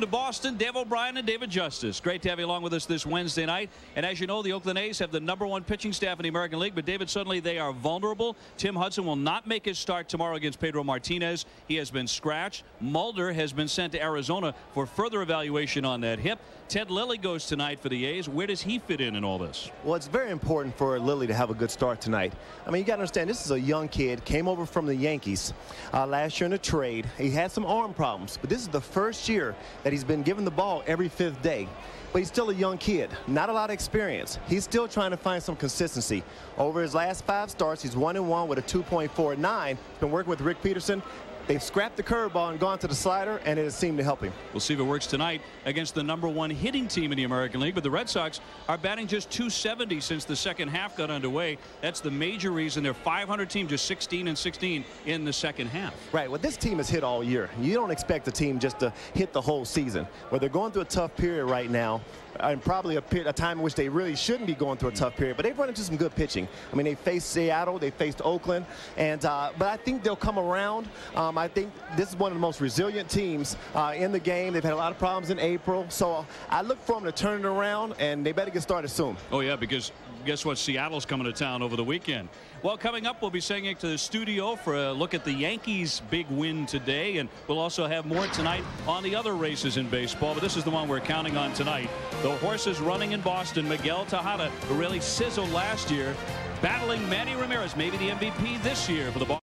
To Boston, Dave O'Brien and David Justice. Great to have you along with us this Wednesday night. And as you know, the Oakland A's have the #1 pitching staff in the American League. But David, suddenly they are vulnerable. Tim Hudson will not make his start tomorrow against Pedro Martinez. He has been scratched. Mulder has been sent to Arizona for further evaluation on that hip. Ted Lilly goes tonight for the A's. Where does he fit in all this? Well, it's very important for Lilly to have a good start tonight. I mean, you got to understand, this is a young kid, came over from the Yankees last year in a trade. He had some arm problems, but this is the first year that he's been given the ball every 5th day. But he's still a young kid, not a lot of experience. He's still trying to find some consistency. Over his last 5 starts, he's 1-1 with a 2.49. He's been working with Rick Peterson. They've scrapped the curveball and gone to the slider, and it has seemed to help him. We'll see if it works tonight against the #1 hitting team in the American League. But the Red Sox are batting just .270 since the second half got underway. That's the major reason they're 500 team, just 16-16 in the second half. Right. Well, this team has hit all year. You don't expect the team just to hit the whole season. Well, they're going through a tough period right now, and probably a time in which they really shouldn't be going through a tough period. But they've run into some good pitching. I mean, they faced Seattle, they faced Oakland, and but I think they'll come around. I think this is one of the most resilient teams in the game. They've had a lot of problems in April, so I look for them to turn it around, and they better get started soon. Oh yeah, because guess what? Seattle's coming to town over the weekend. Well, coming up, we'll be sending to the studio for a look at the Yankees' big win today, and we'll also have more tonight on the other races in baseball. But this is the one we're counting on tonight. The horses running in Boston. Miguel Tejada, who really sizzled last year, battling Manny Ramirez, maybe the MVP this year for the Boston.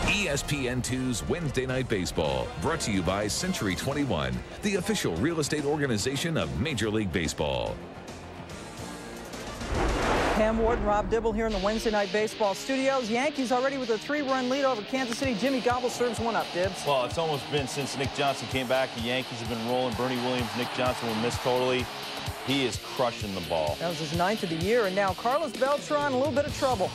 ESPN2's Wednesday Night Baseball, brought to you by Century 21, the official real estate organization of Major League Baseball. Pam Ward and Rob Dibble here in the Wednesday Night Baseball studios. Yankees already with a 3-run lead over Kansas City. Jimmy Gobble serves one up, Dibs. Well, it's almost been since Nick Johnson came back. The Yankees have been rolling. Bernie Williams, Nick Johnson will miss totally. He is crushing the ball. That was his 9th of the year, and now Carlos Beltran, a little bit of trouble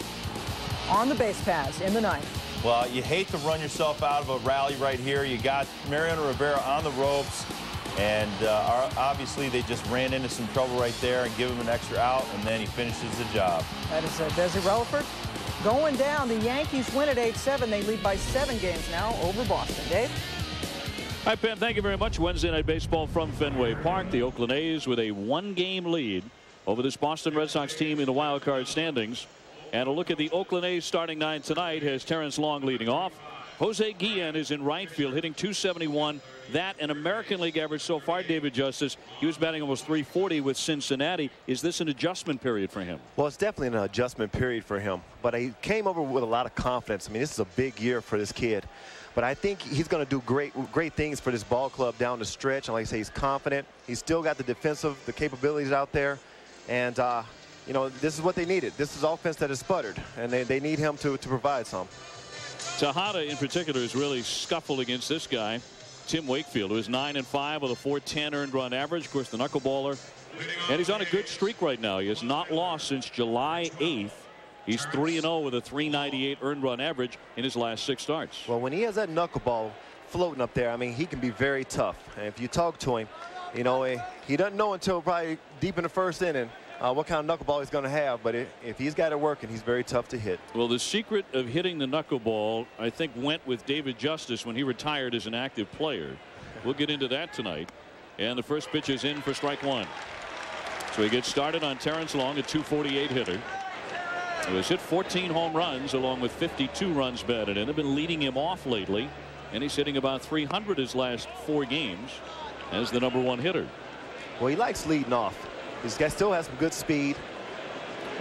on the base paths in the 9th. Well, you hate to run yourself out of a rally right here. You got Mariano Rivera on the ropes, and obviously they just ran into some trouble right there and give him an extra out, and then he finishes the job. That is Desi Relaford going down. The Yankees win at 8-7. They lead by 7 games now over Boston. Dave? Hi, Pam. Thank you very much. Wednesday Night Baseball from Fenway Park. The Oakland A's with a 1-game lead over this Boston Red Sox team in the wild card standings. And a look at the Oakland A's starting 9 tonight has Terrence Long leading off. Jose Guillen is in right field, hitting .271. That an American League average so far, David Justice. He was batting almost .340 with Cincinnati. Is this an adjustment period for him? Well, it's definitely an adjustment period for him. But he came over with a lot of confidence. I mean, this is a big year for this kid. But I think he's going to do great things for this ball club down the stretch. And like I say, he's confident. He's still got the capabilities out there. And, you know, this is what they needed. This is offense that has sputtered, and they need him to provide some. Tejada in particular is really scuffled against this guy, Tim Wakefield, who is 9-5 with a .410 earned run average. Of course, the knuckleballer. And he's on a good streak right now. He has not lost since July 8th. He's 3-0 with a .398 earned run average in his last 6 starts. Well, when he has that knuckleball floating up there, I mean, he can be very tough. And if you talk to him, you know, he doesn't know until probably deep in the first inning what kind of knuckleball he's going to have, but if he's got it working, he's very tough to hit. Well, the secret of hitting the knuckleball, I think, went with David Justice when he retired as an active player. We'll get into that tonight. And the first pitch is in for strike 1. So he gets started on Terrence Long, a .248 hitter, who has hit 14 home runs along with 52 runs batted in. They've been leading him off lately, and he's hitting about .300 his last 4 games as the #1 hitter. Well, he likes leading off. This guy still has some good speed.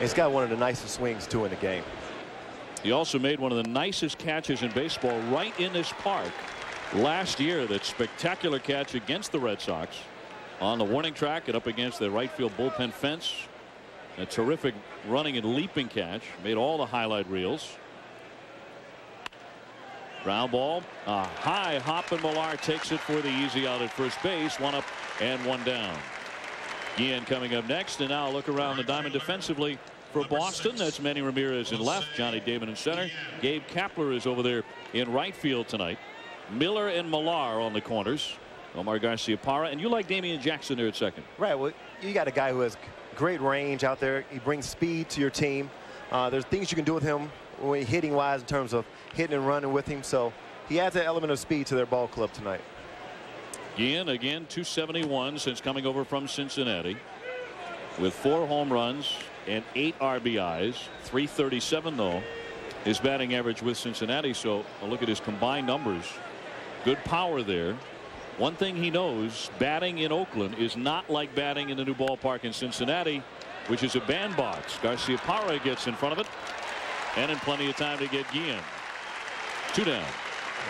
He's got one of the nicest swings, too, in the game. He also made one of the nicest catches in baseball right in this park last year. That spectacular catch against the Red Sox on the warning track and up against the right field bullpen fence. A terrific running and leaping catch. Made all the highlight reels. Ground ball. A high hop, and Millar takes it for the easy out at first base. 1 up and 1 down. Guillen coming up next, and now look around the diamond defensively for Boston. That's Manny Ramirez in left, Johnny Damon in center. Gabe Kapler is over there in right field tonight. Miller and Millar on the corners. Omar Garcia-Parra, and you like Damian Jackson there at second. Right. Well, you got a guy who has great range out there. He brings speed to your team. There's things you can do with him hitting wise in terms of hitting and running with him. So he adds an element of speed to their ball club tonight. Guillen again 271 since coming over from Cincinnati with 4 home runs and 8 RBIs. 337 though his batting average with Cincinnati. So a look at his combined numbers. Good power there. One thing he knows, batting in Oakland is not like batting in the new ballpark in Cincinnati, which is a bandbox. Garcia-Parra gets in front of it and in plenty of time to get Guillen. 2 down.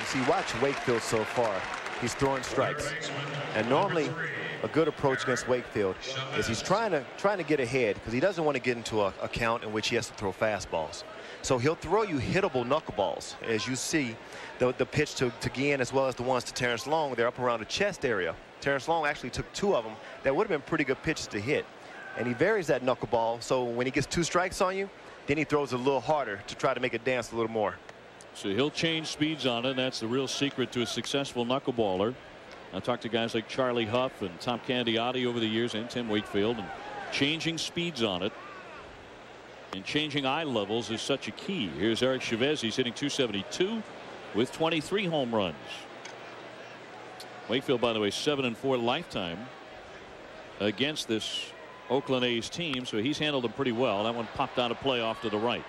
You see, watch Wakefield so far. He's throwing strikes, and normally a good approach against Wakefield is he's trying to get ahead because he doesn't want to get into a count in which he has to throw fastballs. So he'll throw you hittable knuckleballs, as you see the pitch to Guillen as well as the ones to Terrence Long. They're up around the chest area. Terrence Long actually took 2 of them that would have been pretty good pitches to hit, and he varies that knuckleball. So when he gets 2 strikes on you, then he throws it a little harder to try to make it dance a little more. So he'll change speeds on it. That's the real secret to a successful knuckleballer. I talked to guys like Charlie Huff and Tom Candiotti over the years, and Tim Wakefield, and changing speeds on it and changing eye levels is such a key. Here's Eric Chavez. He's hitting 272 with 23 home runs. Wakefield, by the way, 7-4 lifetime against this Oakland A's team, so he's handled them pretty well. That one popped out of play off to the right.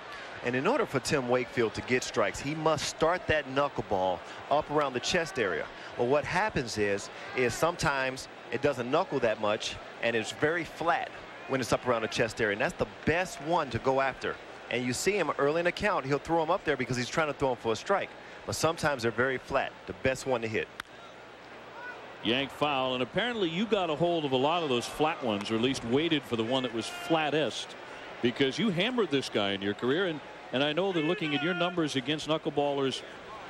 And in order for Tim Wakefield to get strikes, he must start that knuckleball up around the chest area. Well, what happens is sometimes it doesn't knuckle that much, and it's very flat when it's up around the chest area. And that's the best one to go after. And you see him early in the count, he'll throw him up there because he's trying to throw him for a strike. But sometimes they're very flat, the best one to hit. Yank foul, and apparently you got a hold of a lot of those flat ones, or at least waited for the one that was flattest, because you hammered this guy in your career. And I know that looking at your numbers against knuckleballers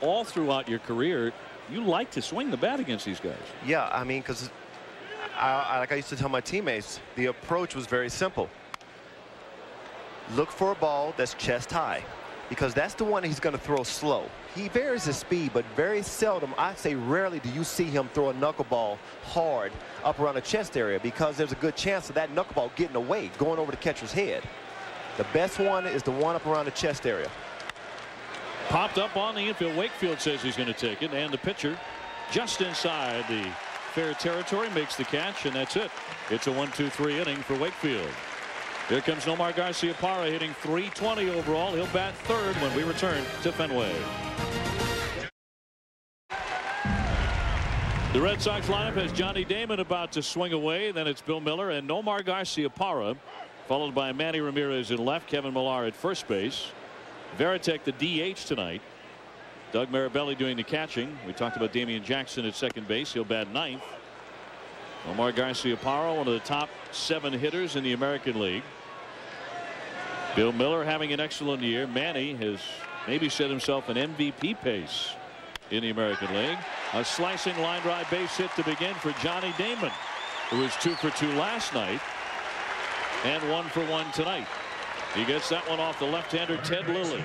all throughout your career, you like to swing the bat against these guys. Yeah, I mean, because like I used to tell my teammates, the approach was very simple. Look for a ball that's chest high, because that's the one he's going to throw slow. He varies his speed, but very seldom, I'd say rarely, do you see him throw a knuckleball hard up around the chest area, because there's a good chance of that knuckleball getting away, going over the catcher's head. The best one is the one up around the chest area. Popped up on the infield. Wakefield says he's going to take it, and the pitcher just inside the fair territory makes the catch, and that's it. It's a 1-2-3 inning for Wakefield. Here comes Nomar Garcia-Parra hitting .320 overall. He'll bat third when we return to Fenway. The Red Sox lineup has Johnny Damon about to swing away. Then it's Bill Miller and Nomar Garcia-Parra, followed by Manny Ramirez in left, Kevin Millar at first base. Varitek the DH tonight. Doug Marabelli doing the catching. We talked about Damian Jackson at second base. He'll bat ninth. Nomar Garcia-Parra, one of the top 7 hitters in the American League. Bill Miller having an excellent year. Manny has maybe set himself an MVP pace in the American League. A slicing line drive base hit to begin for Johnny Damon, who was 2 for 2 last night and 1 for 1 tonight. He gets that one off the left-hander Ted Lilly,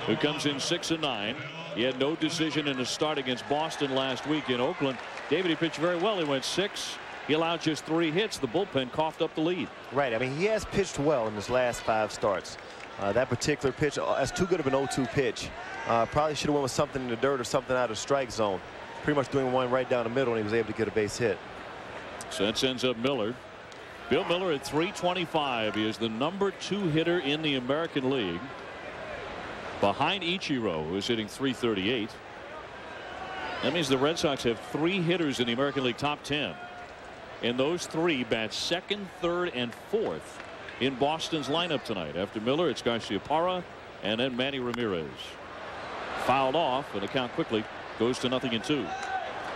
who comes in 6-9. He had no decision in his start against Boston last week in Oakland. David, he pitched very well. He went 6. He allowed just 3 hits. The bullpen coughed up the lead. Right. I mean, he has pitched well in his last 5 starts. That particular pitch, that's too good of an 0-2 pitch. Probably should have went with something in the dirt or something out of strike zone. Pretty much doing one right down the middle, and he was able to get a base hit. So that sends up Miller. Bill Miller at .325. He is the number 2 hitter in the American League, behind Ichiro, who is hitting .338. That means the Red Sox have 3 hitters in the American League top 10. And those 3 bat 2nd, 3rd, and 4th in Boston's lineup tonight. After Miller, it's Garcia-Parra and then Manny Ramirez. Fouled off, and the count quickly goes to 0-2.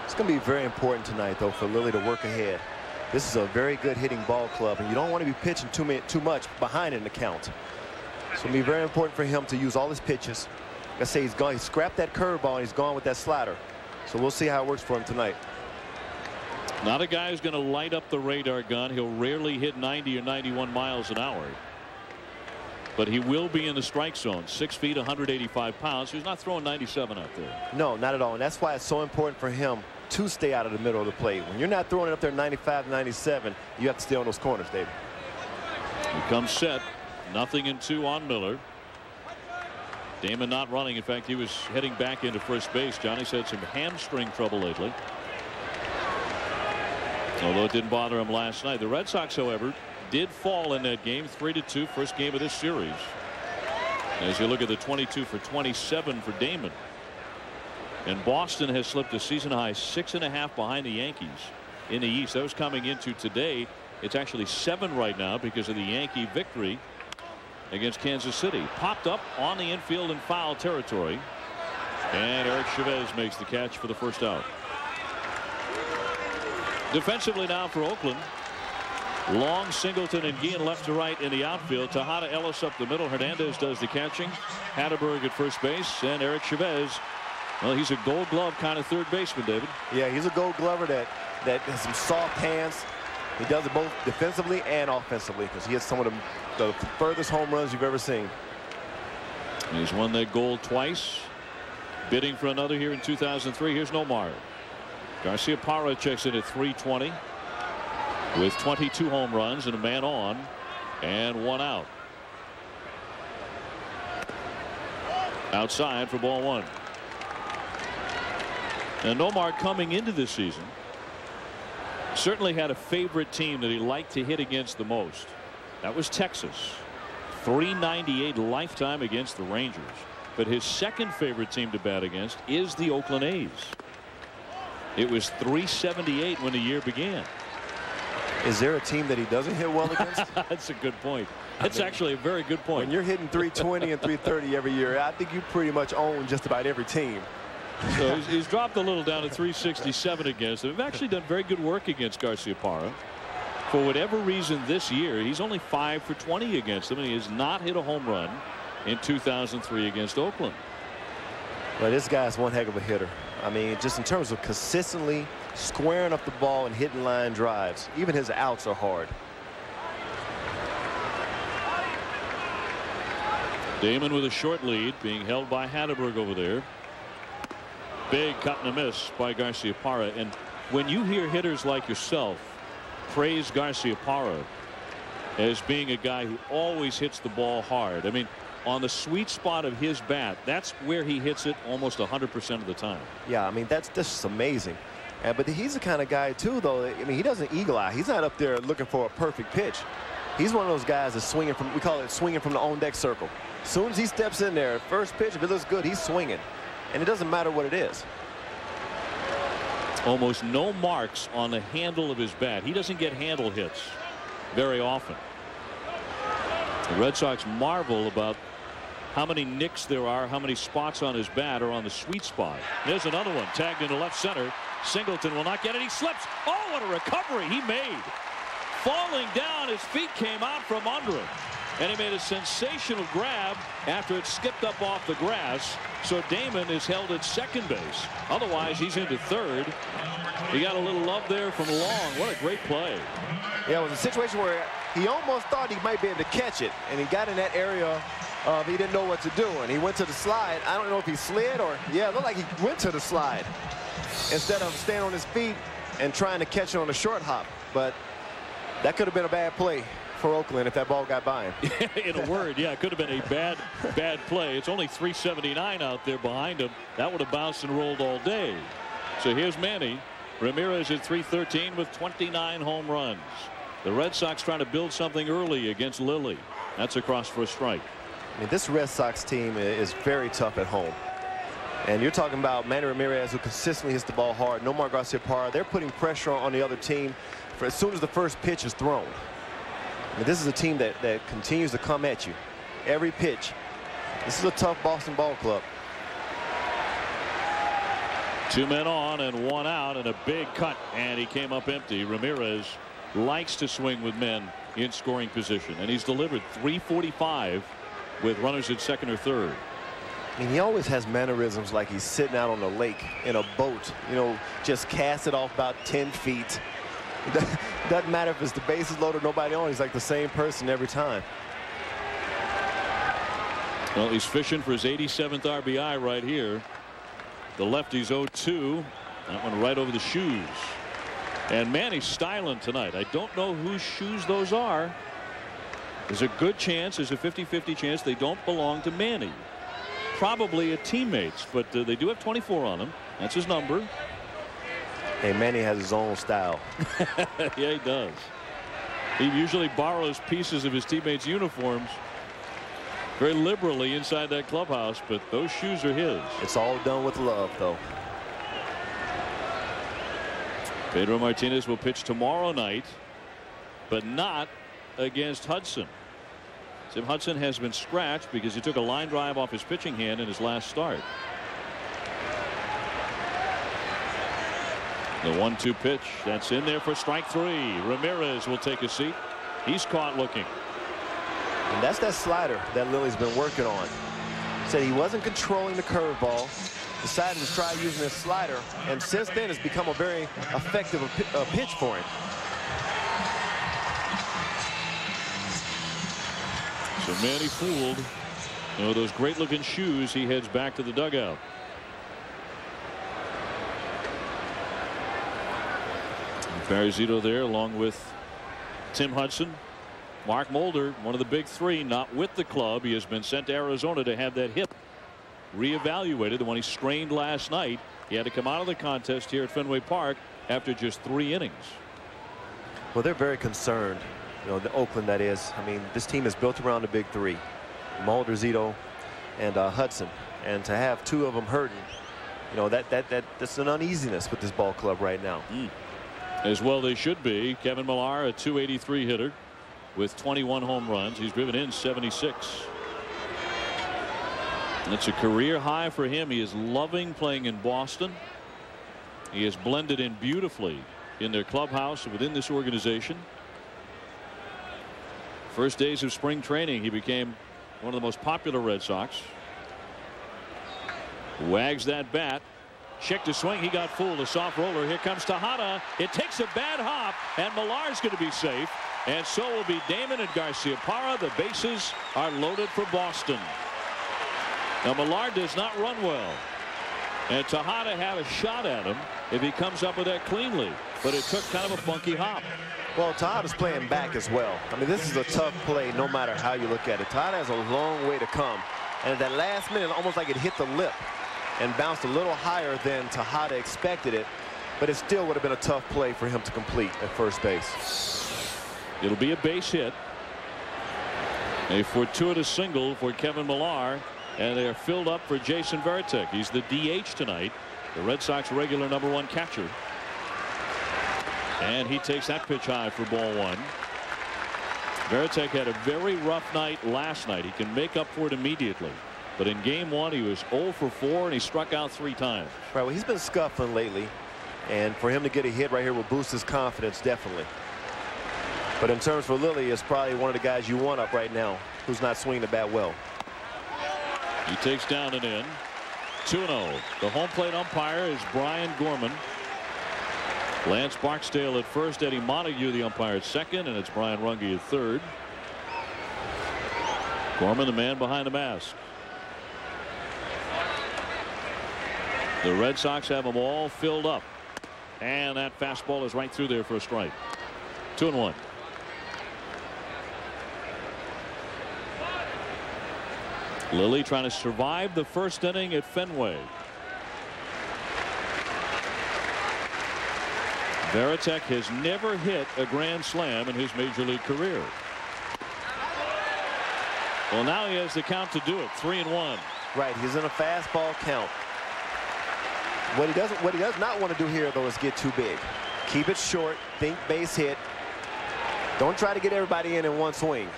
It's going to be very important tonight, though, for Lilly to work ahead. This is a very good hitting ball club, and you don't want to be pitching too much behind in the count. It's going to be very important for him to use all his pitches. Like I say, he scrapped that curveball, and he's gone with that slider. So we'll see how it works for him tonight. Not a guy who's going to light up the radar gun. He'll rarely hit 90 or 91 miles an hour. But he will be in the strike zone. 6 feet, 185 pounds. He's not throwing 97 out there. No, not at all. And that's why it's so important for him to stay out of the middle of the plate. When you're not throwing it up there 95, 97, you have to stay on those corners, David. He comes set. 0-2 on Miller. Damon not running. In fact, he was heading back into first base. Johnny's had some hamstring trouble lately, although it didn't bother him last night. The Red Sox, however, did fall in that game, 3-2, first game of this series. As you look at the 22 for 27 for Damon. And Boston has slipped a season high 6.5 behind the Yankees in the East. That was coming into today. It's actually 7 right now because of the Yankee victory against Kansas City. Popped up on the infield in foul territory. And Eric Chavez makes the catch for the first out. Defensively now for Oakland. Long, Singleton, and Guillen left to right in the outfield. Tejada, Ellis up the middle. Hernandez does the catching. Hatterberg at first base. And Eric Chavez, well, he's a Gold Glove kind of third baseman, David. Yeah, he's a Gold Glover that has some soft hands. He does it both defensively and offensively because he hits some of the furthest home runs you've ever seen. He's won that Gold twice. Bidding for another here in 2003. Here's Nomar. Garciaparra checks in at 320 with 22 home runs and a man on and 1 out. Outside for ball 1. And Nomar, coming into this season, certainly had a favorite team that he liked to hit against the most. That was Texas. 398 lifetime against the Rangers. But his second favorite team to bat against is the Oakland A's. It was 378 when the year began. Is there a team that he doesn't hit well against? That's a good point. That's actually a very good point. When you're hitting 320 and 330 every year, I think you pretty much own just about every team. So he's dropped a little down to 367 against them. They've actually done very good work against Garciaparra. For whatever reason this year, he's only 5 for 20 against them, and he has not hit a home run in 2003 against Oakland. Well, this guy's one heck of a hitter. I mean, just in terms of consistently squaring up the ball and hitting line drives. Even his outs are hard. Damon with a short lead, being held by Hatterberg over there. Big cut and a miss by Garciaparra. And when you hear hitters like yourself praise Garciaparra as being a guy who always hits the ball hard, I mean, on the sweet spot of his bat, that's where he hits it almost 100% of the time. Yeah, I mean, that's just amazing. But he's the kind of guy, too, though. I mean, he doesn't eagle eye. He's not up there looking for a perfect pitch. He's one of those guys that's swinging from, we call it swinging from the on-deck circle. As soon as he steps in there, first pitch, if it looks good, he's swinging. And it doesn't matter what it is. Almost no marks on the handle of his bat. He doesn't get handle hits very often. The Red Sox marvel about how many nicks there are, how many spots on his bat are on the sweet spot. There's another one tagged into left center. Singleton will not get it. He slips. Oh, what a recovery he made. Falling down, his feet came out from under him. And he made a sensational grab after it skipped up off the grass. So Damon is held at second base. Otherwise, he's into third. He got a little love there from Long. What a great play. Yeah, it was a situation where he almost thought he might be able to catch it. And he got in that area of he didn't know what to do. And he went to the slide. I don't know if he slid or, yeah, it looked like he went to the slide instead of staying on his feet and trying to catch it on a short hop. But that could have been a bad play for Oakland if that ball got by him. In a word, yeah, it could have been a bad play. It's only 379 out there behind him. That would have bounced and rolled all day. So here's Manny Ramirez at 313 with 29 home runs. The Red Sox trying to build something early against Lilly. That's across for a strike. I mean, this Red Sox team is very tough at home. And you're talking about Manny Ramirez, who consistently hits the ball hard. Nomar Garciaparra, they're putting pressure on the other team for as soon as the first pitch is thrown. I mean, this is a team that continues to come at you every pitch. This is a tough Boston ball club. 2 men on and 1 out and a big cut, and he came up empty. Ramirez likes to swing with men in scoring position, and he's delivered 345 with runners at second or third. I mean, he always has mannerisms like he's sitting out on the lake in a boat, you know, just cast it off about 10 feet. It doesn't matter if it's the bases loaded or nobody on. He's like the same person every time. Well, he's fishing for his 87th RBI right here. The lefty's 0-2. That one right over the shoes. And Manny's styling tonight. I don't know whose shoes those are. There's a good chance, there's a 50-50 chance they don't belong to Manny. probably a teammate's, but they do have 24 on him. That's his number. Hey, Manny has his own style. Yeah, he does. He usually borrows pieces of his teammates' uniforms very liberally inside that clubhouse, but those shoes are his. It's all done with love, though. Pedro Martinez will pitch tomorrow night, but not against Hudson. Tim Hudson has been scratched because he took a line drive off his pitching hand in his last start. The 1-2 pitch that's in there for strike 3. Ramirez will take a seat. He's caught looking. And that's that slider that Lily's been working on. Said he wasn't controlling the curveball. Decided to try using his slider, and since then it's become a very effective pitch for him. So Manny fooled. You know, those great looking shoes. He heads back to the dugout. Barry Zito there along with Tim Hudson. Mark Mulder, one of the big three, not with the club. He has been sent to Arizona to have that hip reevaluated. The one he strained last night. He had to come out of the contest here at Fenway Park after just 3 innings. Well, they're very concerned. You know, the Oakland, that is. I mean, this team is built around the big three. Mulder, Zito, and Hudson. And to have 2 of them hurting, you know, that's an uneasiness with this ball club right now. As well they should be. Kevin Millar, a .283 hitter with 21 home runs. He's driven in 76. It's a career high for him. He is loving playing in Boston. He has blended in beautifully in their clubhouse within this organization. First days of spring training, he became one of the most popular Red Sox. Wags that bat. Check to swing. He got fooled. A soft roller. Here comes Tejada. It takes a bad hop, and Millar's going to be safe. And so will be Damon and Garciaparra. The bases are loaded for Boston. Now Millar does not run well, and Tejada had a shot at him if he comes up with that cleanly, but it took kind of a funky hop. Well, Tejada's playing back as well. I mean, this is a tough play no matter how you look at it. Tejada has a long way to come, and at that last minute, almost like it hit the lip and bounced a little higher than Tejada expected it, but it still would have been a tough play for him to complete at first base. It'll be a base hit. A fortuitous single for Kevin Millar, and they are filled up for Jason Varitek. He's the DH tonight, the Red Sox regular #1 catcher. And he takes that pitch high for ball 1. Varitek had a very rough night last night. He can make up for it immediately. But in game 1, he was 0 for 4, and he struck out 3 times. Right, well, he's been scuffling lately, and for him to get a hit right here will boost his confidence, definitely. But in terms for Lilly, it's probably one of the guys you want up right now who's not swinging the bat well. He takes down and in. 2-0. The home plate umpire is Brian Gorman. Lance Barksdale at first, Eddie Montague the umpire at second, and it's Brian Runge at third. Gorman, the man behind the mask. The Red Sox have them all filled up, and that fastball is right through there for a strike. 2-1. Lilly trying to survive the first inning at Fenway. Varitek has never hit a grand slam in his major league career. Well, now he has the count to do it. 3-1. Right, he's in a fastball count. What he does not want to do here, though, is get too big. Keep it short. Think base hit. Don't try to get everybody in one swing.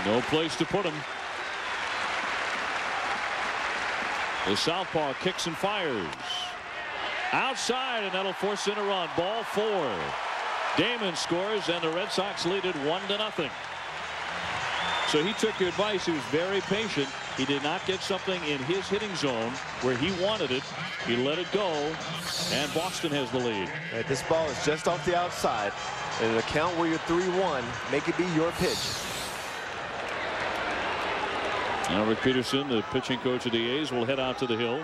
No place to put him. The southpaw kicks and fires. Outside, and that'll force in a run. Ball 4. Damon scores, and the Red Sox lead it 1-0. So he took your advice. He was very patient. He did not get something in his hitting zone where he wanted it. He let it go, and Boston has the lead. Right, this ball is just off the outside. In an account where you're 3-1, make it be your pitch. Now Rick Peterson, the pitching coach of the A's, will head out to the hill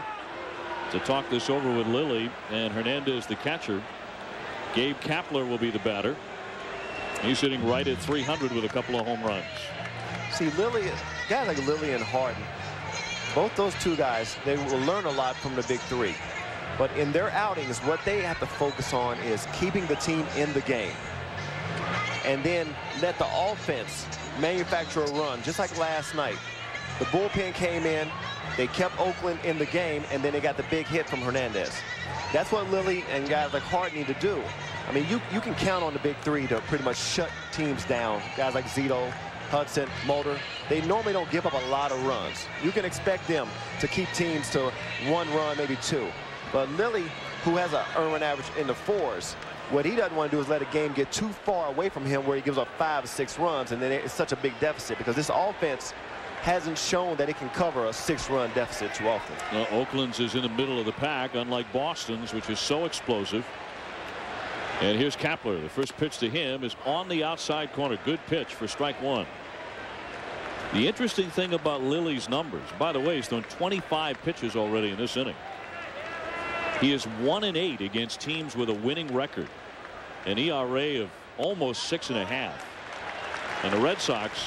to talk this over with Lilly and Hernandez, the catcher. Gabe Kapler will be the batter. He's hitting right at 300 with a couple of home runs. See, guys like Lilly and Harden, both those two guys, they will learn a lot from the big three. But in their outings, what they have to focus on is keeping the team in the game. And then let the offense manufacture a run, just like last night. The bullpen came in, they kept Oakland in the game, and then they got the big hit from Hernandez. That's what Lilly and guys like Hart need to do. I mean, you can count on the big three to pretty much shut teams down. Guys like Zito, Hudson, Mulder, they normally don't give up a lot of runs. You can expect them to keep teams to 1 run, maybe 2. But Lilly, who has an earned run average in the 4s, what he doesn't want to do is let a game get too far away from him where he gives up 5 or 6 runs, and then it's such a big deficit because this offense hasn't shown that it can cover a 6-run deficit too often. Oakland's is in the middle of the pack, unlike Boston's, which is so explosive. And here's Kapler. The first pitch to him is on the outside corner. Good pitch for strike 1. The interesting thing about Lilly's numbers, by the way, he's thrown 25 pitches already in this inning. He is 1-8 against teams with a winning record, an ERA of almost 6.5. And the Red Sox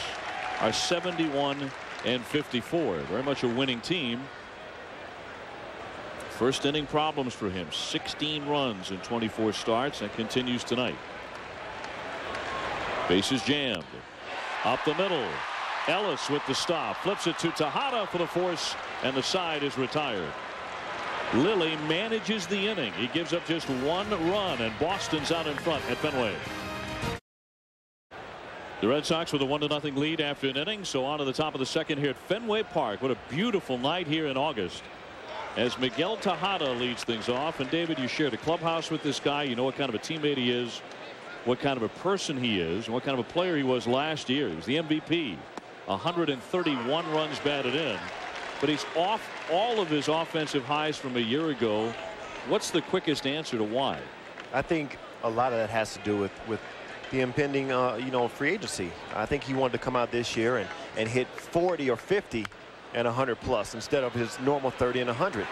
are 71-54. Very much a winning team. First inning problems for him. 16 runs in 24 starts. That continues tonight. Bases jammed. Up the middle. Ellis with the stop. Flips it to Tejada for the force, and the side is retired. Lilly manages the inning. He gives up just 1 run, and Boston's out in front at Fenway. The Red Sox with a 1-0 lead after an inning. So on to the top of the second here at Fenway Park. What a beautiful night here in August as Miguel Tejada leads things off. And David, you shared a clubhouse with this guy. You know what kind of a teammate he is, what kind of a person he is, and what kind of a player he was last year. He was the MVP. 131 runs batted in. But he's off all of his offensive highs from a year ago. What's the quickest answer to why? I think a lot of that has to do with the impending free agency. I think he wanted to come out this year and hit 40 or 50 and 100 plus instead of his normal 30 and 100.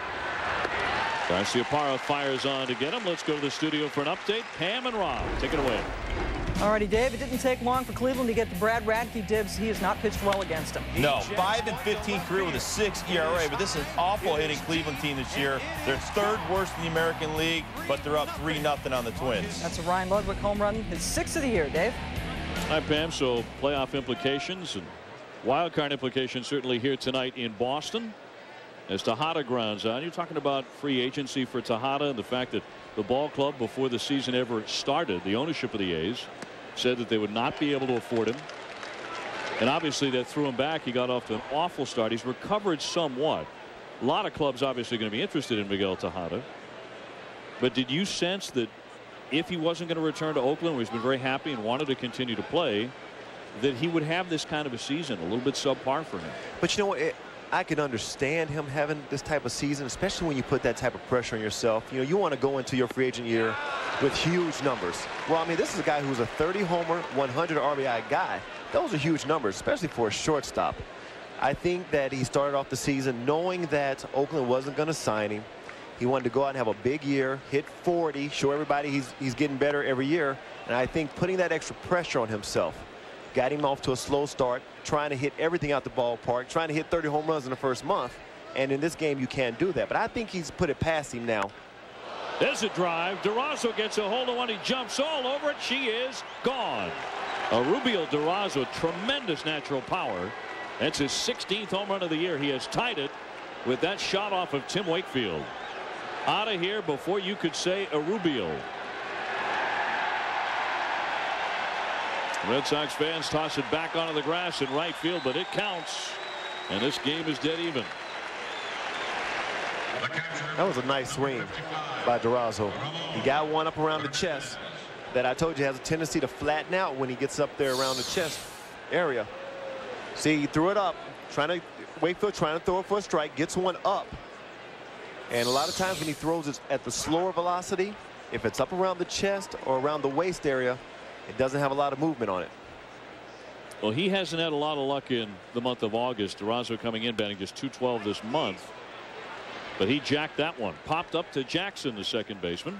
Garciaparra fires on to get him. Let's go to the studio for an update. Pam and Rob, take it away. Alrighty, Dave, it didn't take long for Cleveland to get the Brad Radke dibs. He has not pitched well against him. No, 5-15 career with a 6 ERA, but this is an awful hitting Cleveland team this year. They're 3rd worst in the American League, but they're up 3-0 on the Twins. That's a Ryan Ludwig home run, his 6th of the year, Dave. Hi, Pam. So playoff implications and wild card implications certainly here tonight in Boston as Tejada grounds out. You're talking about free agency for Tejada and the fact that the ball club, before the season ever started, the ownership of the A's said that they would not be able to afford him. And obviously that threw him back. He got off to an awful start. He's recovered somewhat. A lot of clubs obviously going to be interested in Miguel Tejada. But did you sense that if he wasn't going to return to Oakland, where he's been very happy and wanted to continue to play, that he would have this kind of a season, a little bit subpar for him? But you know what? I can understand him having this type of season, especially when you put that type of pressure on yourself. You know, you want to go into your free agent year with huge numbers. Well, I mean, this is a guy who's a 30-homer, 100 RBI guy. Those are huge numbers, especially for a shortstop. I think that he started off the season knowing that Oakland wasn't going to sign him. He wanted to go out and have a big year, hit 40, show everybody he's getting better every year. And I think putting that extra pressure on himself got him off to a slow start, trying to hit everything out the ballpark, trying to hit 30 home runs in the first month. And in this game, you can't do that. But I think he's put it past him now. There's a drive. Durazo gets a hold of one. He jumps all over it. She is gone. A Rubio Durazo, tremendous natural power. That's his 16th home run of the year. He has tied it with that shot off of Tim Wakefield. Out of here before you could say a Rubio. Red Sox fans toss it back onto the grass in right field, but it counts. And this game is dead even. That was a nice swing by Durazo. He got one up around the chest that I told you has a tendency to flatten out when he gets up there around the chest area. See, he threw it up, Wakefield trying to throw it for a strike, gets one up. And a lot of times when he throws it at the slower velocity, if it's up around the chest or around the waist area, it doesn't have a lot of movement on it. Well, he hasn't had a lot of luck in the month of August. Durazo coming in batting just .212 this month. But he jacked that one. Popped up to Jackson, the second baseman.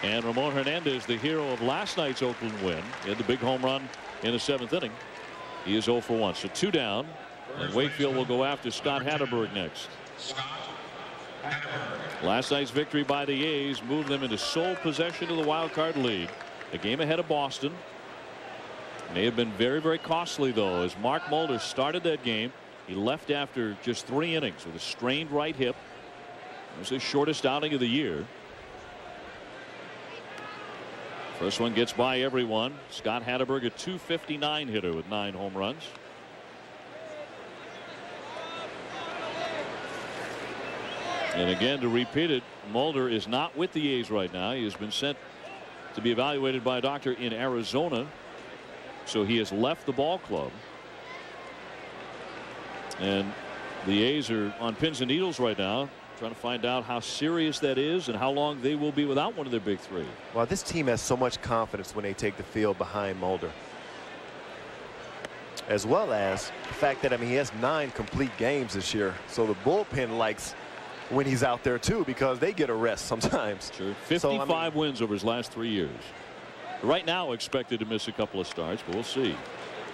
And Ramon Hernandez, the hero of last night's Oakland win, he had the big home run in the 7th inning. He is 0 for 1. So 2 down. And Wakefield will go after Scott Hatterberg next. Last night's victory by the A's moved them into sole possession of the wild card lead. A game ahead of Boston. May have been very, very costly, though, as Mark Mulder started that game. He left after just 3 innings with a strained right hip. It was his shortest outing of the year. First one gets by everyone. Scott Hatterberg, a .259 hitter with 9 home runs. And again, to repeat it, Mulder is not with the A's right now. He has been sent to be evaluated by a doctor in Arizona. So he has left the ball club. And the A's are on pins and needles right now, trying to find out how serious that is and how long they will be without one of their big 3. Well, this team has so much confidence when they take the field behind Mulder. As well as the fact that, I mean, he has 9 complete games this year. So the bullpen likes when he's out there, too, because they get a rest sometimes. Sure. 55 wins over his last 3 years. Right now expected to miss a couple of starts, but we'll see.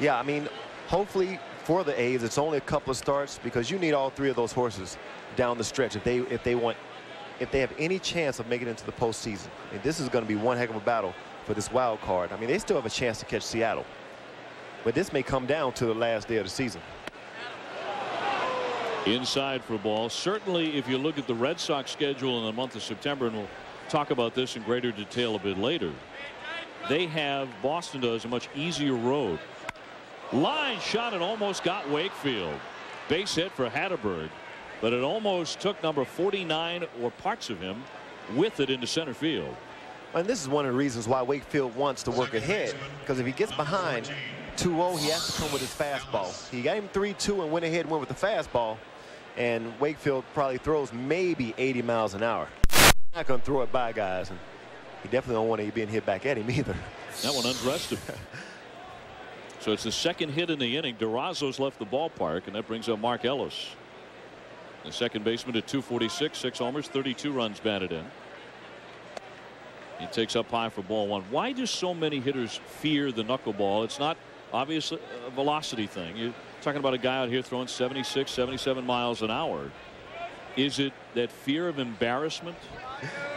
Yeah, I mean, hopefully for the A's, it's only a couple of starts because you need all 3 of those horses down the stretch if they have any chance of making it into the postseason. I mean, this is going to be one heck of a battle for this wild card. I mean, they still have a chance to catch Seattle, but this may come down to the last day of the season. Inside for a ball. Certainly, if you look at the Red Sox schedule in the month of September, and we'll talk about this in greater detail a bit later, they have, Boston does, a much easier road. Line shot and almost got Wakefield. Base hit for Hatterberg, but it almost took number 49 or parts of him with it into center field. And this is one of the reasons why Wakefield wants to work ahead, because if he gets behind 2-0, he has to come with his fastball. He got him 3-2 and went ahead and went with the fastball, and Wakefield probably throws maybe 80 miles an hour. Not going to throw it by guys, and he definitely don't want to be being hit back at him either. That one undressed him. So it's the 2nd hit in the inning. DeRozzo's left the ballpark, and that brings up Mark Ellis, the second baseman, at .246, 6 homers, 32 runs batted in. He takes up high for ball 1. Why do so many hitters fear the knuckleball? It's not obviously a velocity thing. You're talking about a guy out here throwing 76, 77 miles an hour. Is it that fear of embarrassment?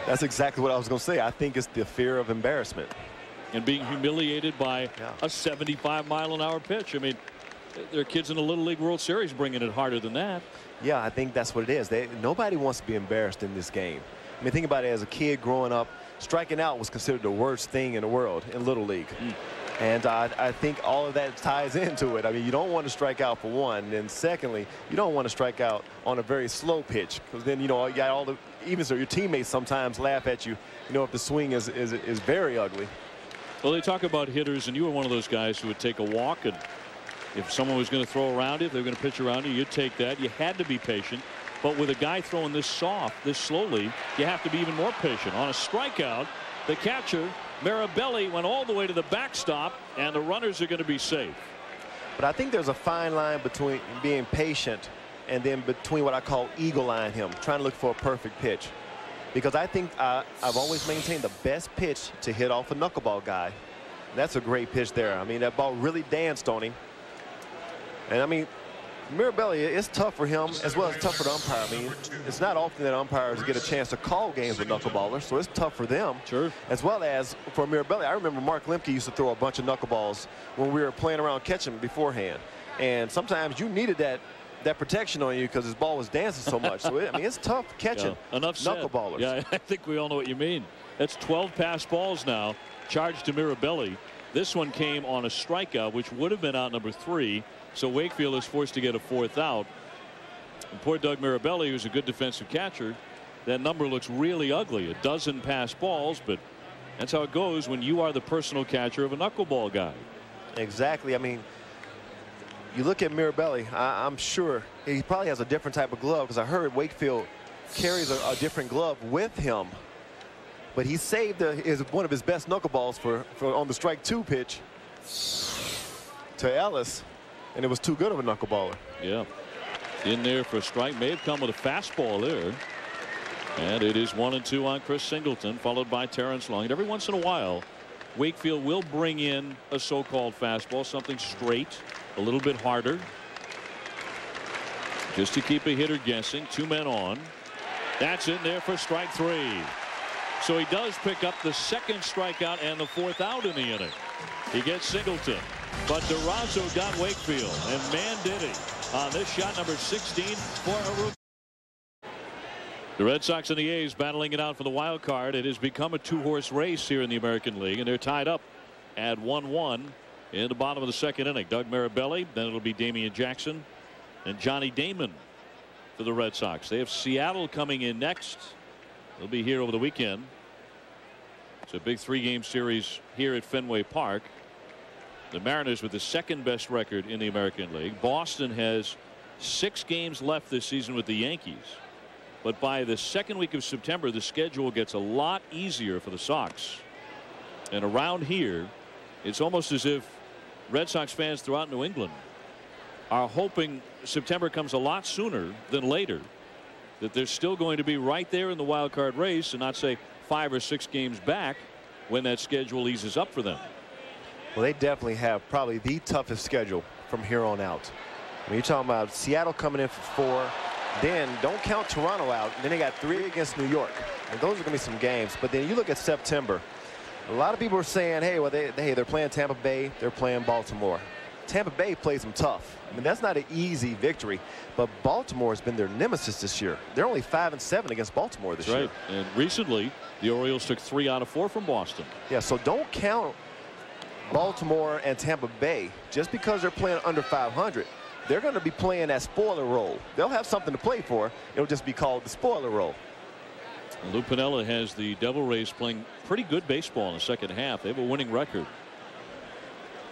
That's exactly what I was going to say. I think it's the fear of embarrassment. And being humiliated by a 75-mile-an-hour pitch. I mean, there are kids in the Little League World Series bringing it harder than that. Yeah, I think that's what it is. Nobody wants to be embarrassed in this game. I mean, think about it. As a kid growing up, striking out was considered the worst thing in the world in Little League. And I think all of that ties into it. I mean, you don't want to strike out for one. And secondly, you don't want to strike out on a very slow pitch, because then, you know, you got all the, even so your teammates sometimes laugh at you, you know, if the swing is very ugly. Well, they talk about hitters, and you were one of those guys who would take a walk, and if someone was going to throw around you, if they were going to pitch around you, you'd take that. You had to be patient. But with a guy throwing this soft, this slowly, you have to be even more patient. On a strikeout, the catcher, Mirabelli, went all the way to the backstop, and the runners are going to be safe. But I think there's a fine line between being patient and then between what I call eagle-eyeing him, trying to look for a perfect pitch. Because I think I've always maintained the best pitch to hit off a knuckleball guy. That's a great pitch there. I mean, that ball really danced on him. And I mean, Mirabelli, it's tough for him as well as tough for the umpire. I mean, it's not often that umpires get a chance to call games with knuckleballers, so it's tough for them. Sure. As well as for Mirabelli. I remember Mark Lemke used to throw a bunch of knuckleballs when we were playing around catching beforehand. And sometimes you needed that protection on you because his ball was dancing so much. So, I mean, it's tough catching knuckleballers. Yeah, I think we all know what you mean. That's 12 pass balls now charged to Mirabelli. This one came on a strikeout, which would have been out number 3. So Wakefield is forced to get a 4th out. And poor Doug Mirabelli, who's a good defensive catcher, that number looks really ugly. A dozen pass balls, but that's how it goes when you are the personal catcher of a knuckleball guy. Exactly. I mean, you look at Mirabelli, I'm sure he probably has a different type of glove, because I heard Wakefield carries a different glove with him. But he saved one of his best knuckleballs for on the strike 2 pitch to Ellis. And it was too good of a knuckleballer. Yeah. In there for a strike. May have come with a fastball there. And it is 1-2 on Chris Singleton, followed by Terrence Long. And every once in a while, Wakefield will bring in a so-called fastball, something straight, a little bit harder, just to keep a hitter guessing. 2 men on. That's in there for strike 3. So he does pick up the second strikeout and the 4th out in the inning. He gets Singleton, but Durazo got Wakefield, and man did he on this shot number 16 for a rookie. The Red Sox and the A's battling it out for the wild card. It has become a 2-horse race here in the American League, and they're tied up at 1-1 in the bottom of the 2nd inning. Doug Mirabelli, then it'll be Damian Jackson and Johnny Damon for the Red Sox. They have Seattle coming in next. They'll be here over the weekend. It's a big 3-game series here at Fenway Park. The Mariners with the 2nd best record in the American League. Boston has 6 games left this season with the Yankees. But by the 2nd week of September, the schedule gets a lot easier for the Sox. And around here, it's almost as if Red Sox fans throughout New England are hoping September comes a lot sooner than later, that they're still going to be right there in the wild card race and not, say, 5 or 6 games back when that schedule eases up for them. Well, they definitely have probably the toughest schedule from here on out. I mean, you're talking about Seattle coming in for 4. Then don't count Toronto out. Then they got 3 against New York. And those are going to be some games. But then you look at September. A lot of people are saying, hey, well, they're playing Tampa Bay. They're playing Baltimore. Tampa Bay plays them tough. I mean, that's not an easy victory. But Baltimore has been their nemesis this year. They're only 5-7 against Baltimore this year. Right. And recently, the Orioles took 3 out of 4 from Boston. Yeah, so don't count Baltimore and Tampa Bay just because they're playing under 500. They're going to be playing that spoiler role. They'll have something to play for. It'll just be called the spoiler role. Lou Piniella has the Devil Rays playing pretty good baseball in the 2nd half. They have a winning record.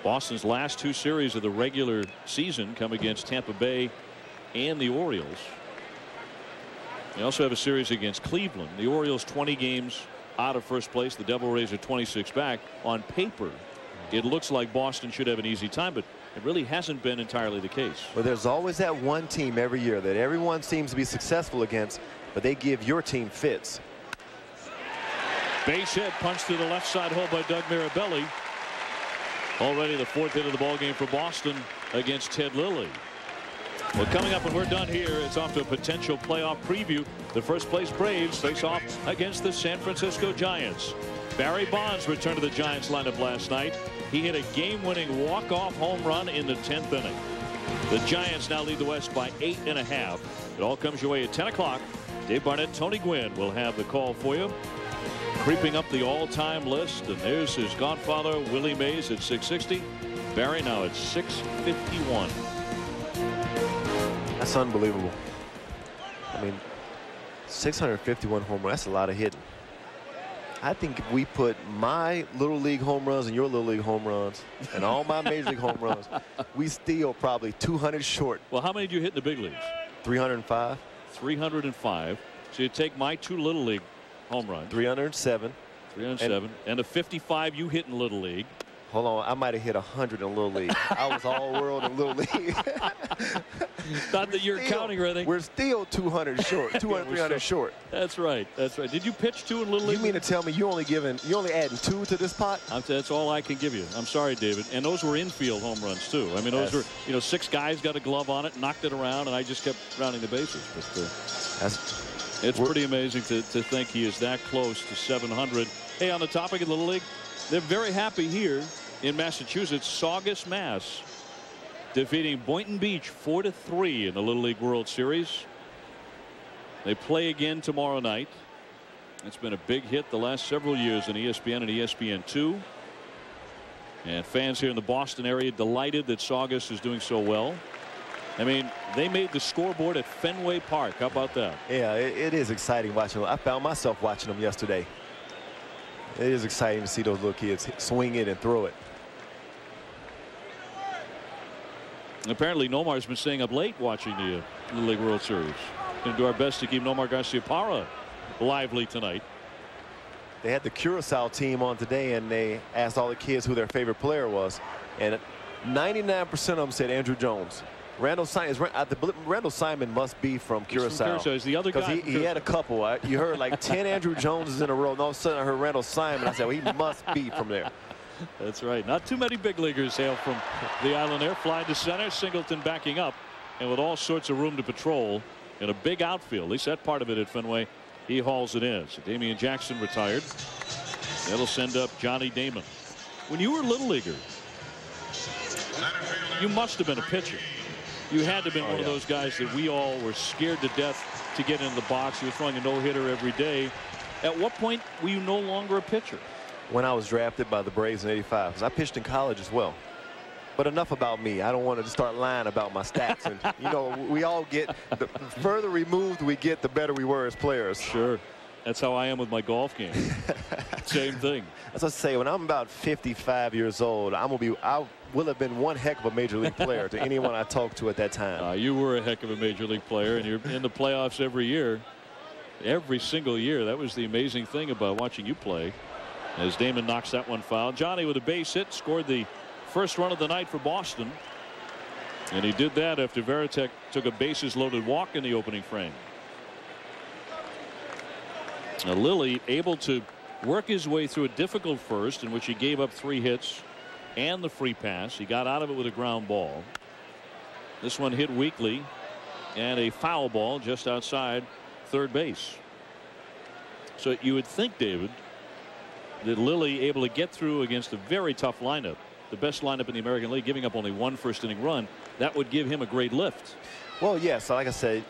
Boston's last 2 series of the regular season come against Tampa Bay and the Orioles. They also have a series against Cleveland. The Orioles 20 games out of first place. The Devil Rays are 26 back. On paper, it looks like Boston should have an easy time, but it really hasn't been entirely the case. Well, there's always that one team every year that everyone seems to be successful against, but they give your team fits. Base hit, punch to the left side hole by Doug Mirabelli. Already the 4th hit of the ball game for Boston against Ted Lilly. Well, coming up when we're done here, it's off to a potential playoff preview. The first place Braves face off against the San Francisco Giants. Barry Bonds returned to the Giants lineup last night. He hit a game-winning walk-off home run in the 10th inning. The Giants now lead the West by 8.5. It all comes your way at 10 o'clock. Dave Barnett, Tony Gwynn will have the call for you. Creeping up the all-time list, and there's his godfather, Willie Mays, at 660. Barry now at 651. That's unbelievable. I mean, 651 home runs, that's a lot of hitting. I think if we put my little league home runs and your little league home runs and all my major league home runs, we still probably 200 short. Well, how many did you hit in the big leagues? 305. 305. So you take my 2 little league home runs. 307. 307. And the 55 you hit in little league. Hold on, I might have hit 100 in Little League. I was all world in Little League. Not that you're counting or anything. We're still 200 short, 200, 300 short. That's right. That's right. Did you pitch 2 in Little League? You mean to tell me you're only adding 2 to this pot? That's all I can give you. I'm sorry, David. And those were infield home runs too. I mean, those were, 6 guys got a glove on it, knocked it around, and I just kept rounding the bases. But it's pretty amazing to think he is that close to 700. Hey, on the topic of Little League, they're very happy here in Massachusetts. Saugus, Mass, defeating Boynton Beach 4-3 in the Little League World Series. They play again tomorrow night. It's been a big hit the last several years in ESPN and ESPN2. And fans here in the Boston area delighted that Saugus is doing so well. I mean, they made the scoreboard at Fenway Park. How about that? Yeah, it is exciting watching them. I found myself watching them yesterday. It is exciting to see those little kids swing it and throw it. Apparently, Nomar's been staying up late watching the Little League World Series. Going to do our best to keep Nomar Garciaparra lively tonight. They had the Curacao team on today, and they asked all the kids who their favorite player was, and 99% of them said Andrew Jones. Randall Simon must be from Curacao. He's the other guy. Because he had a couple. You heard like 10 Andrew Joneses in a row, and all of a sudden I heard Randall Simon. I said, well, he must be from there. That's right. Not too many big leaguers hail from the island there. Fly to center. Singleton backing up, and with all sorts of room to patrol in a big outfield. At least that part of it at Fenway. He hauls it in. So Damian Jackson retired. That'll send up Johnny Damon. When you were a little leaguer, you must have been a pitcher. You had to have been one of those guys that we all were scared to death to get in the box. You were throwing a no-hitter every day. At what point were you no longer a pitcher? When I was drafted by the Braves in '85, because I pitched in college as well. But enough about me. I don't want to start lying about my stats. And you know, we all get, the further removed we get, the better we were as players. Sure. That's how I am with my golf game. Same thing. As I say, when I'm about 55 years old, I will have been one heck of a major league player to anyone I talked to at that time. You were a heck of a major league player, and you're in the playoffs every year. Every single year. That was the amazing thing about watching you play. As Damon knocks that one foul. Johnny with a base hit scored the first run of the night for Boston. And he did that after Varitek took a bases loaded walk in the opening frame. Now Lilly able to work his way through a difficult first in which he gave up 3 hits and the free pass. He got out of it with a ground ball. This one hit weakly and a foul ball just outside third base. So you would think, David, that Lilly able to get through against a very tough lineup, the best lineup in the American League, giving up only 1 first-inning run, that would give him a great lift. Well, yes, like I said,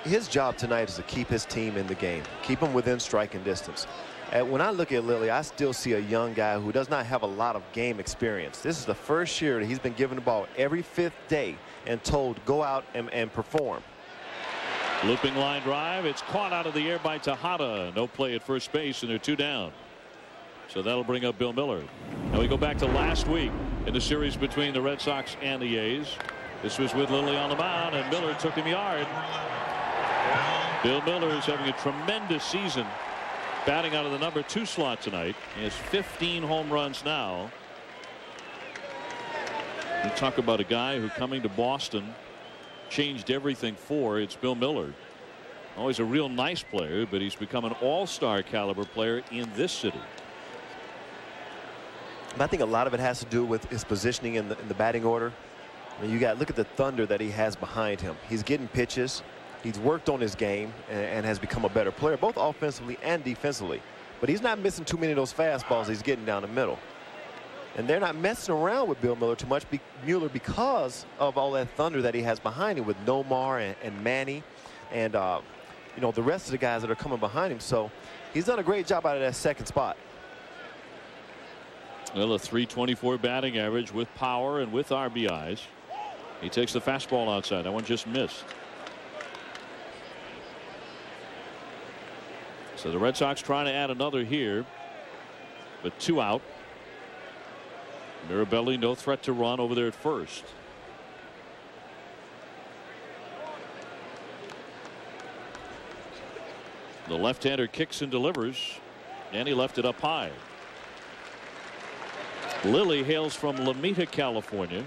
his job tonight is to keep his team in the game, keep them within striking distance. And when I look at Lilly, I still see a young guy who does not have a lot of game experience. This is the first year that he's been given the ball every 5th day and told go out and perform. Looping line drive. It's caught out of the air by Tejada. No play at first base, and they're 2 down. So that'll bring up Bill Miller. Now we go back to last week in the series between the Red Sox and the A's. This was with Lilly on the mound, and Miller took him yard. Bill Miller is having a tremendous season, batting out of the number 2 slot tonight. He has 15 home runs now. You talk about a guy who, coming to Boston, changed everything for. It's Bill Miller. Always a real nice player, but he's become an all-star caliber player in this city. I think a lot of it has to do with his positioning in the batting order. I mean, look at the thunder that he has behind him. He's getting pitches. He's worked on his game and has become a better player, both offensively and defensively. But he's not missing too many of those fastballs he's getting down the middle. And they're not messing around with Bill Miller too much, because of all that thunder that he has behind him with Nomar and Manny and you know, the rest of the guys that are coming behind him. So he's done a great job out of that second spot. Well, a .324 batting average with power and with RBIs. He takes the fastball outside. That one just missed. So the Red Sox trying to add another here, but 2 out. Mirabelli no threat to run over there at first. The left-hander kicks and delivers, and he left it up high. Lilly hails from Lomita, California.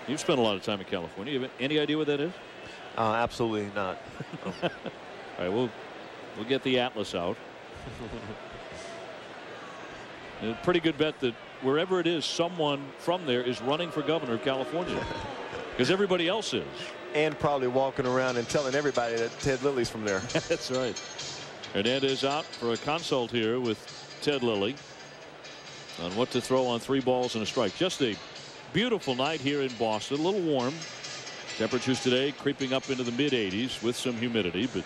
You've spent a lot of time in California. You have any idea what that is? Absolutely not. All right, we'll get the atlas out. A pretty good bet that wherever it is, someone from there is running for governor of California, because everybody else is. And probably walking around and telling everybody that Ted Lilly's from there. That's right. Hernandez out for a consult here with Ted Lilly on what to throw on 3 balls and a strike. Just a beautiful night here in Boston. A little warm. Temperatures today creeping up into the mid-80s with some humidity, but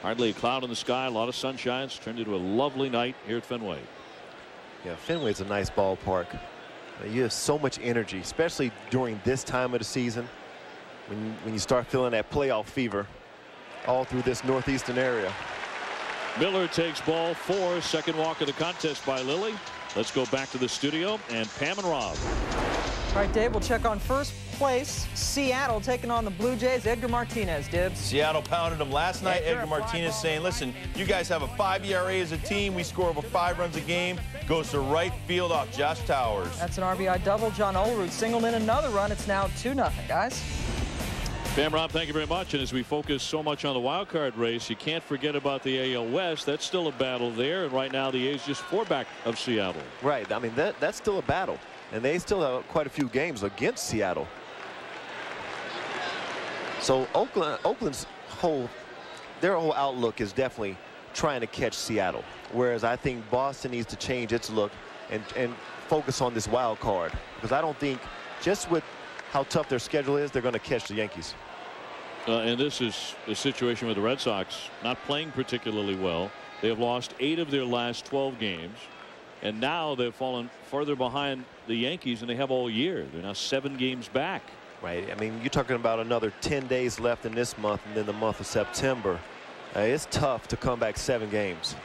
hardly a cloud in the sky. A lot of sunshine. It's turned into a lovely night here at Fenway. Yeah, Fenway's a nice ballpark. You have so much energy, especially during this time of the season, when you start feeling that playoff fever all through this northeastern area. Miller takes ball 4, second walk of the contest by Lilly. Let's go back to the studio and Pam and Rob. All right, Dave, we'll check on first place, Seattle taking on the Blue Jays. Edgar Martinez, Dibs. Seattle pounded them last night. Edgar Martinez saying, listen, you guys have a 5 ERA as a team. We score over 5 runs a game. Goes to right field off Josh Towers. That's an RBI double. John Olerud singled in another run. It's now 2-0, guys. Pam, Rob, thank you very much. And as we focus so much on the wild card race, you can't forget about the AL West. That's still a battle there. And right now, the A's just 4 back of Seattle. Right. I mean, that's still a battle. And they still have quite a few games against Seattle. So Oakland's whole outlook is definitely trying to catch Seattle. Whereas I think Boston needs to change its look and focus on this wild card. Because I don't think, just with how tough their schedule is, they're going to catch the Yankees. And this is a situation with the Red Sox not playing particularly well. They have lost 8 of their last 12 games. And now they've fallen further behind the Yankees than they have all year. They're now 7 games back. Right. I mean, you're talking about another 10 days left in this month and then the month of September. It's tough to come back 7 games.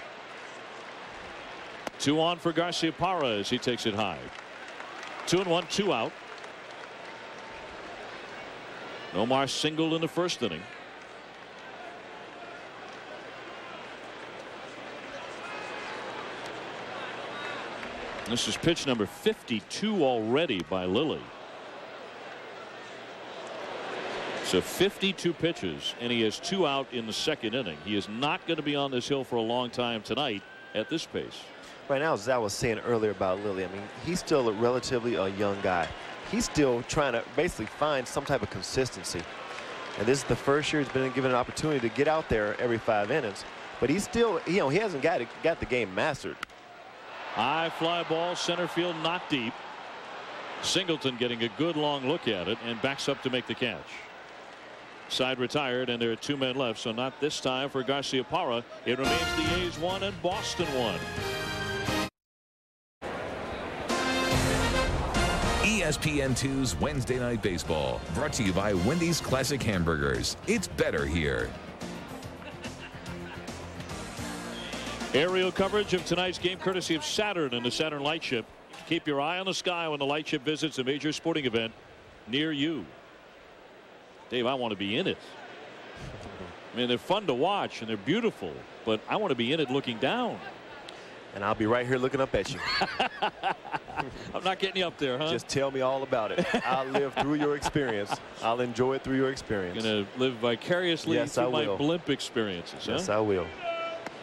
2 on for Garciaparra as he takes it high. 2-1, 2 out. Nomar singled in the first inning. This is pitch number 52 already by Lilly. So 52 pitches, and he has 2 out in the second inning. He is not going to be on this hill for a long time tonight at this pace. Right now, as I was saying earlier about Lilly, I mean, he's still relatively a young guy. He's still trying to basically find some type of consistency. And this is the first year he's been given an opportunity to get out there every 5 innings. But he's still, he hasn't got the game mastered. High fly ball, center field, not deep. Singleton getting a good long look at it and backs up to make the catch. Side retired, and there are 2 men left, so not this time for Garciaparra. It remains the A's 1 and Boston 1. ESPN2's Wednesday Night Baseball, brought to you by Wendy's Classic Hamburgers. It's better here. Aerial coverage of tonight's game courtesy of Saturn and the Saturn Lightship. Keep your eye on the sky when the Lightship visits a major sporting event near you. Dave, I want to be in it. I mean, they're fun to watch and they're beautiful, but I want to be in it looking down. And I'll be right here looking up at you. I'm not getting you up there, huh? Just tell me all about it. I'll live through your experience. I'll enjoy it through your experience. Going to live vicariously through my blimp experiences. Yes, huh? I will.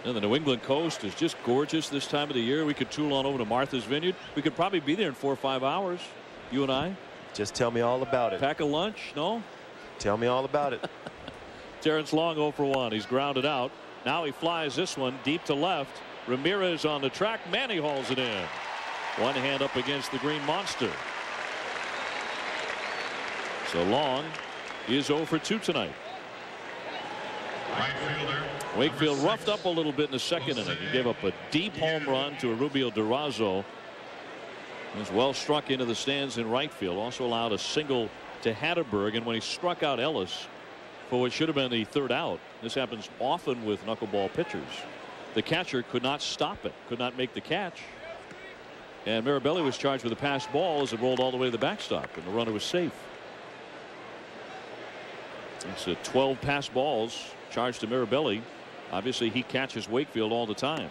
And the New England coast is just gorgeous this time of the year. We could tool on over to Martha's Vineyard. We could probably be there in 4 or 5 hours, you and I. Just tell me all about it. Pack a lunch, no? Tell me all about it. Terrence Long 0 for 1. He's grounded out. Now he flies this one deep to left. Ramirez on the track. Manny hauls it in. One hand up against the Green Monster. So Long is 0 for 2 tonight. Right fielder. Wakefield roughed up a little bit in the second inning. He gave up a deep home run to Rubio Durazo. He was well struck into the stands in right field. Also allowed a single to Hatterberg, and when he struck out Ellis for what should have been the 3rd out. This happens often with knuckleball pitchers. The catcher could not stop it, could not make the catch. And Mirabelli was charged with a passed ball as it rolled all the way to the backstop, and the runner was safe. It's 12 passed balls charged to Mirabelli. Obviously, he catches Wakefield all the time.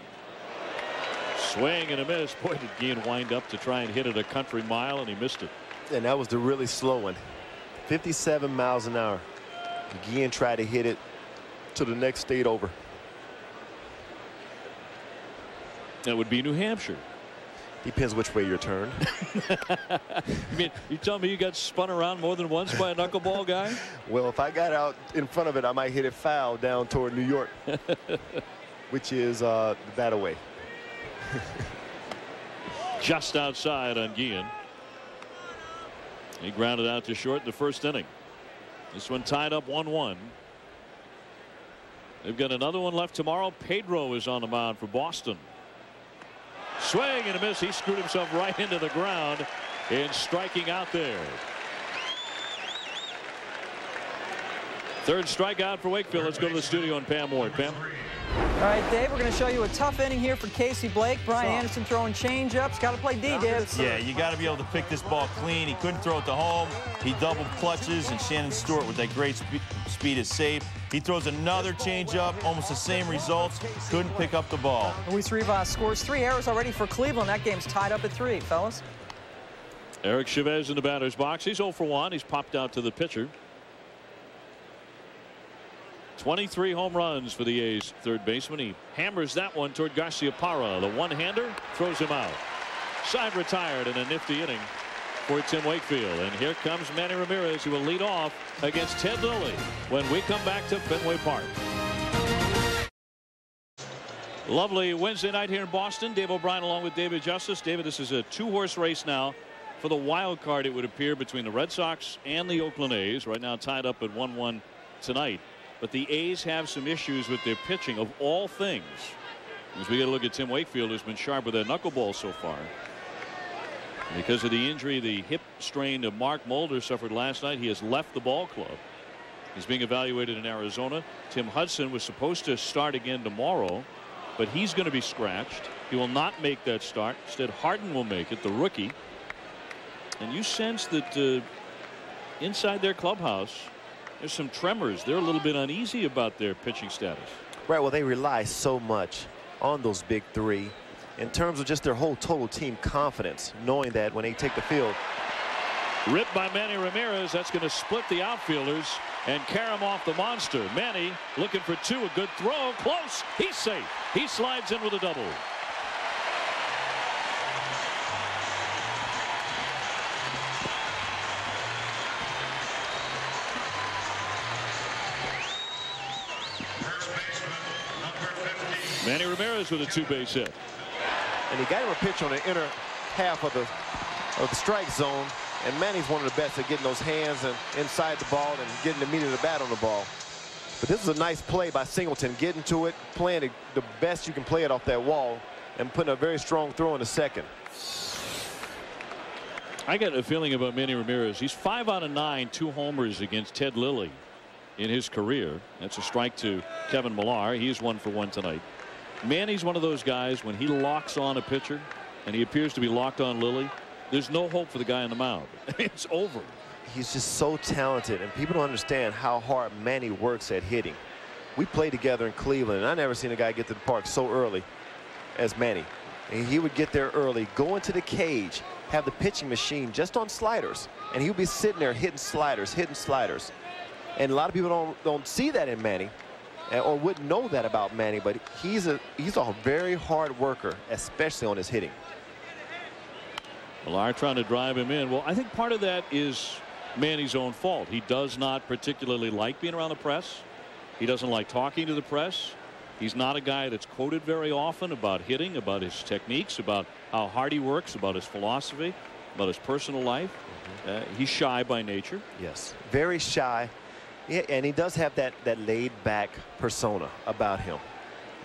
Swing and a miss. Boy, did Guillen wind up to try and hit it a country mile, and he missed it. And that was the really slow one. 57 miles an hour. Guillen tried to hit it to the next state over. That would be New Hampshire. Depends which way you're turned. You mean you tell me you got spun around more than once by a knuckleball guy? Well, if I got out in front of it, I might hit it foul down toward New York, which is that away. Just outside on Guillen. He grounded out to short in the first inning. This one tied up 1-1. They've got another one left tomorrow. Pedro is on the mound for Boston. Swing and a miss. He screwed himself right into the ground in striking out there. Third strikeout for Wakefield. Let's go to the studio and Pam Ward. Pam. All right, Dave, we're going to show you a tough inning here for Casey Blake. Brian Anderson throwing changeups. Got to play D, Dave. Yeah, you got to be able to pick this ball clean. He couldn't throw it to home. He doubled clutches, and Shannon Stewart with that great speed is safe. He throws another changeup, almost the same results. Couldn't pick up the ball. Luis Rivas scores 3 errors already for Cleveland. That game's tied up at 3, fellas. Eric Chavez in the batter's box. He's 0 for 1. He's popped out to the pitcher. 23 home runs for the A's third baseman. He hammers that one toward Garciaparra. The one-hander throws him out. Side retired in a nifty inning for Tim Wakefield. And here comes Manny Ramirez, who will lead off against Ted Lilly when we come back to Fenway Park. Lovely Wednesday night here in Boston. Dave O'Brien along with David Justice. David, this is a 2-horse race now for the wild card, it would appear, between the Red Sox and the Oakland A's. Right now tied up at 1-1 tonight. But the A's have some issues with their pitching, of all things. As we get a look at Tim Wakefield, who's been sharp with that knuckleball so far. Because of the injury, the hip strain of Mark Mulder suffered last night, he has left the ball club. He's being evaluated in Arizona. Tim Hudson was supposed to start again tomorrow, but he's going to be scratched. He will not make that start. Instead, Harden will make it, the rookie. And you sense that inside their clubhouse, there's some tremors. They're a little bit uneasy about their pitching status. Right. Well, they rely so much on those big three in terms of just their whole total team confidence, knowing that when they take the field. Ripped by Manny Ramirez. That's going to split the outfielders and carry him off the monster. Manny looking for 2. A good throw. Close. He's safe. He slides in with a double. Manny Ramirez with a 2-base hit. And he got him a pitch on the inner half of the strike zone. And Manny's one of the best at getting those hands and inside the ball and getting the meat of the bat on the ball. But this is a nice play by Singleton, getting to it, playing the best you can play it off that wall, and putting a very strong throw in the second. I got a feeling about Manny Ramirez. He's 5 out of 9, 2 homers against Ted Lilly in his career. That's a strike to Kevin Millar. He's 1 for 1 tonight. Manny's one of those guys, when he locks on a pitcher, and he appears to be locked on Lilly, there's no hope for the guy on the mound. It's over. He's just so talented, and people don't understand how hard Manny works at hitting. We played together in Cleveland, and I never seen a guy get to the park so early as Manny. And he would get there early, go into the cage, have the pitching machine just on sliders, and he would be sitting there hitting sliders. And a lot of people don't see that in Manny, or wouldn't know that about Manny, but he's a very hard worker, especially on his hitting. Millar trying to drive him in. Well, I think part of that is Manny's own fault. He does not particularly like being around the press. He doesn't like talking to the press. He's not a guy that's quoted very often about hitting, about his techniques, about how hard he works, about his philosophy, about his personal life. He's shy by nature. Yes, very shy. Yeah, and he does have that laid-back persona about him.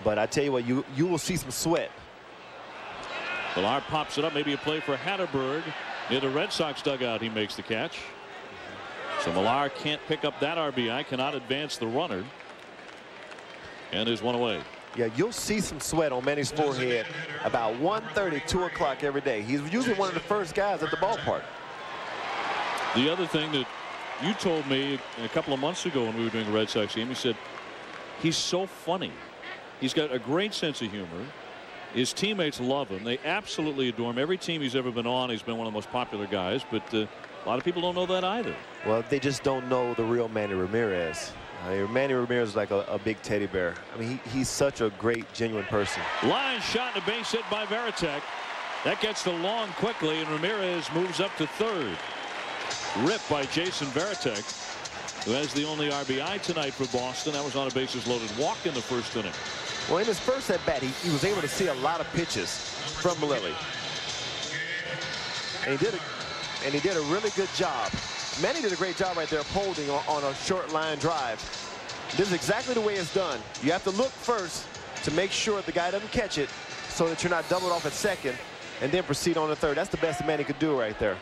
But I tell you what, you will see some sweat. Millar pops it up. Maybe a play for Hatterberg. Near the Red Sox dugout, he makes the catch. So Millar can't pick up that RBI, cannot advance the runner. And there's one away. Yeah, you'll see some sweat on Manny's forehead about 1:30, 2 o'clock every day. He's usually one of the first guys at the ballpark. The other thing that you told me a couple of months ago when we were doing a Red Sox game, you said he's so funny. He's got a great sense of humor. His teammates love him. They absolutely adore him. Every team he's ever been on, he's been one of the most popular guys. But a lot of people don't know that either. Well, they just don't know the real Manny Ramirez. Manny Ramirez is like a big teddy bear. I mean, he's such a great, genuine person. Line shot and a base hit by Varitek. That gets the long quickly, and Ramirez moves up to third. Ripped by Jason Varitek, who has the only RBI tonight for Boston. That was on a bases loaded walk in the first inning. Well, in his first at bat, he was able to see a lot of pitches from Lilly. And he did a really good job. Manny did a great job right there of holding on a short line drive. This is exactly the way it's done. You have to look first to make sure the guy doesn't catch it so that you're not doubled off at second, and then proceed on to third. That's the best that Manny could do right there.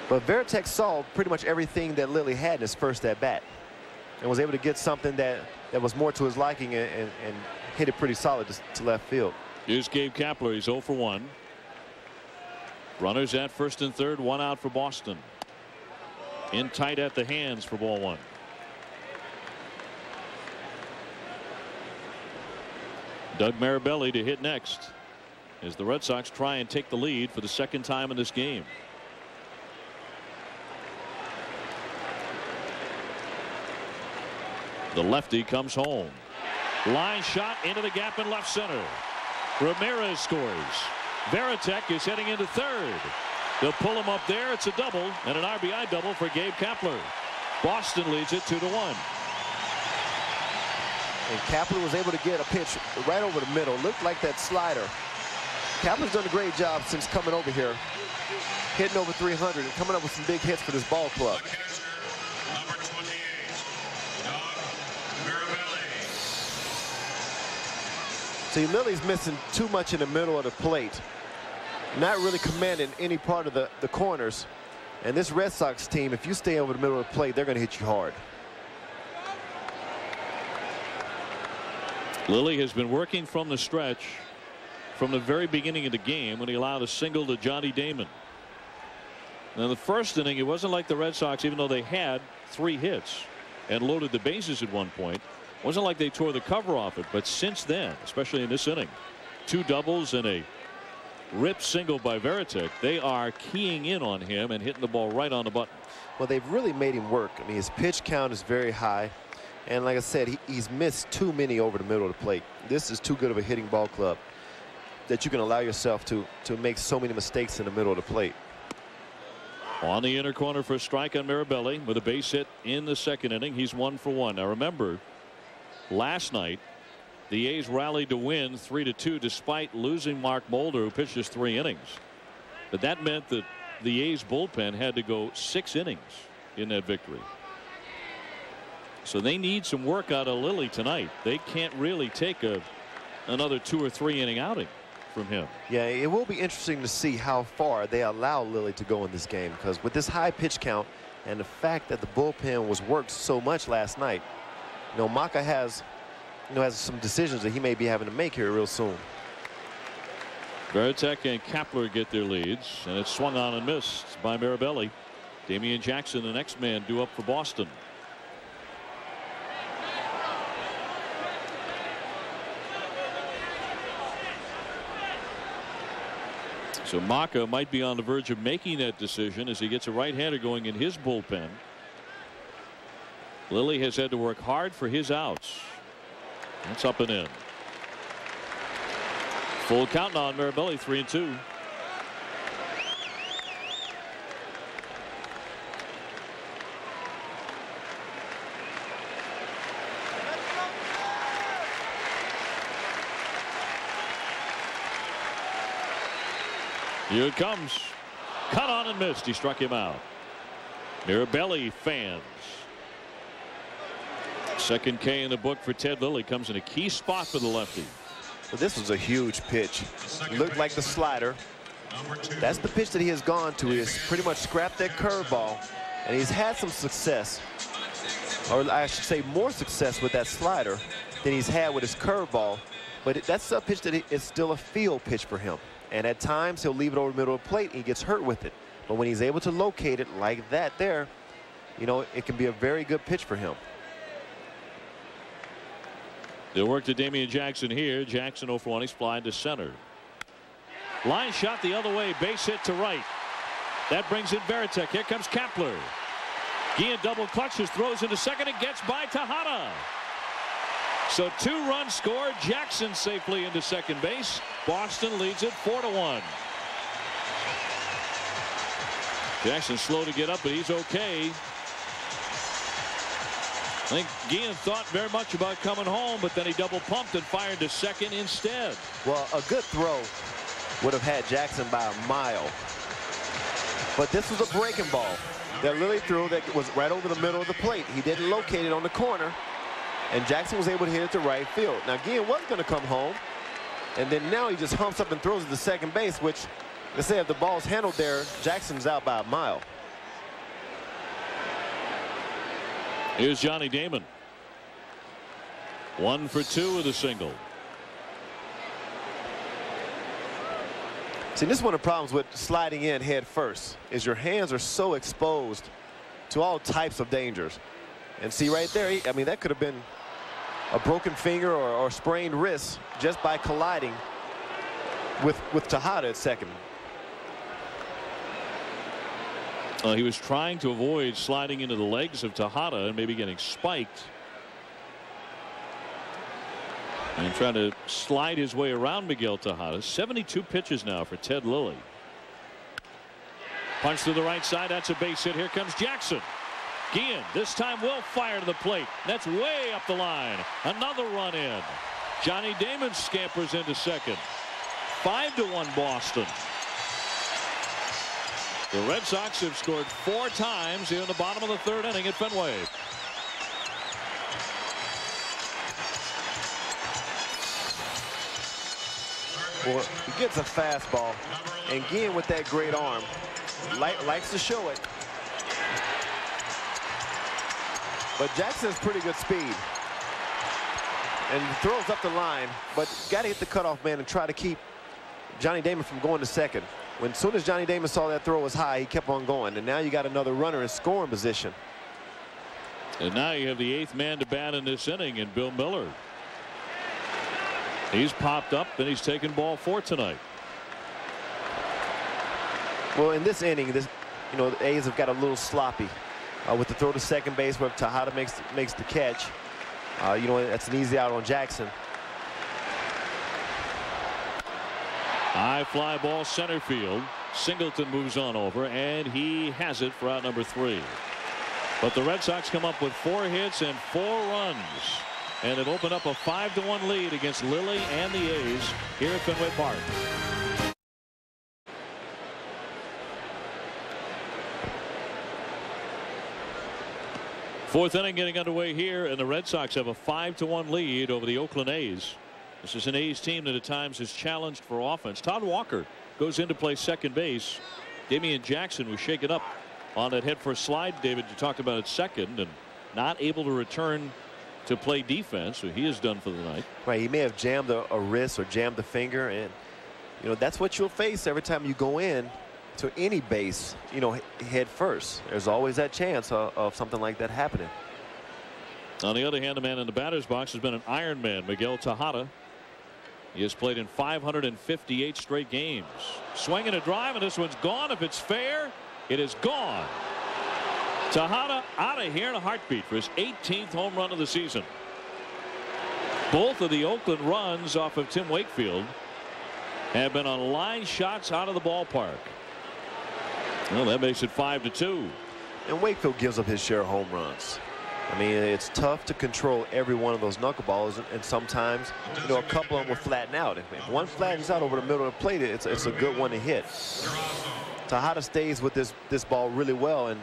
But Veritek saw pretty much everything that Lilly had in his first at bat and was able to get something that was more to his liking and hit it pretty solid to left field. Here's Gabe Kapler. He's 0 for 1. Runners at first and third, 1 out for Boston. In tight at the hands for ball 1. Doug Marabelli to hit next as the Red Sox try and take the lead for the second time in this game. The lefty comes home. Line shot into the gap in left center. Ramirez scores. Veritek is heading into third. They'll pull him up there. It's a double and an RBI double for Gabe Kapler. Boston leads it 2-1. And Kapler was able to get a pitch right over the middle. Looked like that slider. Kapler's done a great job since coming over here, hitting over 300 and coming up with some big hits for this ball club. Number 28, Doug Mirabelli. See, Lilly's missing too much in the middle of the plate. Not really commanding any part of the corners. And this Red Sox team, if you stay over the middle of the plate, they're going to hit you hard. Lilly has been working from the stretch from the very beginning of the game when he allowed a single to Johnny Damon. Now, the first inning, it wasn't like the Red Sox, even though they had 3 hits and loaded the bases at one point, wasn't like they tore the cover off it. But since then, especially in this inning, 2 doubles and a rip single by Veritek, they are keying in on him and hitting the ball right on the button. Well, they've really made him work. I mean, his pitch count is very high. And like I said, he's missed too many over the middle of the plate. This is too good of a hitting ball club that you can allow yourself to make so many mistakes in the middle of the plate. On the inner corner for a strike on Mirabelli with a base hit in the second inning. He's 1 for 1. Now remember, last night the A's rallied to win 3-2 despite losing Mark Mulder, who pitched just 3 innings. But that meant that the A's bullpen had to go 6 innings in that victory. So they need some work out of Lilly tonight. They can't really take another 2 or 3 inning outing from him. Yeah, it will be interesting to see how far they allow Lilly to go in this game, because with this high pitch count and the fact that the bullpen was worked so much last night, Maka has some decisions that he may be having to make here real soon. Veritek and Kapler get their leads, and it's swung on and missed by Mirabelli. Damian Jackson, the next man due up for Boston. So Maka might be on the verge of making that decision as he gets a right-hander going in his bullpen. Lilly has had to work hard for his outs. That's up and in. Full count on Mirabelli, 3-2. Here it comes. Cut on and missed. He struck him out. Mirabelli fans. Second K in the book for Ted Lilly. Comes in a key spot for the lefty. Well, this was a huge pitch. Looked like the slider. That's the pitch that he has gone to. He has pretty much scrapped that curveball, and he's had some success, or I should say more success with that slider than he's had with his curveball. But that's a pitch that is still a field pitch for him. And at times he'll leave it over the middle of the plate and he gets hurt with it. But when he's able to locate it like that there, it can be a very good pitch for him. They'll work to Damian Jackson here. Jackson 0 for 1. He's flying to center. Line shot the other way. Base hit to right. That brings in Veritek. Here comes Kapler. Guillen double clutches, throws into second and gets by Tejada. So 2 runs scored. Jackson safely into second base. Boston leads it 4-1. Jackson slow to get up, but he's okay. I think Guillen thought very much about coming home, but then he double pumped and fired to second instead. Well, a good throw would have had Jackson by a mile. But this was a breaking ball that Lilly threw that was right over the middle of the plate. He didn't locate it on the corner, and Jackson was able to hit it to right field. Now, Guillen was going to come home, and then now he just humps up and throws it to second base, which, let's say, if the ball's handled there, Jackson's out by a mile. Here's Johnny Damon. 1 for 2 with a single. See, this is one of the problems with sliding in head first is your hands are so exposed to all types of dangers. And see right there, I mean, that could have been a broken finger or sprained wrist just by colliding with Tejada at second. He was trying to avoid sliding into the legs of Tejada and maybe getting spiked. And trying to slide his way around Miguel Tejada. 72 pitches now for Ted Lilly. Punch to the right side. That's a base hit. Here comes Jackson. Guillen this time will fire to the plate. That's way up the line. Another run in. Johnny Damon scampers into second. 5-1 Boston. The Red Sox have scored 4 times here in the bottom of the 3rd inning at Fenway. Well, he gets a fastball, and Guillen with that great arm likes to show it. But Jackson has pretty good speed. And he throws up the line, but got to hit the cutoff man and try to keep Johnny Damon from going to second. As soon as Johnny Damon saw that throw was high, he kept on going. And now you got another runner in scoring position. And now you have the 8th man to bat in this inning in Bill Miller. He's popped up and he's taken ball 4 tonight. Well, in this inning, the A's have got a little sloppy with the throw to second base where Tejada makes the catch. That's an easy out on Jackson. High fly ball center field. Singleton moves on over and he has it for out number 3. But the Red Sox come up with 4 hits and 4 runs. And have opened up a 5-1 lead against Lilly and the A's here at Fenway Park. Fourth inning getting underway here, and the Red Sox have a 5-1 lead over the Oakland A's. This is an A's team that at times is challenged for offense. Todd Walker goes in to play second base. Damian Jackson was shaken up on that head first slide, David, you talked about at second, and not able to return to play defense, so he is done for the night. Right, he may have jammed a wrist or jammed a finger, and that's what you'll face every time you go in to any base, head first. There's always that chance of something like that happening. On the other hand, the man in the batter's box has been an Iron Man, Miguel Tejada. He has played in 558 straight games. Swinging a drive, and this one's gone. If it's fair, it is gone. Tejada out of here in a heartbeat for his 18th home run of the season. Both of the Oakland runs off of Tim Wakefield have been on line shots out of the ballpark. Well, that makes it 5-2. And Wakefield gives up his share of home runs. I mean, it's tough to control every one of those knuckleballs, and sometimes, a couple of them will flatten out. If one flattens out over the middle of the plate, it's a good one to hit. Tejada stays with this ball really well, and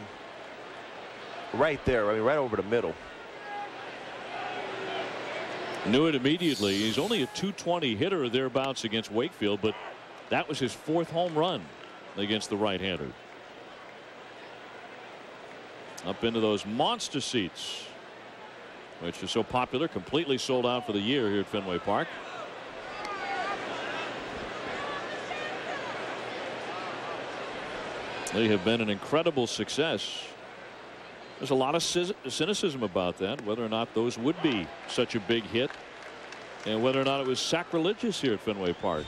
right there, I mean, right over the middle. Knew it immediately. He's only a .220 hitter or thereabouts against Wakefield, but that was his 4th home run against the right-hander. Up into those monster seats, which are so popular, completely sold out for the year here at Fenway Park. They have been an incredible success. There's a lot of cynicism about that, whether or not those would be such a big hit and whether or not it was sacrilegious here at Fenway Park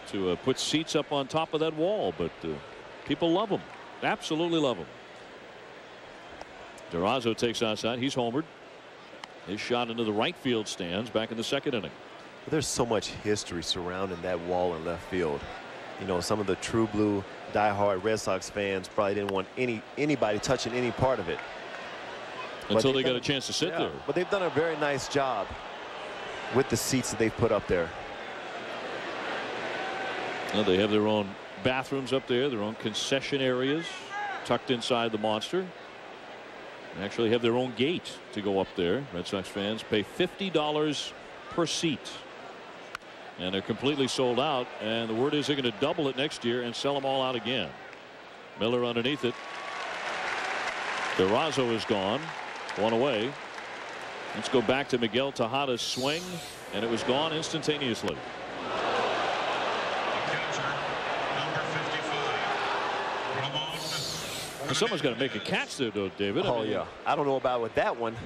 to put seats up on top of that wall. But people love them, absolutely love them. Durazo takes outside. He's homered. His shot into the right field stands back in the 2nd inning. There's so much history surrounding that wall in left field. Some of the true blue diehard Red Sox fans probably didn't want anybody touching any part of it until they got a chance to sit there. But they've done a very nice job with the seats that they've put up there. Well, they have their own bathrooms up there, their own concession areas tucked inside the monster. They actually have their own gate to go up there. Red Sox fans pay $50 per seat. And they're completely sold out, and the word is they're going to double it next year and sell them all out again. Miller underneath it. Durazo is gone. One away. Let's go back to Miguel Tejada's swing, and it was gone instantaneously. Someone's got to make a catch there, though, David. Oh, yeah. I don't know about with that one.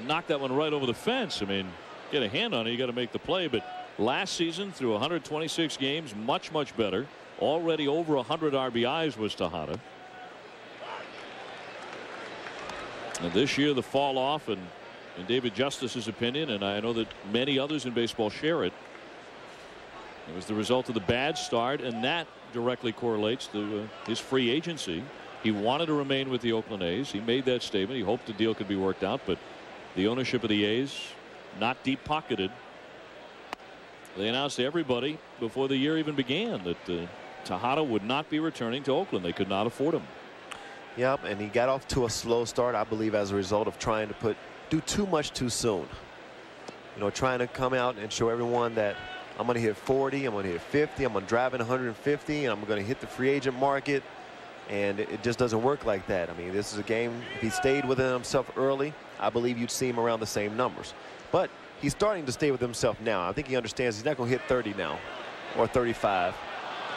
Knocked that one right over the fence. I mean, get a hand on it, you got to make the play. But last season, through 126 games, much better. Already over 100 RBIs was Tejada. And this year, the fall off, and in David Justice's opinion, and I know that many others in baseball share it, it was the result of the bad start, and that directly correlates to his free agency. He wanted to remain with the Oakland A's. He made that statement. He hoped the deal could be worked out, but the ownership of the A's not deep pocketed. They announced to everybody before the year even began that Tejada would not be returning to Oakland. They could not afford him. Yep, and he got off to a slow start, I believe, as a result of trying to do too much too soon. You know, trying to come out and show everyone that I'm going to hit 40, I'm going to hit 50, I'm going to drive in 150, and I'm going to hit the free agent market. And it just doesn't work like that. I mean, this is a game. If he stayed within himself early, I believe you'd see him around the same numbers. But he's starting to stay with himself now. I think he understands he's not going to hit 30 now or 35.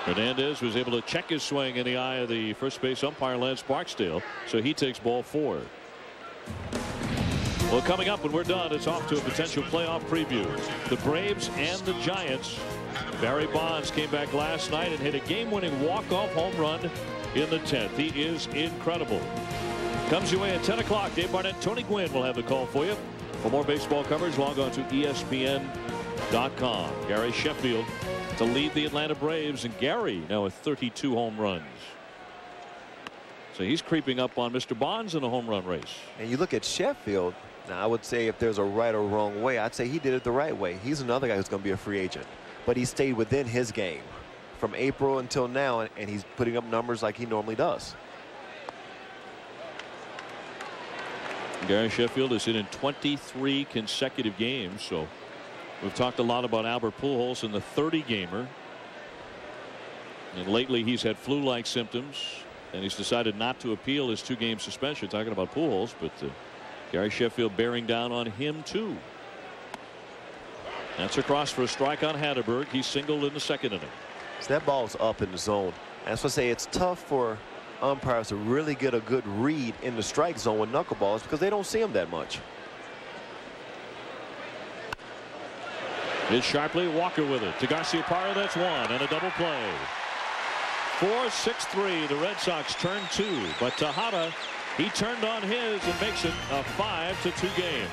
Hernandez was able to check his swing in the eye of the first base umpire, Lance Barksdale. So he takes ball 4. Well, coming up when we're done, it's off to a potential playoff preview. The Braves and the Giants. Barry Bonds came back last night and hit a game-winning walk-off home run in the 10th. He is incredible. Comes your way at 10 o'clock. Dave Barnett, Tony Gwynn will have the call for you. For more baseball coverage, log on to ESPN.com. Gary Sheffield to lead the Atlanta Braves, and Gary now with 32 home runs. So he's creeping up on Mr. Bonds in the home run race. And you look at Sheffield. Now, I would say if there's a right or wrong way, I'd say he did it the right way. He's another guy who's going to be a free agent, but he stayed within his game from April until now, and he's putting up numbers like he normally does. Gary Sheffield is in 23 consecutive games. So we've talked a lot about Albert Pujols in the 30-gamer. And lately he's had flu-like symptoms, and he's decided not to appeal his 2-game suspension. Talking about Pujols, but Gary Sheffield bearing down on him too. That's across for a strike on Hatterberg. He singled in the 2nd inning. So that ball's up in the zone. And that's what I say, it's tough for umpires to really get a good read in the strike zone with knuckleballs because they don't see them that much. Hit sharply, Walker with it to Garciaparra. That's 1 and a double play. 4-6-3. The Red Sox turn 2, but Tejada, he turned on his and makes it a 5-2 game.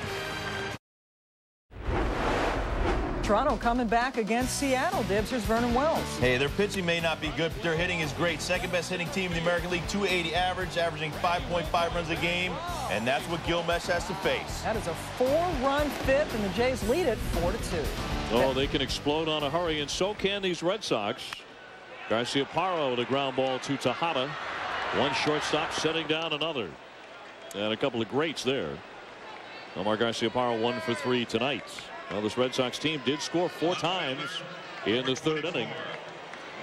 Toronto coming back against Seattle. Dibs, here's Vernon Wells. Hey, their pitching may not be good, but their hitting is great. Second best hitting team in the American League, 280 average, averaging 5.5 runs a game, and that's what Gilmesh has to face. That is a 4-run 5th, and the Jays lead it 4-2. Oh, they can explode on a hurry, and so can these Red Sox. Garciaparra with a ground ball to Tejada. One shortstop setting down another. And a couple of greats there. Omar Garciaparra 1 for 3 tonight. Well, this Red Sox team did score 4 times in the 3rd inning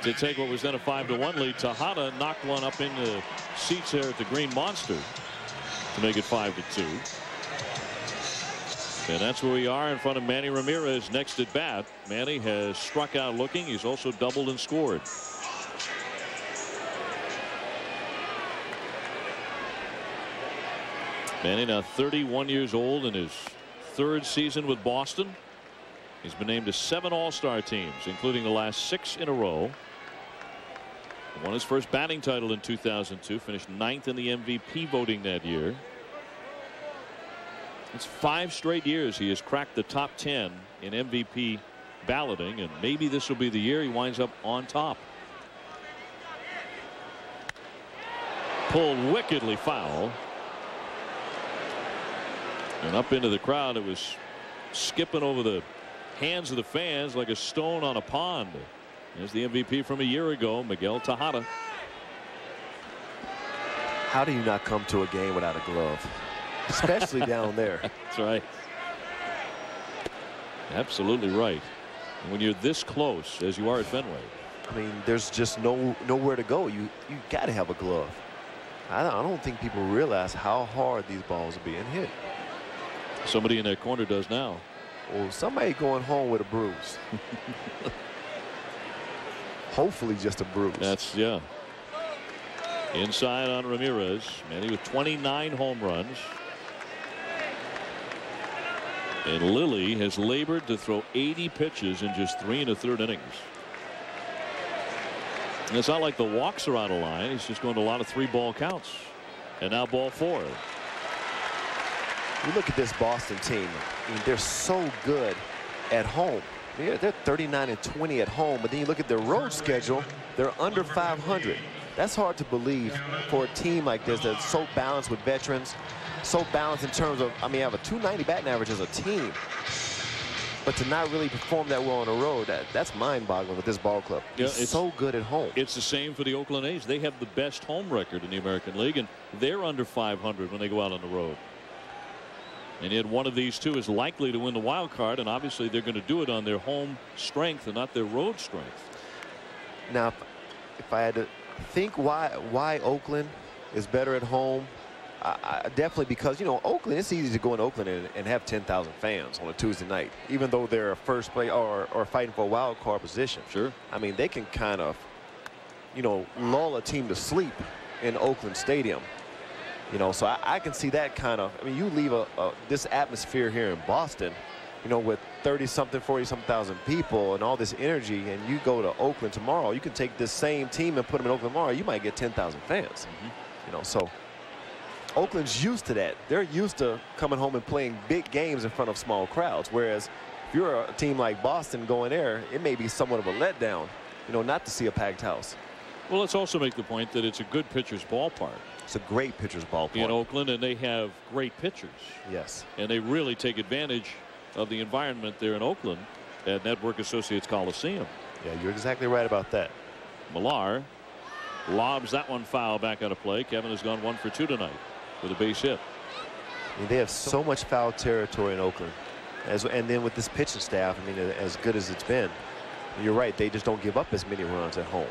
to take what was then a 5-1 lead. Tejada knocked one up in the seats there at the Green Monster to make it 5-2. And that's where we are in front of Manny Ramirez next at bat. Manny has struck out looking. He's also doubled and scored. Manny now 31 years old in his 3rd season with Boston. He's been named to 7 All-Star teams, including the last 6 in a row. Won his first batting title in 2002, finished 9th in the MVP voting that year. It's 5 straight years he has cracked the top 10 in MVP balloting, and maybe this will be the year he winds up on top. Pulled wickedly foul. And up into the crowd, it was skipping over the hands of the fans like a stone on a pond. There's the MVP from a year ago, Miguel Tejada. How do you not come to a game without a glove? Especially down there. That's right. Absolutely right. And when you're this close as you are at Fenway. I mean, there's just nowhere to go. You got to have a glove. I don't think people realize how hard these balls are being hit. Somebody in that corner does now. Well, somebody going home with a bruise. Hopefully just a bruise. That's, yeah. Inside on Ramirez. Manny with 29 home runs. And Lilly has labored to throw 80 pitches in just 3 1/3 innings. And it's not like the walks are out of line. He's just going to a lot of 3-ball counts. And now ball 4. You look at this Boston team. I mean, they're so good at home. They're 39-20 at home, but then you look at their road schedule, they're under 500. That's hard to believe for a team like this that's so balanced with veterans, so balanced in terms of, I mean, have a 290 batting average as a team, but to not really perform that well on the road, that's mind-boggling with this ball club. Yeah, it's so good at home. It's the same for the Oakland A's. They have the best home record in the American League, and they're under 500 when they go out on the road. And yet one of these two is likely to win the wild card, and obviously they're going to do it on their home strength and not their road strength. Now, if I had to think why Oakland is better at home, I definitely, because, you know, Oakland, it's easy to go in Oakland and have 10,000 fans on a Tuesday night, even though they're a first play or fighting for a wild card position. Sure. I mean, they can kind of, you know, lull a team to sleep in Oakland Stadium. You know, so I can see that kind of, I mean, you leave this atmosphere here in Boston, you know, with 30-something, 40-something thousand people and all this energy, and you go to Oakland tomorrow, you can take this same team and put them in Oakland tomorrow, you might get 10,000 fans. You know, so Oakland's used to that. They're used to coming home and playing big games in front of small crowds, whereas if you're a team like Boston going there, it may be somewhat of a letdown, you know, not to see a packed house. Well, let's also make the point that it's a good pitcher's ballpark. It's a great pitcher's ballpark in Oakland, and they have great pitchers. Yes. And they really take advantage of the environment there in Oakland at Network Associates Coliseum. Yeah, you're exactly right about that. Millar lobs that one foul back out of play. Kevin has gone 1 for 2 tonight with a base hit. I mean, they have so much foul territory in Oakland. And then with this pitching staff, I mean, as good as it's been, you're right, they just don't give up as many runs at home.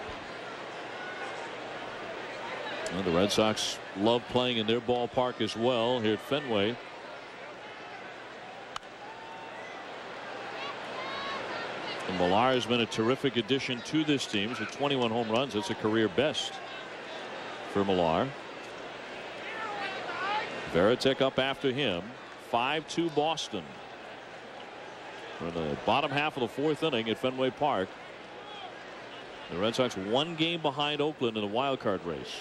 And the Red Sox love playing in their ballpark as well here at Fenway. And Millar has been a terrific addition to this team. He's with 21 home runs. That's a career best for Millar. Veritek up after him. 5-2 Boston. For the bottom half of the 4th inning at Fenway Park. The Red Sox 1 game behind Oakland in the wild card race.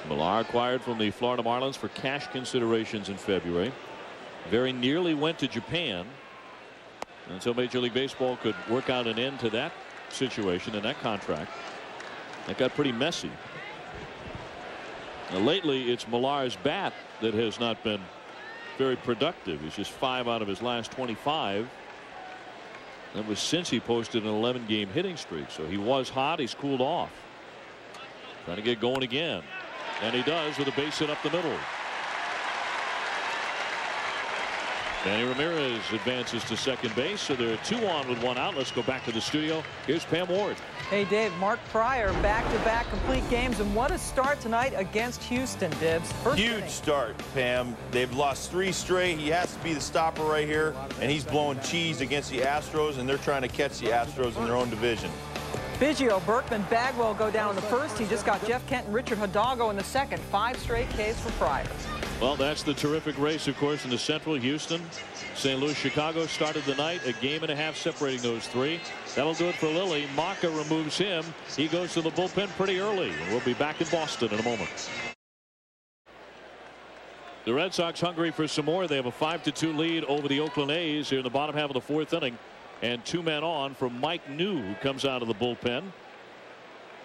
Millar acquired from the Florida Marlins for cash considerations in February. Very nearly went to Japan until Major League Baseball could work out an end to that situation and that contract. That got pretty messy. Now, lately, it's Millar's bat that has not been very productive. He's just 5 out of his last 25. That was since he posted an 11-game hitting streak. So he was hot. He's cooled off. Trying to get going again. And he does with a base hit up the middle. Manny Ramirez advances to second base, so there are 2 on with 1 out. Let's go back to the studio. Here's Pam Ward. Hey, Dave, Mark Pryor back-to-back complete games, and what a start tonight against Houston, Dibs. First Huge inning. start, Pam. They've lost 3 straight. He has to be the stopper right here, and he's blowing cheese against the Astros, and they're trying to catch the Astros in their own division. Biggio, Berkman, Bagwell go down in the first. He just got Jeff Kent and Richard Hidalgo in the second. 5 straight Ks for Pryor. Well, that's the terrific race, of course, in the Central. Houston, St. Louis, Chicago started the night. A game and a half separating those 3. That'll do it for Lilly. Maka removes him. He goes to the bullpen pretty early. We'll be back in Boston in a moment. The Red Sox hungry for some more. They have a 5-2 lead over the Oakland A's here in the bottom half of the 4th inning. And 2 men on from Mike New, who comes out of the bullpen.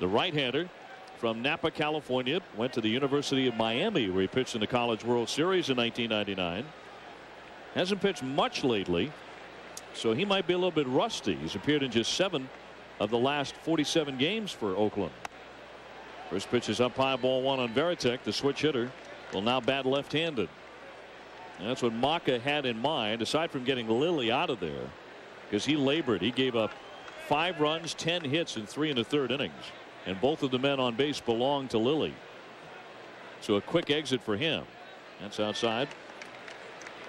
The right-hander from Napa, California, went to the University of Miami, where he pitched in the College World Series in 1999. Hasn't pitched much lately, so he might be a little bit rusty. He's appeared in just 7 of the last 47 games for Oakland. First pitch is up high, ball 1 on Veritek. The switch hitter will now bat left-handed. That's what Maka had in mind, aside from getting Lilly out of there, because he labored. He gave up 5 runs, 10 hits in 3 1/3 innings, and both of the men on base belong to Lilly. So a quick exit for him. That's outside.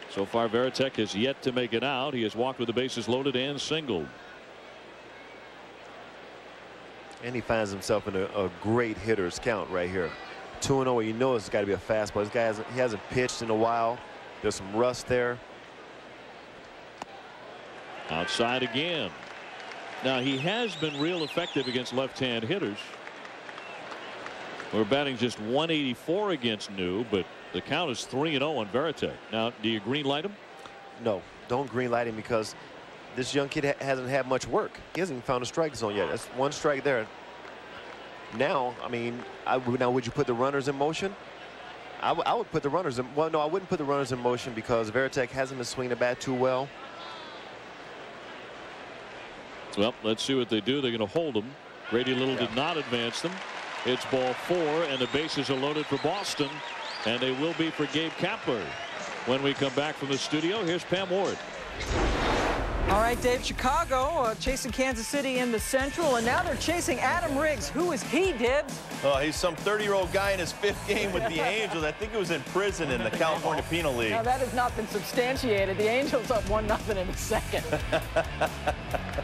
So far, Varitek has yet to make it out. He has walked with the bases loaded and singled. And he finds himself in a great hitter's count right here. 2-0. You know it's got to be a fastball. This guy hasn't pitched in a while. There's some rust there. Outside again. Now he has been real effective against left-hand hitters. We're batting just 184 against New, but the count is 3-0 on Varitek. Now, do you green light him? No, don't green light him because this young kid hasn't had much work. He hasn't even found a strike zone yet. That's one strike there. Now, I mean, would you put the runners in motion? I would put the runners in. Well, no, I wouldn't put the runners in motion because Varitek hasn't been swinging the bat too well. Well, let's see what they do. They're going to hold them. Grady Little did not advance them. It's ball 4, and the bases are loaded for Boston, and they will be for Gabe Kapler. When we come back from the studio, here's Pam Ward. All right, Dave, Chicago chasing Kansas City in the Central, and now they're chasing Adam Riggs. Who is he, Dibs? Oh, he's some 30-year-old guy in his 5th game with the Angels. I think he was in prison in the California Penal League. Now, that has not been substantiated. The Angels up 1-0 in the second.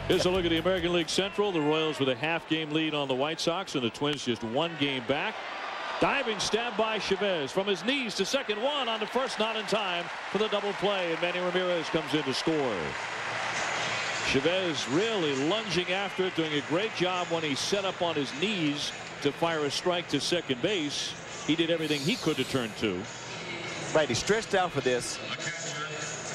Here's a look at the American League Central. The Royals with a half-game lead on the White Sox, and the Twins just 1 game back. Diving stab by Chavez from his knees to second, one on the first, not in time for the double play, and Manny Ramirez comes in to score. Chavez really lunging after it, doing a great job when he set up on his knees to fire a strike to second base. He did everything he could to turn 2. Right, he stretched out for this,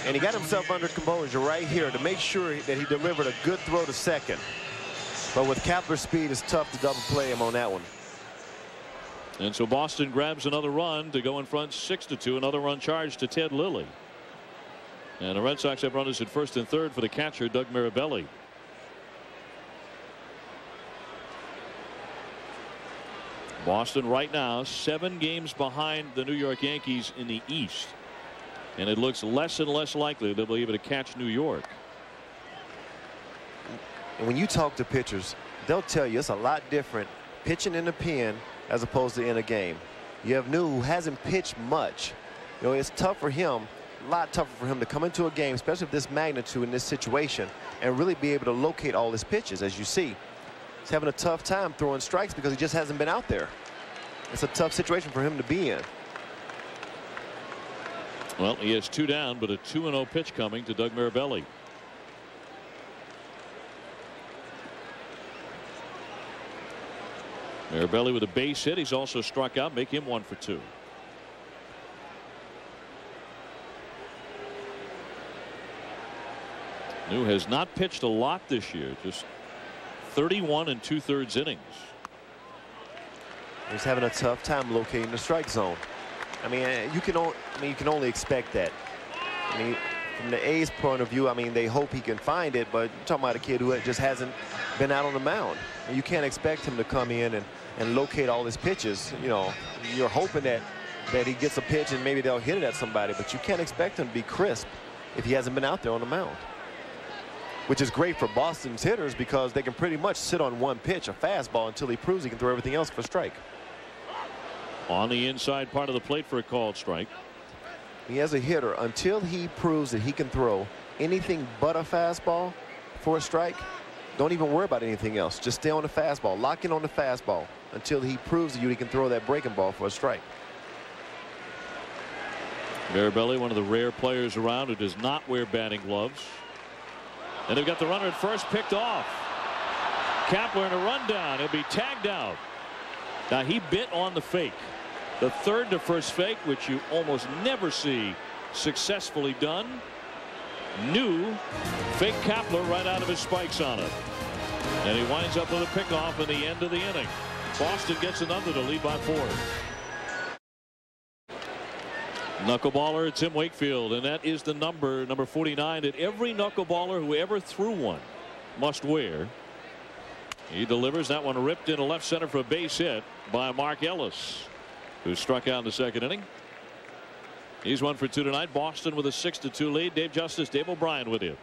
and he got himself under composure right here to make sure that he delivered a good throw to second. But with Kapler's speed, it's tough to double play him on that one. And so Boston grabs another run to go in front 6-2. Another run charged to Ted Lilly. And the Red Sox have runners at first and third for the catcher, Doug Mirabelli. Boston right now 7 games behind the New York Yankees in the East. And it looks less and less likely they'll be able to catch New York. And when you talk to pitchers, they'll tell you it's a lot different pitching in the pen as opposed to in a game. You have New, who hasn't pitched much. You know, it's tough for him. A lot tougher for him to come into a game, especially of this magnitude in this situation, and really be able to locate all his pitches. As you see, he's having a tough time throwing strikes because he just hasn't been out there. It's a tough situation for him to be in. Well, he has 2 down, but a 2-0 pitch coming to Doug Mirabelli. Mirabelli with a base hit. He's also struck out, make him 1 for 2. New has not pitched a lot this year, just 31 2/3 innings. He's having a tough time locating the strike zone. I mean, you can only expect that. I mean, from the A's point of view, I mean, they hope he can find it, but you're talking about a kid who just hasn't been out on the mound. And you can't expect him to come in and locate all his pitches. You know, you're hoping that he gets a pitch and maybe they'll hit it at somebody, but you can't expect him to be crisp if he hasn't been out there on the mound. Which is great for Boston's hitters because they can pretty much sit on one pitch, a fastball, until he proves he can throw everything else for a strike. On the inside part of the plate for a called strike. He has a hitter until he proves that he can throw anything but a fastball for a strike. Don't even worry about anything else. Just stay on the fastball. Lock in on the fastball until he proves to you he can throw that breaking ball for a strike. Mirabelli, one of the rare players around who does not wear batting gloves. And they've got the runner at first picked off. Kapler in a rundown. He'll be tagged out. Now he bit on the fake. The third to first fake, which you almost never see successfully done. New fake Kapler right out of his spikes on it. And he winds up with a pickoff in the end of the inning. Boston gets another to lead by 4. Knuckleballer Tim Wakefield, and that is the number 49 that every knuckleballer who ever threw one must wear. He delivers that one, ripped into left center for a base hit by Mark Ellis, who struck out in the second inning. He's 1 for 2 tonight. Boston with a 6-2 lead. Dave Justice, Dave O'Brien with you.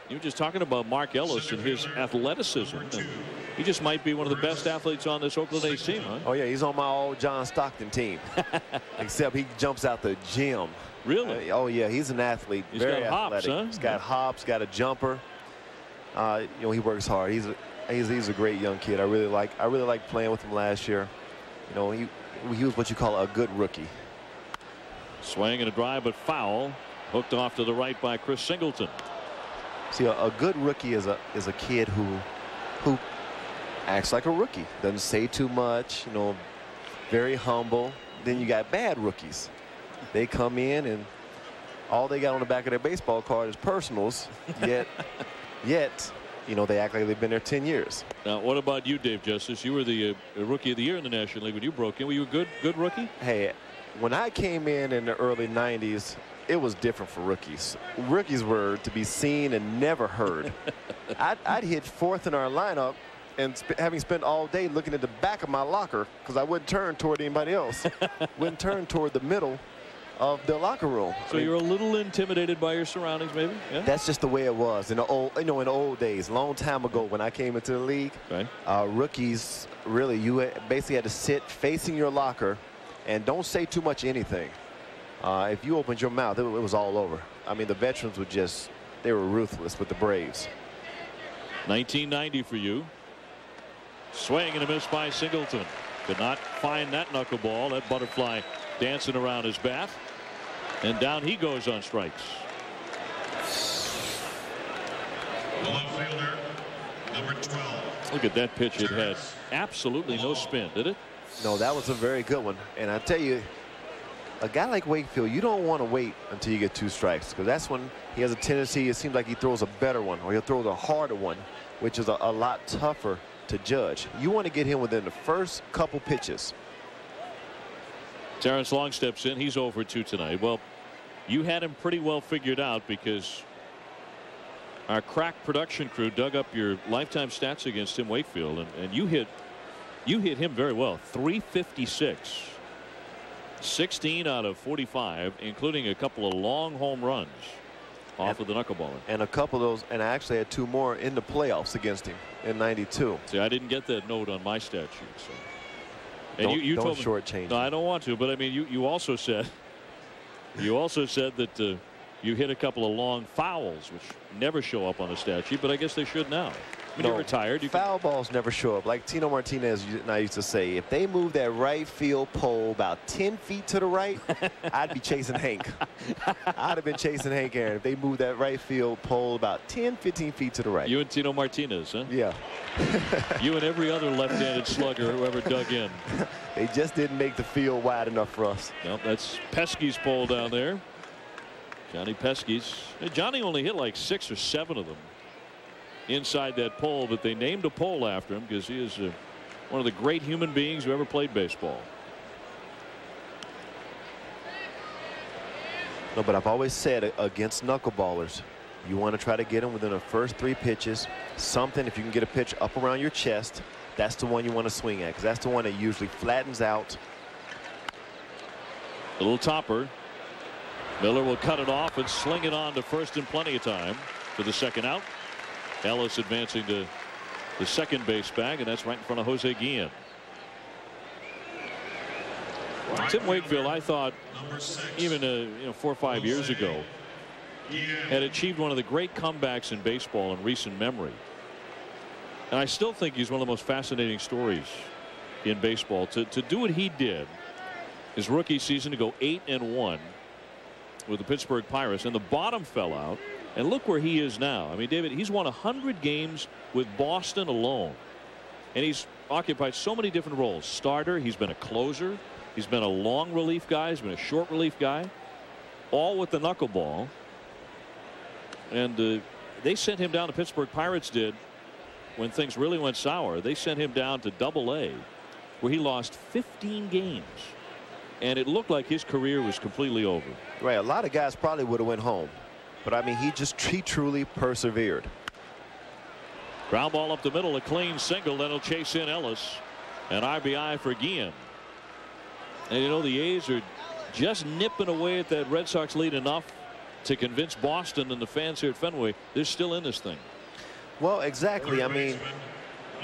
You were just talking about Mark Ellis and his athleticism. He just might be one of the best athletes on this Oakland A's team, huh? Oh, yeah, he's on my old John Stockton team. Except he jumps out the gym. Really? Oh, yeah, he's an athlete. He's very got athletic. hops, huh? He's got hops, got a jumper. You know, he works hard. He's a great young kid. I really like playing with him last year. You know, he was what you call a good rookie. Swing and a drive, but foul. Hooked off to the right by Chris Singleton. See, a good rookie is a kid who acts like a rookie, doesn't say too much, you know, very humble. Then you got bad rookies. They come in and all they got on the back of their baseball card is personals, yet you know, they act like they've been there 10 years. Now, what about you, Dave Justice? You were the rookie of the year in the National League when you broke in. Were you a good rookie? Hey, when I came in the early 90s, it was different for rookies. Rookies were to be seen and never heard. I'd hit fourth in our lineup, and having spent all day looking at the back of my locker because I wouldn't turn toward anybody else. Wouldn't turn toward the middle of the locker room. So you're a little intimidated by your surroundings, maybe? Yeah? That's just the way it was in the old, in the old days, long time ago when I came into the league. Right. Rookies, really, you basically had to sit facing your locker and don't say too much anything. If you opened your mouth, it was all over. I mean, the veterans were they were ruthless with the Braves. 1990 for you. Swing and a miss by Singleton. Could not find that knuckleball. That butterfly dancing around his bat. And down he goes on strikes. The left fielder, number 12. Look at that pitch. It had absolutely no spin, did it? No, that was a very good one. And I tell you, a guy like Wakefield, you don't want to wait until you get 2 strikes, because that's when he has a tendency, it seems like he throws a better one, or he'll throw the harder one, which is a lot tougher to judge. You want to get him within the first couple pitches. Terrence Long steps in. He's 0 for 2 tonight. Well, you had him pretty well figured out because our crack production crew dug up your lifetime stats against Tim Wakefield, and you hit him very well. 356. 16 out of 45, including a couple of long home runs off of the knuckleballer. And a couple of those, and I actually had 2 more in the playoffs against him in '92. See, I didn't get that note on my stat sheet. So. And you don't told me, shortchange. No, I don't want to, but I mean, you also said that you hit a couple of long fouls, which never show up on the stat sheet, but I guess they should now. When you're retired, foul balls never show up. Like Tino Martinez and I used to say, if they move that right field pole about 10 feet to the right, I'd be chasing Hank. I'd have been chasing Hank Aaron if they moved that right field pole about 10, 15 feet to the right. You and Tino Martinez, huh? Yeah. You and every other left-handed slugger who ever dug in. They just didn't make the field wide enough for us. Nope, that's Pesky's pole down there. Johnny Pesky's. Johnny only hit like 6 or 7 of them inside that pole, but they named a pole after him because he is one of the great human beings who ever played baseball. No, but I've always said against knuckleballers, you want to try to get them within the first 3 pitches. Something, if you can get a pitch up around your chest, that's the one you want to swing at, because that's the one that usually flattens out. A little topper. Miller will cut it off and sling it on to first in plenty of time for the second out. Ellis advancing to the second base bag, and that's right in front of Jose Guillen. Tim Wakefield, I thought, even 4 or 5 years ago, had achieved one of the great comebacks in baseball in recent memory. And I still think he's one of the most fascinating stories in baseball. To do what he did his rookie season, to go 8-1 with the Pittsburgh Pirates, and the bottom fell out. And look where he is now. I mean, David, he's won 100 games with Boston alone. And he's occupied so many different roles. Starter, he's been a closer. He's been a long relief guy. He's been a short relief guy. All with the knuckleball. And they sent him down, the Pittsburgh Pirates did, when things really went sour. They sent him down to Double-A, where he lost 15 games. And it looked like his career was completely over. Right, a lot of guys probably would have went home. But I mean, he truly persevered. Ground ball up the middle, a clean single, then he'll chase in Ellis. An RBI for Guillen. And you know, the A's are just nipping away at that Red Sox lead enough to convince Boston and the fans here at Fenway they're still in this thing. Well, exactly. I mean,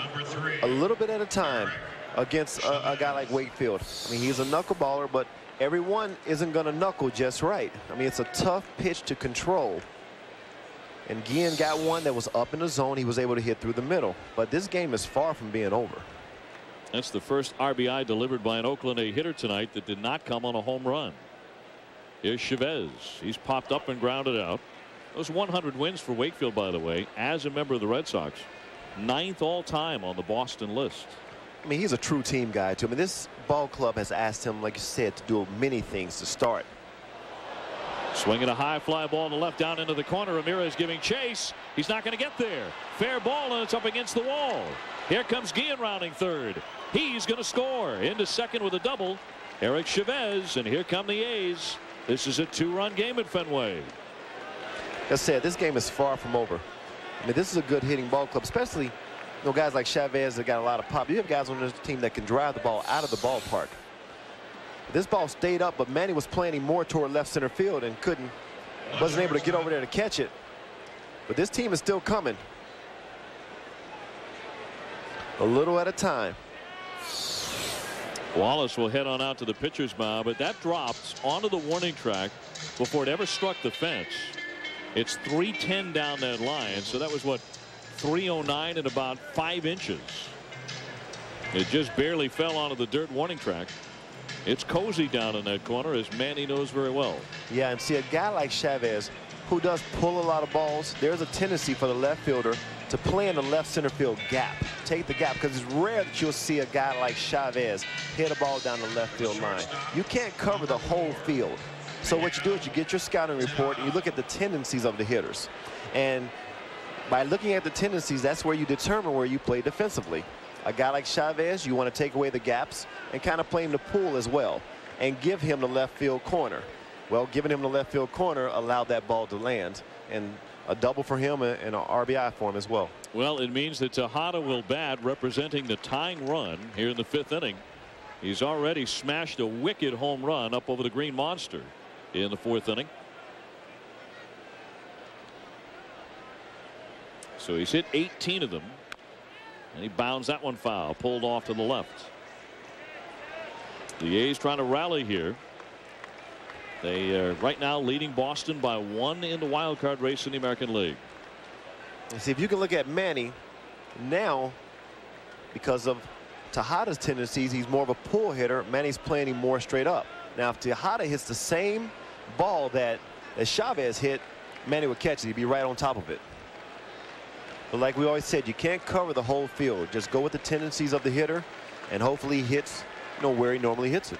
Number 3. A little bit at a time against a guy like Wakefield. I mean, he's a knuckleballer, but everyone isn't going to knuckle just right. I mean, it's a tough pitch to control. And Guillen got one that was up in the zone. He was able to hit through the middle. But this game is far from being over. That's the first RBI delivered by an Oakland A hitter tonight that did not come on a home run. Here's Chavez. He's popped up and grounded out. Those 100 wins for Wakefield, by the way, as a member of the Red Sox. 9th all time on the Boston list. I mean, he's a true team guy, too. I mean, this ball club has asked him, like you said, to do many things to start. Swinging a high fly ball to left down into the corner. Ramirez giving chase. He's not going to get there. Fair ball, and it's up against the wall. Here comes Guillen rounding third. He's going to score. Into second with a double. Eric Chavez, and here come the A's. This is a 2-run game at Fenway. Like I said, this game is far from over. I mean, this is a good hitting ball club, especially, you know, guys like Chavez that got a lot of pop. You have guys on this team that can drive the ball out of the ballpark. This ball stayed up, but Manny was planning more toward left center field and wasn't able to get over there to catch it. But this team is still coming. A little at a time. Wallace will head on out to the pitcher's mound, but that drops onto the warning track before it ever struck the fence. It's 310 down that line, so that was what, 309 and about 5 inches. It just barely fell onto the dirt warning track. It's cozy down in that corner, as Manny knows very well. Yeah, and see, a guy like Chavez, who does pull a lot of balls, there's a tendency for the left fielder to play in the left center field gap. Take the gap, because it's rare that you'll see a guy like Chavez hit a ball down the left field line. You can't cover the whole field. So what you do is you get your scouting report and you look at the tendencies of the hitters. And by looking at the tendencies, that's where you determine where you play defensively. A guy like Chavez, you want to take away the gaps and kind of play him the pool as well and give him the left field corner. Well, giving him the left field corner allowed that ball to land, and a double for him and an RBI for him as well. Well, it means that Tejada will bat, representing the tying run here in the 5th inning. He's already smashed a wicked home run up over the Green Monster in the 4th inning. So he's hit 18 of them. And he bounds that one foul, pulled off to the left. The A's trying to rally here. They are right now leading Boston by 1 in the wild card race in the American League. See, if you can look at Manny now, because of Tejada's tendencies, he's more of a pull hitter. Manny's playing him more straight up. Now, if Tejada hits the same ball that Chavez hit, Manny would catch it. He'd be right on top of it. But like we always said, you can't cover the whole field. Just go with the tendencies of the hitter, and hopefully he hits, you know, where he normally hits it.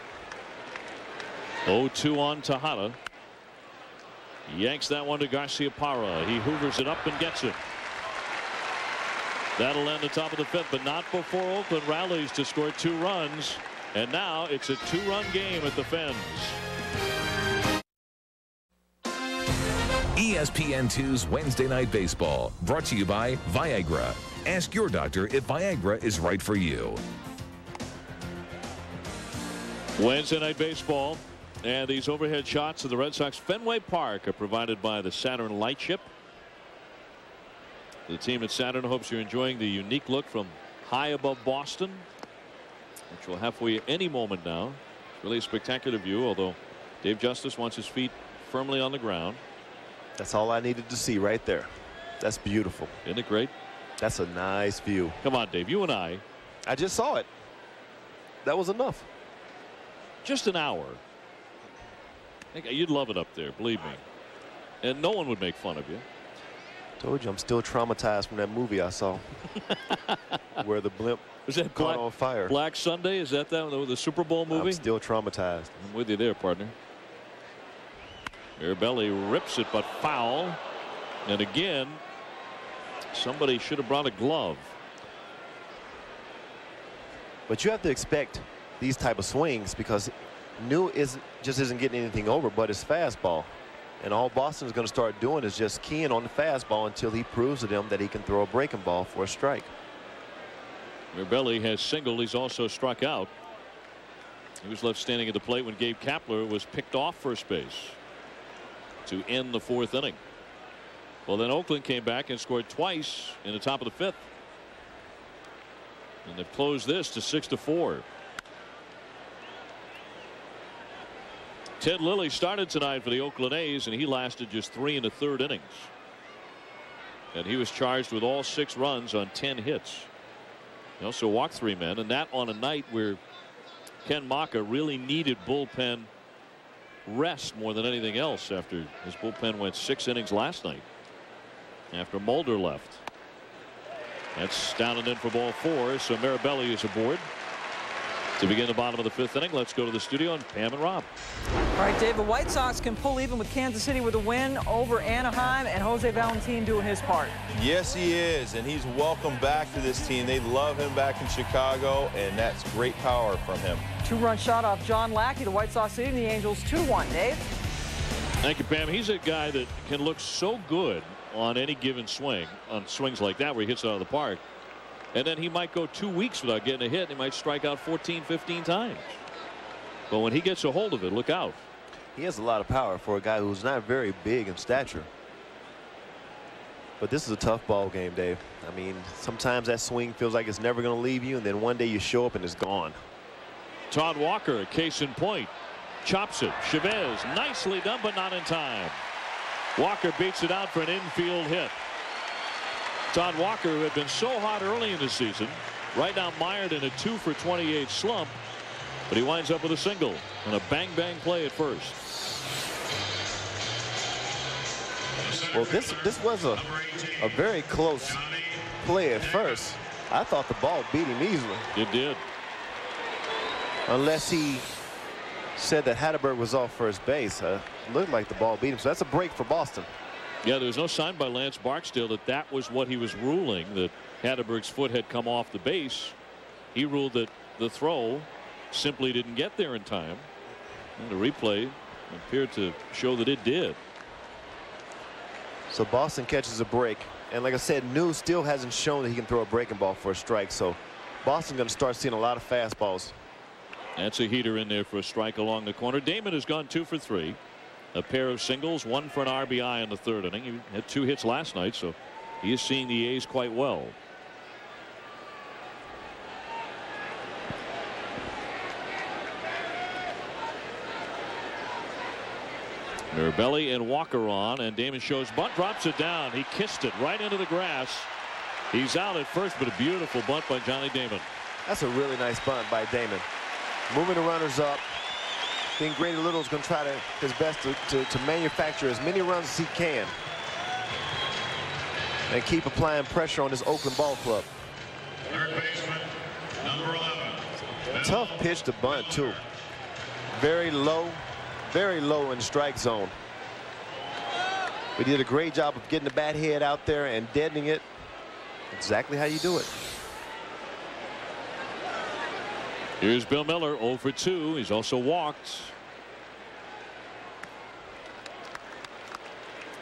0-2 on Tejada. Yanks that one to Garciaparra. He hoovers it up and gets it. That'll end the top of the 5th, but not before Oakland rallies to score 2 runs. And now it's a 2-run game at the Fens. ESPN2's Wednesday Night Baseball, brought to you by Viagra. Ask your doctor if Viagra is right for you. Wednesday Night Baseball, and these overhead shots of the Red Sox Fenway Park are provided by the Saturn Lightship. The team at Saturn hopes you're enjoying the unique look from high above Boston, which we'll have for you any moment now. It's really a spectacular view, although Dave Justice wants his feet firmly on the ground. That's all I needed to see right there. That's beautiful. Isn't it great? That's a nice view. Come on, Dave, you and I just saw it. That was enough. Just an hour. You'd love it up there, believe me. And no one would make fun of you. Told you, I'm still traumatized from that movie I saw. Where the blimp was that caught on fire. Black Sunday? Is that the Super Bowl movie? I'm still traumatized. I'm with you there, partner. Arabelli rips it, but foul. And again, somebody should have brought a glove. But you have to expect these type of swings, because New isn't getting anything over but his fastball. And all Boston is going to start doing is just keying on the fastball until he proves to them that he can throw a breaking ball for a strike. Arabelli has singled. He's also struck out. He was left standing at the plate when Gabe Kapler was picked off first base to end the 4th inning. Well, then Oakland came back and scored twice in the top of the 5th. And they've closed this to 6-4. Ted Lilly started tonight for the Oakland A's, and he lasted just 3 1/3 innings. And he was charged with all 6 runs on 10 hits. He also walked 3 men, and that on a night where Ken Maka really needed bullpen rest more than anything else after his bullpen went 6 innings last night after Mulder left. That's down and in for ball 4. So Mirabelli is aboard to begin the bottom of the 5th inning. Let's go to the studio and Pam and Rob. All right, Dave, the White Sox can pull even with Kansas City with a win over Anaheim, and Jose Valentin doing his part. Yes, he is, and he's welcome back to this team. They love him back in Chicago, and that's great power from him. 2-run shot off John Lackey. The White Sox leading the Angels 2-1. Dave? Thank you, Pam. He's a guy that can look so good on any given swing, on swings like that where he hits it out of the park. And then he might go 2 weeks without getting a hit. And he might strike out 14, 15 times. But when he gets a hold of it, look out. He has a lot of power for a guy who's not very big in stature. But this is a tough ball game, Dave. I mean, sometimes that swing feels like it's never going to leave you, and then one day you show up and it's gone. Todd Walker, case in point, chops it. Chavez, nicely done, but not in time. Walker beats it out for an infield hit. Todd Walker, who had been so hot early in the season, right now mired in a 2 for 28 slump, but he winds up with a single and a bang play at first. Well, this was a very close play at first. I thought the ball beat him easily. It did. Unless he said that Hatterberg was off first base. Looked like the ball beat him. So that's a break for Boston. Yeah, there was no sign by Lance Barksdale that that was what he was ruling, that Hatterberg's foot had come off the base. He ruled that the throw simply didn't get there in time. And the replay appeared to show that it did. So Boston catches a break. And like I said, New still hasn't shown that he can throw a breaking ball for a strike. So Boston's going to start seeing a lot of fastballs. That's a heater in there for a strike along the corner. Damon has gone 2 for 3. A pair of singles, 1 for an RBI in the 3rd inning. He had 2 hits last night, so he is seeing the A's quite well. Mirabelli and Walker on, and Damon shows bunt, drops it down. He kissed it right into the grass. He's out at first, but a beautiful bunt by Johnny Damon. That's a really nice bunt by Damon. Moving the runners up. I think Grady Little's going to try his best to manufacture as many runs as he can and keep applying pressure on this Oakland ball club. Third baseman, number 11. Tough pitch to bunt, too. Very low in the strike zone. But he did a great job of getting the bat head out there and deadening it. Exactly how you do it. Here's Bill Miller, 0 for 2. He's also walked.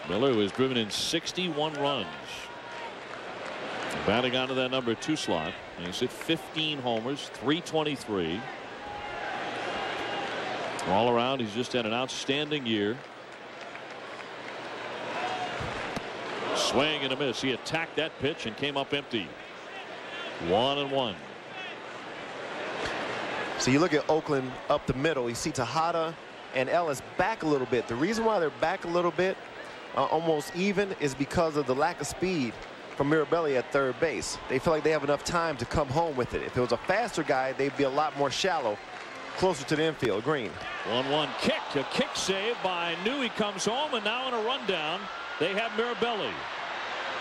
Miller, who has driven in 61 runs. Batting onto that number 2 slot. And he's hit 15 homers, 323. All around, he's just had an outstanding year. Swing and a miss. He attacked that pitch and came up empty. 1-1. So you look at Oakland up the middle. You see Tejada and Ellis back a little bit. The reason why they're back a little bit, almost even, is because of the lack of speed from Mirabelli at third base. They feel like they have enough time to come home with it. If it was a faster guy, they'd be a lot more shallow, closer to the infield. Green. 1-1 kick. A kick save by New. He comes home, and now in a rundown, they have Mirabelli.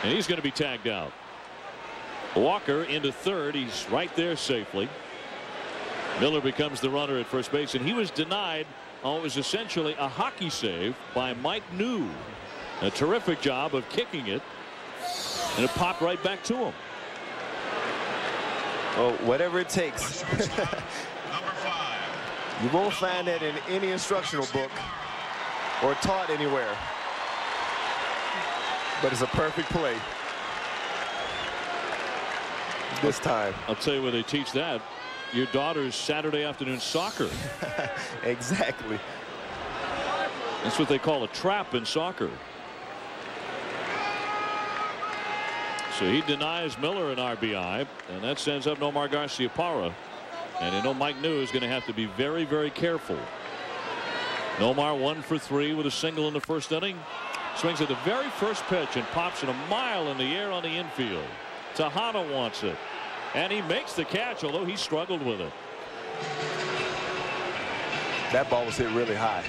And he's going to be tagged out. Walker into third. He's right there safely. Miller becomes the runner at first base, and he was denied what was essentially a hockey save by Mike New. A terrific job of kicking it, and it popped right back to him. Oh, whatever it takes. Number 5. You won't find that in any instructional book or taught anywhere. But it's a perfect play this time. I'll tell you where they teach that. Your daughter's Saturday afternoon soccer. Exactly. That's what they call a trap in soccer. So he denies Miller an RBI, and that sends up Nomar Garciaparra. And you know Mike New is going to have to be very, very careful. Nomar 1 for 3 with a single in the first inning. Swings at the very first pitch and pops it a mile in the air on the infield. Tejada wants it. And he makes the catch, although he struggled with it. That ball was hit really high.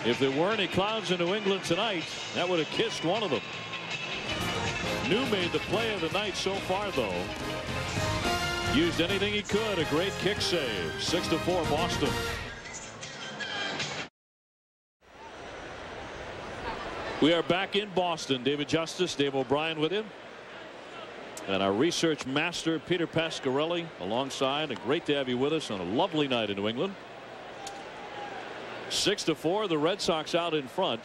If there were any clouds in New England tonight, that would have kissed one of them. New made the play of the night so far, though. Used anything he could. A great kick save. 6-4 Boston. We are back in Boston. David Justice, Dave O'Brien with him. And our research master, Peter Pasquarelli, alongside. And great to have you with us on a lovely night in New England. 6-4, the Red Sox out in front.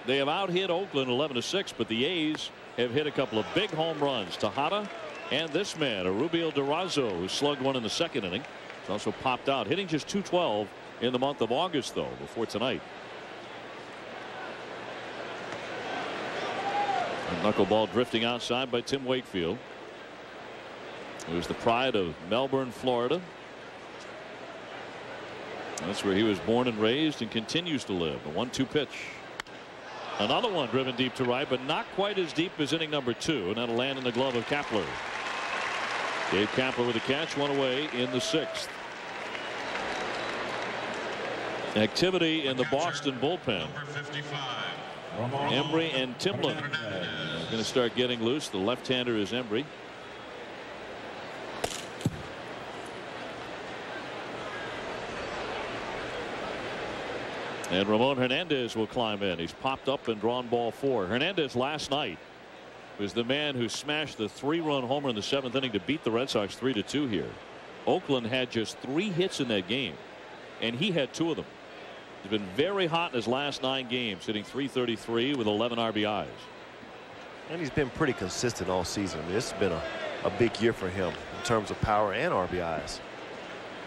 They have out-hit Oakland 11-6, but the A's have hit a couple of big home runs. Tejada and this man, Rubio Durazo, who slugged one in the second inning. He's also popped out, hitting just .212 in the month of August, though, before tonight. A knuckleball drifting outside by Tim Wakefield, who is the pride of Melbourne, Florida. That's where he was born and raised and continues to live. A 1-2 pitch. Another one driven deep to right, but not quite as deep as inning number 2, and that'll land in the glove of Kapler. Dave Kapler with a catch, one away in the 6th. Activity in the Boston bullpen. Embry and Timlin are going to start getting loose. The left-hander is Embry. And Ramon Hernandez will climb in. He's popped up and drawn ball 4. Hernandez last night was the man who smashed the 3-run homer in the 7th inning to beat the Red Sox 3-2 here. Oakland had just 3 hits in that game, and he had 2 of them. He's been very hot in his last 9 games, hitting .333 with 11 RBIs. And he's been pretty consistent all season. I mean, this has been a big year for him in terms of power and RBIs.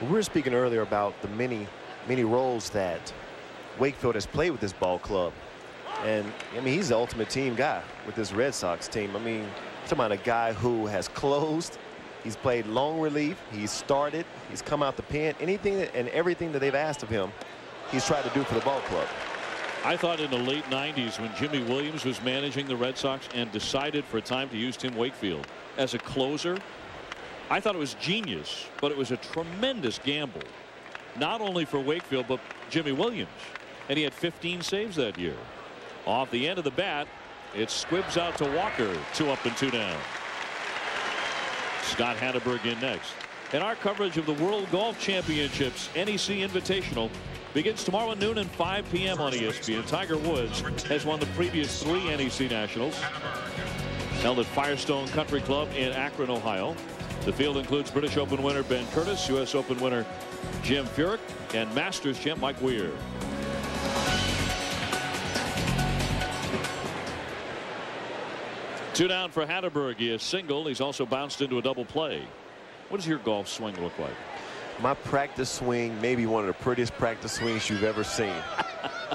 We were speaking earlier about the many roles that Wakefield has played with this ball club. And I mean, he's the ultimate team guy with this Red Sox team. I mean, talking about a guy who has closed, he's played long relief, he's started, he's come out the pen, anything and everything that they've asked of him, he's tried to do for the ball club. I thought in the late 90s when Jimmy Williams was managing the Red Sox and decided for a time to use Tim Wakefield as a closer, I thought it was genius, but it was a tremendous gamble, not only for Wakefield but Jimmy Williams. And he had 15 saves that year. Off the end of the bat, it squibs out to Walker. 2 up and 2 down. Scott Hatteberg in next. And our coverage of the World Golf Championships NEC Invitational begins tomorrow at noon and 5 p.m. on ESPN. Tiger Woods has won the previous 3 NEC Nationals, held at Firestone Country Club in Akron, Ohio. The field includes British Open winner Ben Curtis, U.S. Open winner Jim Furyk, and Masters champ Mike Weir. Two down for Hatteberg. He is single. He's also bounced into a double play. What does your golf swing look like? My practice swing may be one of the prettiest practice swings you've ever seen.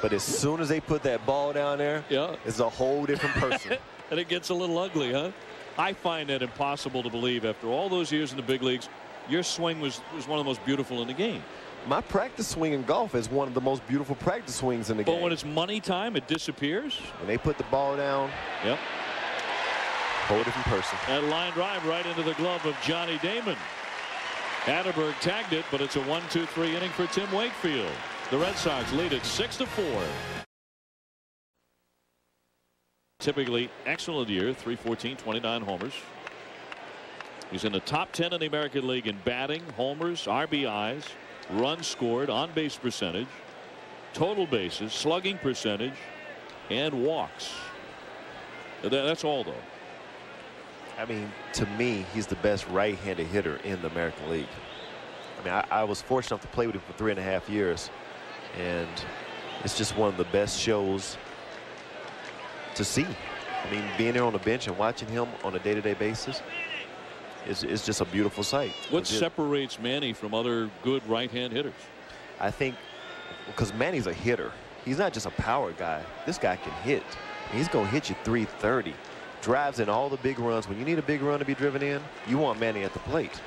But as soon as they put that ball down there, it's a whole different person. And it gets a little ugly, huh? I find that impossible to believe. After all those years in the big leagues, your swing was one of the most beautiful in the game. My practice swing in golf is one of the most beautiful practice swings in the game. But when it's money time, it disappears. When they put the ball down. Yep. Whole different person. That line drive right into the glove of Johnny Damon. Hatteberg tagged it, but it's a 1-2-3 inning for Tim Wakefield. The Red Sox lead it 6-4. Typically excellent year, 314, 29 homers. He's in the top 10 in the American League in batting, homers, RBIs, runs scored, on base percentage, total bases, slugging percentage, and walks. That's all, though. I mean, to me, he's the best right-handed hitter in the American League. I mean, I was fortunate enough to play with him for 3.5 years, and it's just one of the best shows to see. I mean, being there on the bench and watching him on a day-to-day basis is just a beautiful sight. What separates Manny from other good right-hand hitters? I think because Manny's a hitter. He's not just a power guy. This guy can hit. He's going to hit you 330. drives in all the big runs. When you need a big run to be driven in, you want Manny at the plate.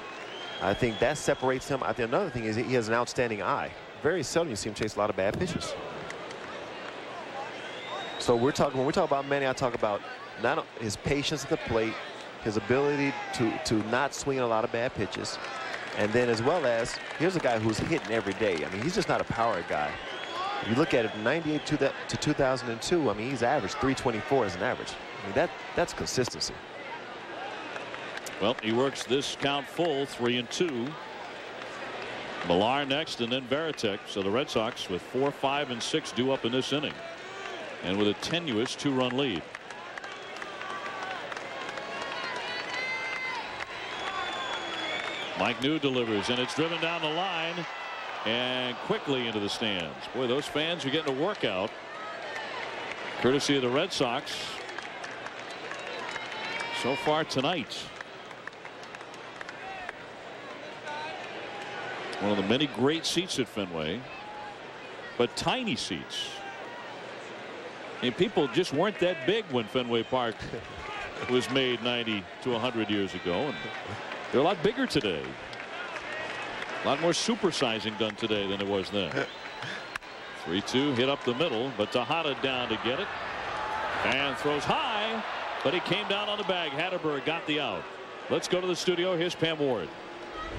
I think that separates him. I think another thing is he has an outstanding eye. Very seldom you see him chase a lot of bad pitches. So when we talk about Manny, I talk about not his patience at the plate, his ability to not swing a lot of bad pitches, and then as well as here's a guy who's hitting every day. I mean, he's just not a power guy. If you look at it, 98 to 2002, I mean, he's averaged 324 as an average. I mean, that's consistency. Well, he works this count full, 3-2. Millar next, and then Varitek. So the Red Sox with 4, 5, and 6 due up in this inning, and with a tenuous 2-run lead. Mike New delivers, and it's driven down the line and quickly into the stands. Boy, those fans are getting a workout, courtesy of the Red Sox so far tonight. One of the many great seats at Fenway, but tiny seats. And people just weren't that big when Fenway Park was made 90 to 100 years ago, and they're a lot bigger today. A lot more supersizing done today than it was then. 3-2 hit up the middle, but Tejada down to get it and throws high, but he came down on the bag. Hatterberg got the out. Let's go to the studio. Here's Pam Ward.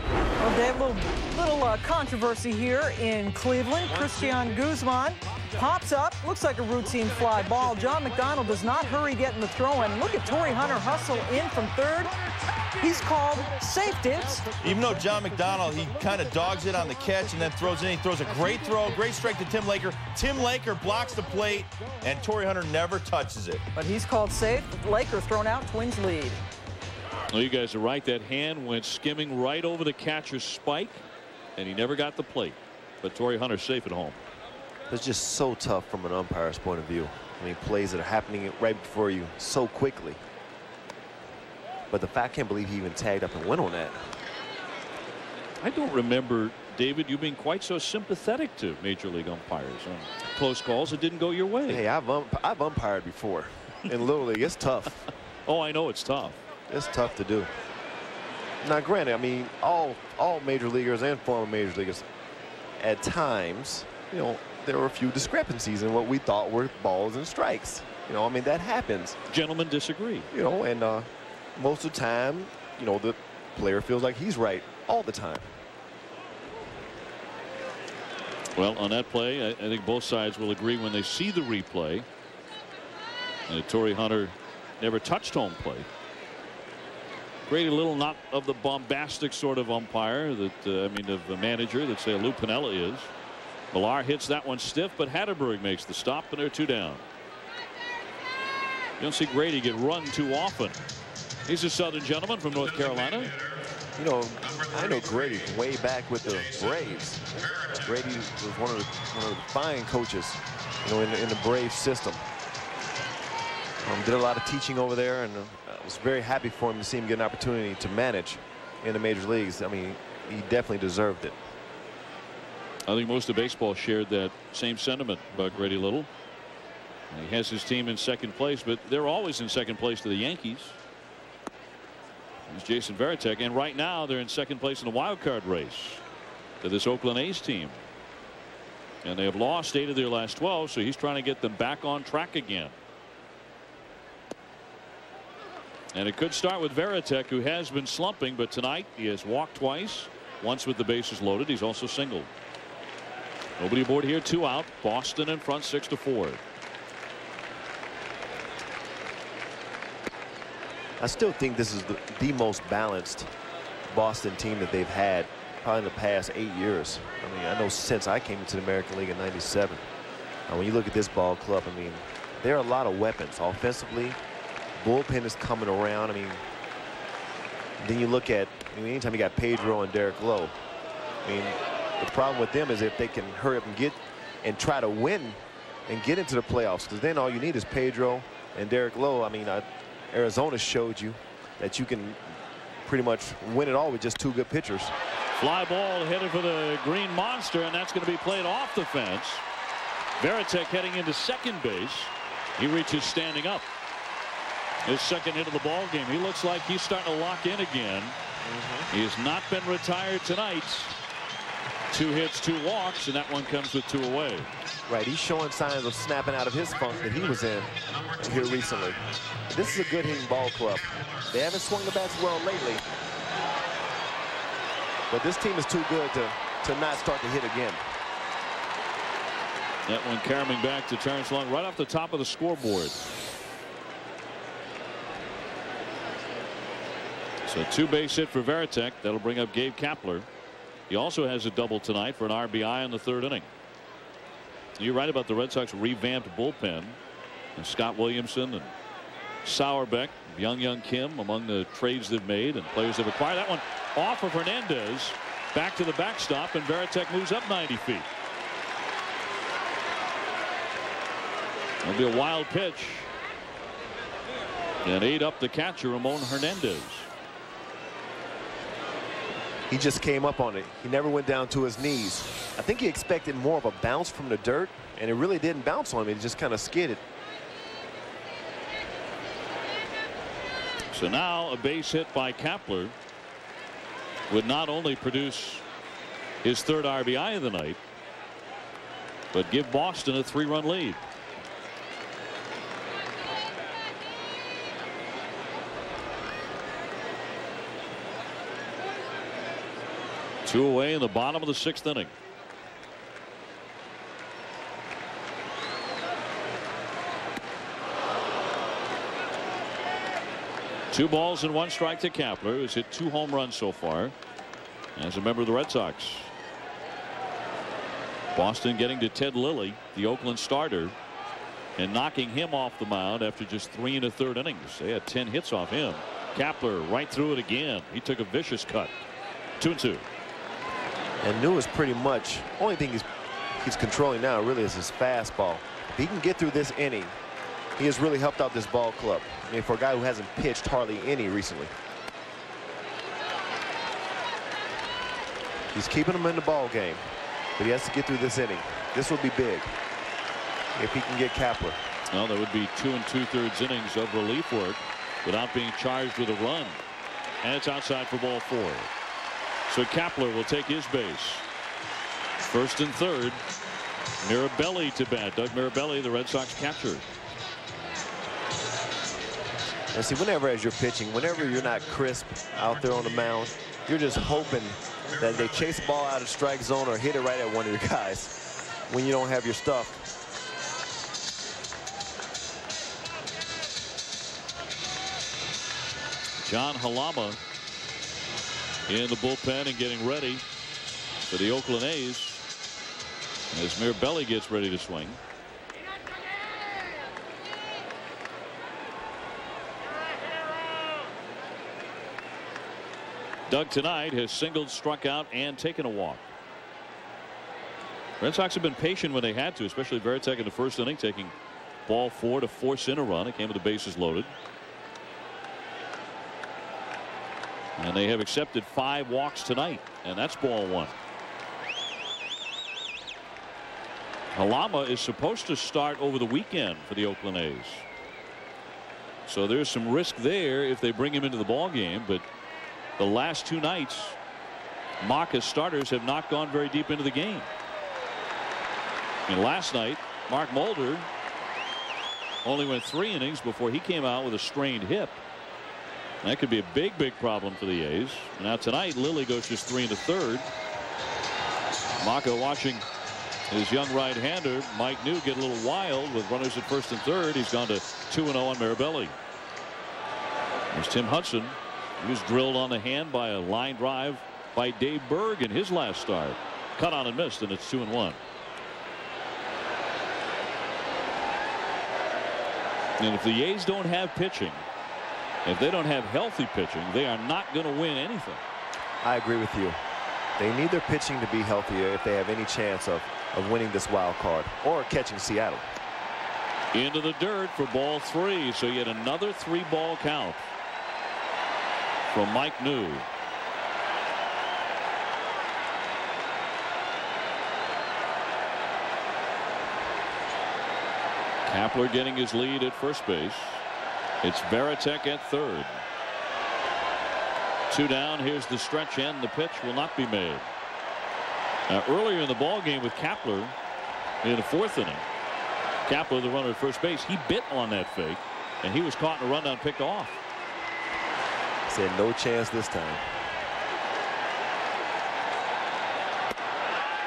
Well, Dave, little controversy here in Cleveland. Christian Guzman pops up, looks like a routine fly ball. John McDonald does not hurry getting the throw in. Look at Torrey Hunter hustle in from third. He's called safe, Dibs. Even though John McDonald, he kind of dogs it on the catch and then throws in. He throws a great throw, great strike to Tim Laker. Tim Laker blocks the plate, and Torrey Hunter never touches it. But he's called safe. Laker thrown out, Twins lead. Well, you guys are right. That hand went skimming right over the catcher's spike, and he never got the plate. But Torrey Hunter safe at home. It's just so tough from an umpire's point of view. I mean, plays that are happening right before you so quickly. But the fact, I can't believe he even tagged up and went on that. I don't remember, David, you being quite so sympathetic to Major League umpires on close calls that didn't go your way. Hey, I've umpired before. In Little League, it's tough. Oh, I know it's tough. It's tough to do. Now, granted, I mean, all major leaguers and former major leaguers, at times, you know, there were a few discrepancies in what we thought were balls and strikes. You know, I mean, that happens. Gentlemen disagree. You know, and most of the time, you know, the player feels like he's right all the time. Well, on that play, I think both sides will agree when they see the replay. And Torrey Hunter never touched home plate. Grady Little, not of the bombastic sort of umpire that I mean of a manager that say Lou Piniella is. Millar hits that one stiff, but Hatterberg makes the stop, and they're 2 down. You don't see Grady get run too often. He's a Southern gentleman from North Carolina. You know, I know Grady from way back with the Braves. Grady was one of the fine coaches, you know, in the Braves system. Did a lot of teaching over there, and I was very happy for him to see him get an opportunity to manage in the major leagues. I mean, he definitely deserved it. I think most of baseball shared that same sentiment about Grady Little. He has his team in second place, but they're always in second place to the Yankees. There's Jason Varitek, and right now they're in second place in the wild card race to this Oakland A's team. And they have lost 8 of their last 12, so he's trying to get them back on track again. And it could start with Varitek, who has been slumping, but tonight he has walked twice, once with the bases loaded. He's also singled. Nobody aboard here, 2 out. Boston in front 6-4. I still think this is the most balanced Boston team that they've had probably in the past 8 years. I mean, I know since I came into the American League in '97. When you look at this ball club, I mean, there are a lot of weapons offensively. Bullpen is coming around. I mean, then you look at, I mean, anytime you got Pedro and Derek Lowe, I mean, the problem with them is if they can hurry up and get and try to win and get into the playoffs, because then all you need is Pedro and Derek Lowe. I mean, Arizona showed you that you can pretty much win it all with just 2 good pitchers. Fly ball headed for the green monster, and that's going to be played off the fence. Varitek heading into second base. He reaches standing up. His second hit of the ball game. He looks like he's starting to lock in again. He has not been retired tonight. 2 hits, 2 walks, and that one comes with 2 away. Right, he's showing signs of snapping out of his funk that he was in here recently. This is a good hitting ball club. They haven't swung the bats well lately, but this team is too good to not start to hit again. That one caroming back to Terrence Long right off the top of the scoreboard. So 2-base hit for Varitek. That'll bring up Gabe Kapler. He also has a double tonight for an RBI in the 3rd inning. You're right about the Red Sox revamped bullpen. And Scott Williamson and Sauerbeck, Young Kim among the trades they've made and players they've acquired. That one off of Hernandez. Back to the backstop, and Varitek moves up 90 feet. It'll be a wild pitch. And 8 up the catcher, Ramon Hernandez. He just came up on it. He never went down to his knees. I think he expected more of a bounce from the dirt, and it really didn't bounce on him. It just kind of skidded. So now a base hit by Kapler would not only produce his 3rd RBI of the night, but give Boston a 3-run lead. Two away in the bottom of the 6th inning. Two balls and 1 strike to Kapler, who's hit 2 home runs so far as a member of the Red Sox. Boston getting to Ted Lilly, the Oakland starter, and knocking him off the mound after just 3 1/3 innings. They had 10 hits off him. Kapler right through it again. He took a vicious cut. 2-2. And New is pretty much only thing he's controlling now really is his fastball. If he can get through this inning, he has really helped out this ball club. I mean, for a guy who hasn't pitched hardly any recently. He's keeping him in the ball game, but he has to get through this inning. This will be big if he can get Kapler. Well, that would be 2 2/3 innings of relief work without being charged with a run. And it's outside for ball 4. So Kapler will take his base. 1st and 3rd. Mirabelli to bat. Doug Mirabelli, the Red Sox catcher. And see, whenever as you're pitching, whenever you're not crisp out there on the mound, you're just hoping that they chase the ball out of strike zone or hit it right at one of your guys when you don't have your stuff. John Halama in the bullpen and getting ready for the Oakland A's as Mirabelli gets ready to swing. Doug tonight has singled, struck out, and taken a walk. Red Sox have been patient when they had to, especially Varitek in the 1st inning, taking ball 4 to force in a run. It came with the bases loaded. And they have accepted 5 walks tonight, and that's ball 1. Halama is supposed to start over the weekend for the Oakland A's. So there's some risk there if they bring him into the ball game, but the last 2 nights, Marcus starters have not gone very deep into the game. And last night, Mark Mulder only went 3 innings before he came out with a strained hip. That could be a big problem for the A's. Now tonight, Lilly goes just 3 1/3. Maka watching his young right-hander Mike New get a little wild with runners at 1st and 3rd. He's gone to 2-0 on Mirabelli. There's Tim Hudson. He was drilled on the hand by a line drive by Dave Berg in his last start. Cut on and missed, and it's 2-1. And if the A's don't have pitching, if they don't have healthy pitching, they are not going to win anything. I agree with you. They need their pitching to be healthier if they have any chance of winning this wild card or catching Seattle. Into the dirt for ball 3. So yet another 3-ball count from Mike New. Kapler getting his lead at first base. It's Varitek at third. 2 down. Here's the stretch and the pitch will not be made. Now, earlier in the ball game with Kapler in the 4th inning, Kapler, the runner at first base, he bit on that fake and he was caught in a rundown, picked off. Said no chance this time.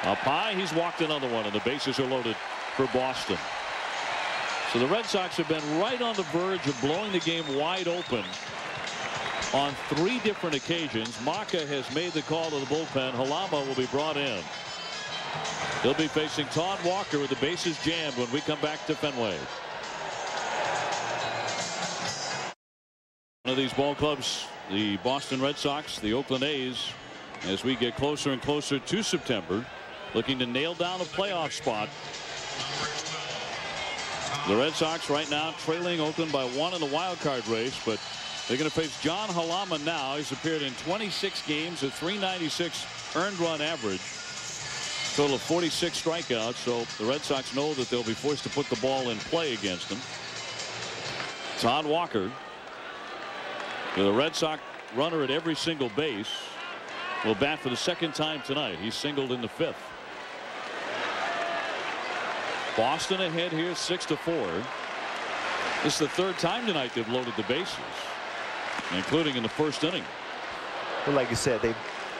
Up high, he's walked another one, and the bases are loaded for Boston. So the Red Sox have been right on the verge of blowing the game wide open on 3 different occasions. Maka has made the call to the bullpen. Halama will be brought in. He'll be facing Todd Walker with the bases jammed when we come back to Fenway. One of these ball clubs, the Boston Red Sox, the Oakland A's, as we get closer and closer to September, looking to nail down a playoff spot. The Red Sox right now trailing Oakland by 1 in the wild card race, but they're going to face John Halama now. He's appeared in 26 games at .396 earned run average. Total of 46 strikeouts. So the Red Sox know that they'll be forced to put the ball in play against him. Todd Walker, with a Red Sox runner at every single base, will bat for the 2nd time tonight. He singled in the 5th. Boston ahead here 6-4. This is the 3rd time tonight they've loaded the bases, including in the 1st inning. Well, like you said, they've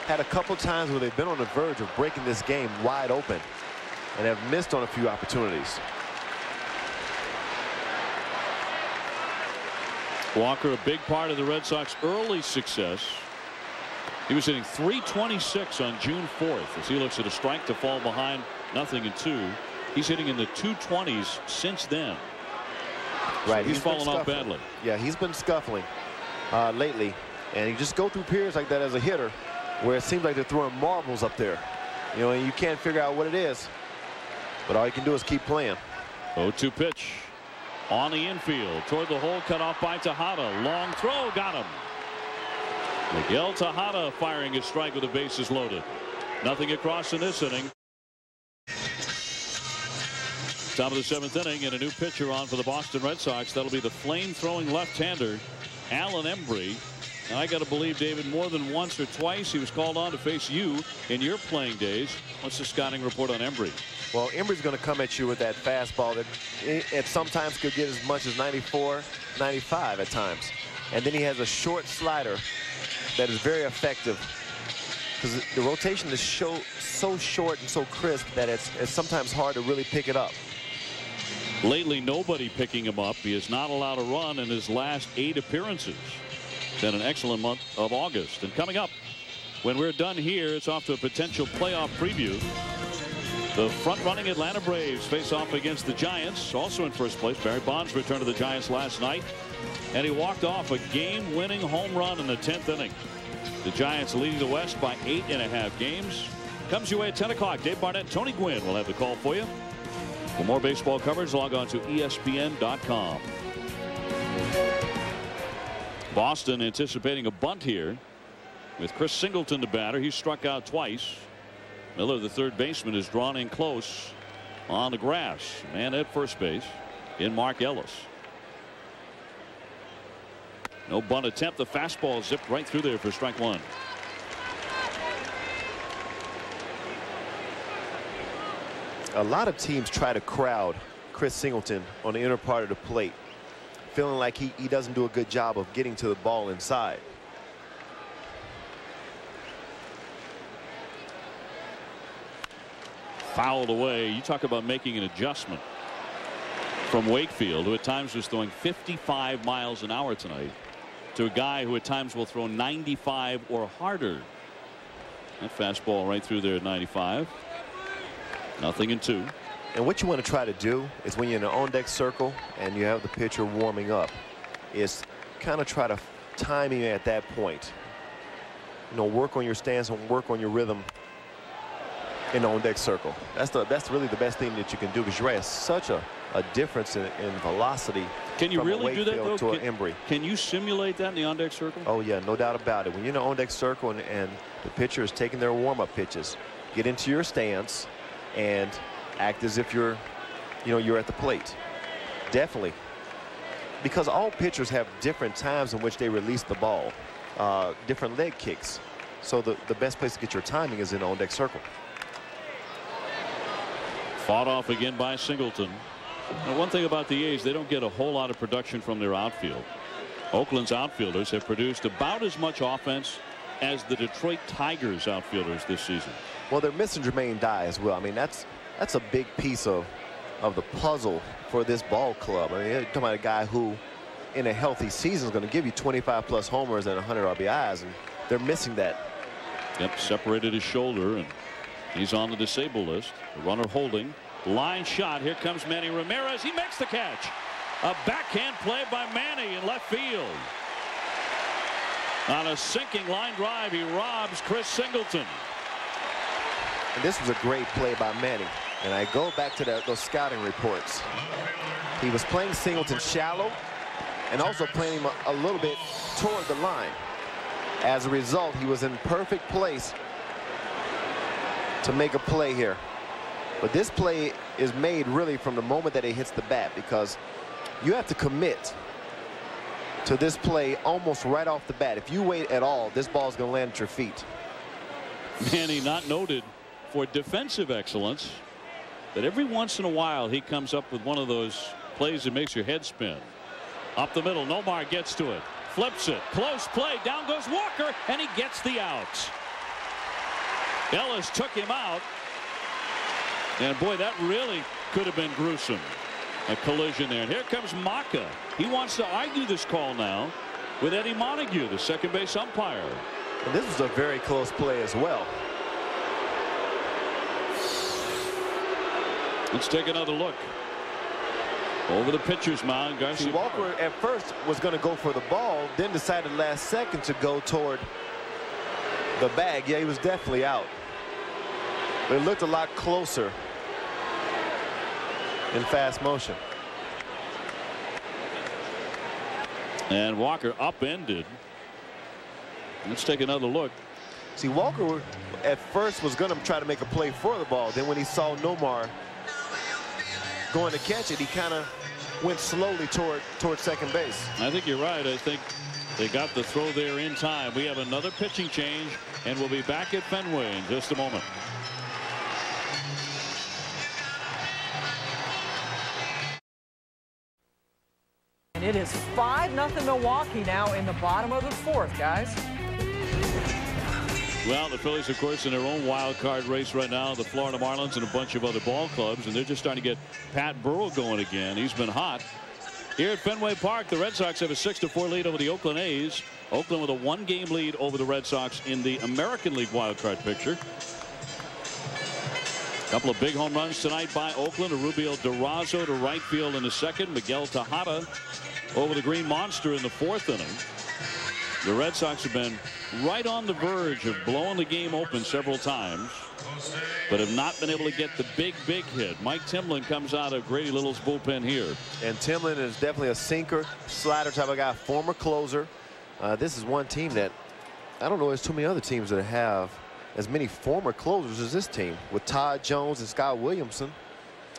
had a couple times where they've been on the verge of breaking this game wide open and have missed on a few opportunities. Walker, a big part of the Red Sox early success. He was hitting .326 on June 4th as he looks at a strike to fall behind 0-2. He's hitting in the 220s since then. Right, so he's fallen off badly. Yeah, he's been scuffling lately, and you just go through periods like that as a hitter where it seems like they're throwing marbles up there, you know, and you can't figure out what it is, but all you can do is keep playing. 0-2 pitch on the infield toward the hole, cut off by Tejada. Long throw, got him. Miguel Tejada firing a strike with the bases loaded. Nothing across in this inning. Top of the 7th inning, and a new pitcher on for the Boston Red Sox. That'll be the flame-throwing left-hander, Alan Embry. And I got to believe, David, more than once or twice he was called on to face you in your playing days. What's the scouting report on Embry? Well, Embry's going to come at you with that fastball that it sometimes could get as much as 94, 95 at times. And then he has a short slider that is very effective, because the rotation is so short and so crisp that it's sometimes hard to really pick it up. Lately, nobody picking him up. He has not allowed a run in his last 8 appearances. It's been an excellent month of August. And coming up, when we're done here, it's off to a potential playoff preview. The front-running Atlanta Braves face off against the Giants. Also in first place, Barry Bonds returned to the Giants last night, and he walked off a game-winning home run in the 10th inning. The Giants leading the West by 8.5 games. Comes your way at 10 o'clock. Dave Barnett, Tony Gwynn will have the call for you. For more baseball coverage, log on to ESPN.com. Boston anticipating a bunt here with Chris Singleton to batter. He's struck out twice. Miller, the 3rd baseman, is drawn in close on the grass. Man at first base in Mark Ellis. No bunt attempt. The fastball zipped right through there for strike 1. A lot of teams try to crowd Chris Singleton on the inner part of the plate, feeling like he doesn't do a good job of getting to the ball inside. Fouled away. You talk about making an adjustment from Wakefield, who at times was throwing 55 miles an hour tonight, to a guy who at times will throw 95 or harder. That fastball right through there at 95. 0-2. And what you want to try to do is, when you're in the on-deck circle and you have the pitcher warming up, is kind of try to time him at that point. You know, work on your stance and work on your rhythm in the on-deck circle. That's really the best thing that you can do, because you're at such a difference in velocity. Can you really do that, though? To Embry. Can you simulate that in the on-deck circle? Oh yeah, no doubt about it. When you're in the on-deck circle and the pitcher is taking their warm-up pitches, get into your stance and act as if you're at the plate. Definitely because all pitchers have different times in which they release the ball, different leg kicks. So the best place to get your timing is in the on-deck circle. Fought off again by Singleton. Now, one thing about the A's, they don't get a whole lot of production from their outfield. Oakland's outfielders have produced about as much offense as the Detroit Tigers outfielders this season. Well, they're missing Jermaine Dye as well. I mean, that's a big piece of the puzzle for this ball club. I mean, you're talking about a guy who in a healthy season is going to give you 25+ homers and 100 RBIs, and they're missing that. Yep, separated his shoulder, and he's on the disabled list. The runner holding. Line shot. Here comes Manny Ramirez. He makes the catch. A backhand play by Manny in left field. On a sinking line drive, he robs Chris Singleton. And this was a great play by Manny. And I go back to those scouting reports. He was playing Singleton shallow and also playing him a little bit toward the line. As a result, he was in perfect place to make a play here. But this play is made really from the moment that he hits the bat, because you have to commit to this play almost right off the bat. If you wait at all, this ball is going to land at your feet. Manny not noted for defensive excellence, but every once in a while he comes up with one of those plays that makes your head spin. Up the middle, Nomar gets to it, flips it, close play, down goes Walker, and he gets the outs. Ellis took him out, and boy, that really could have been gruesome. A collision there. And here comes Maka. He wants to argue this call now with Eddie Montague, the second base umpire. And this was a very close play as well. Let's take another look. Over the pitcher's mound, Garcia. Walker at first was going to go for the ball, then decided last second to go toward the bag. Yeah, he was definitely out. But it looked a lot closer in fast motion. And Walker upended. Let's take another look. See, Walker at first was going to try to make a play for the ball. Then when he saw Nomar going to catch it, he kind of went slowly toward second base. I think you're right. I think they got the throw there in time. We have another pitching change, and we'll be back at Fenway in just a moment. And it is 5-0 Milwaukee now in the bottom of the fourth, guys. Well, the Phillies, of course, in their own wild card race right now, the Florida Marlins and a bunch of other ball clubs, and they're just starting to get Pat Burrell going again. He's been hot. Here at Fenway Park, the Red Sox have a 6-4 lead over the Oakland A's. Oakland with a 1-game lead over the Red Sox in the American League wild card picture. A couple of big home runs tonight by Oakland. Rubio Durazo to right field in the second. Miguel Tejada over the Green Monster in the fourth inning. The Red Sox have been right on the verge of blowing the game open several times, but have not been able to get the big hit. Mike Timlin comes out of Grady Little's bullpen here. And Timlin is definitely a sinker, slider type of guy, former closer. This is one team that I don't know there's too many other teams that have as many former closers as this team, with Todd Jones and Scott Williamson.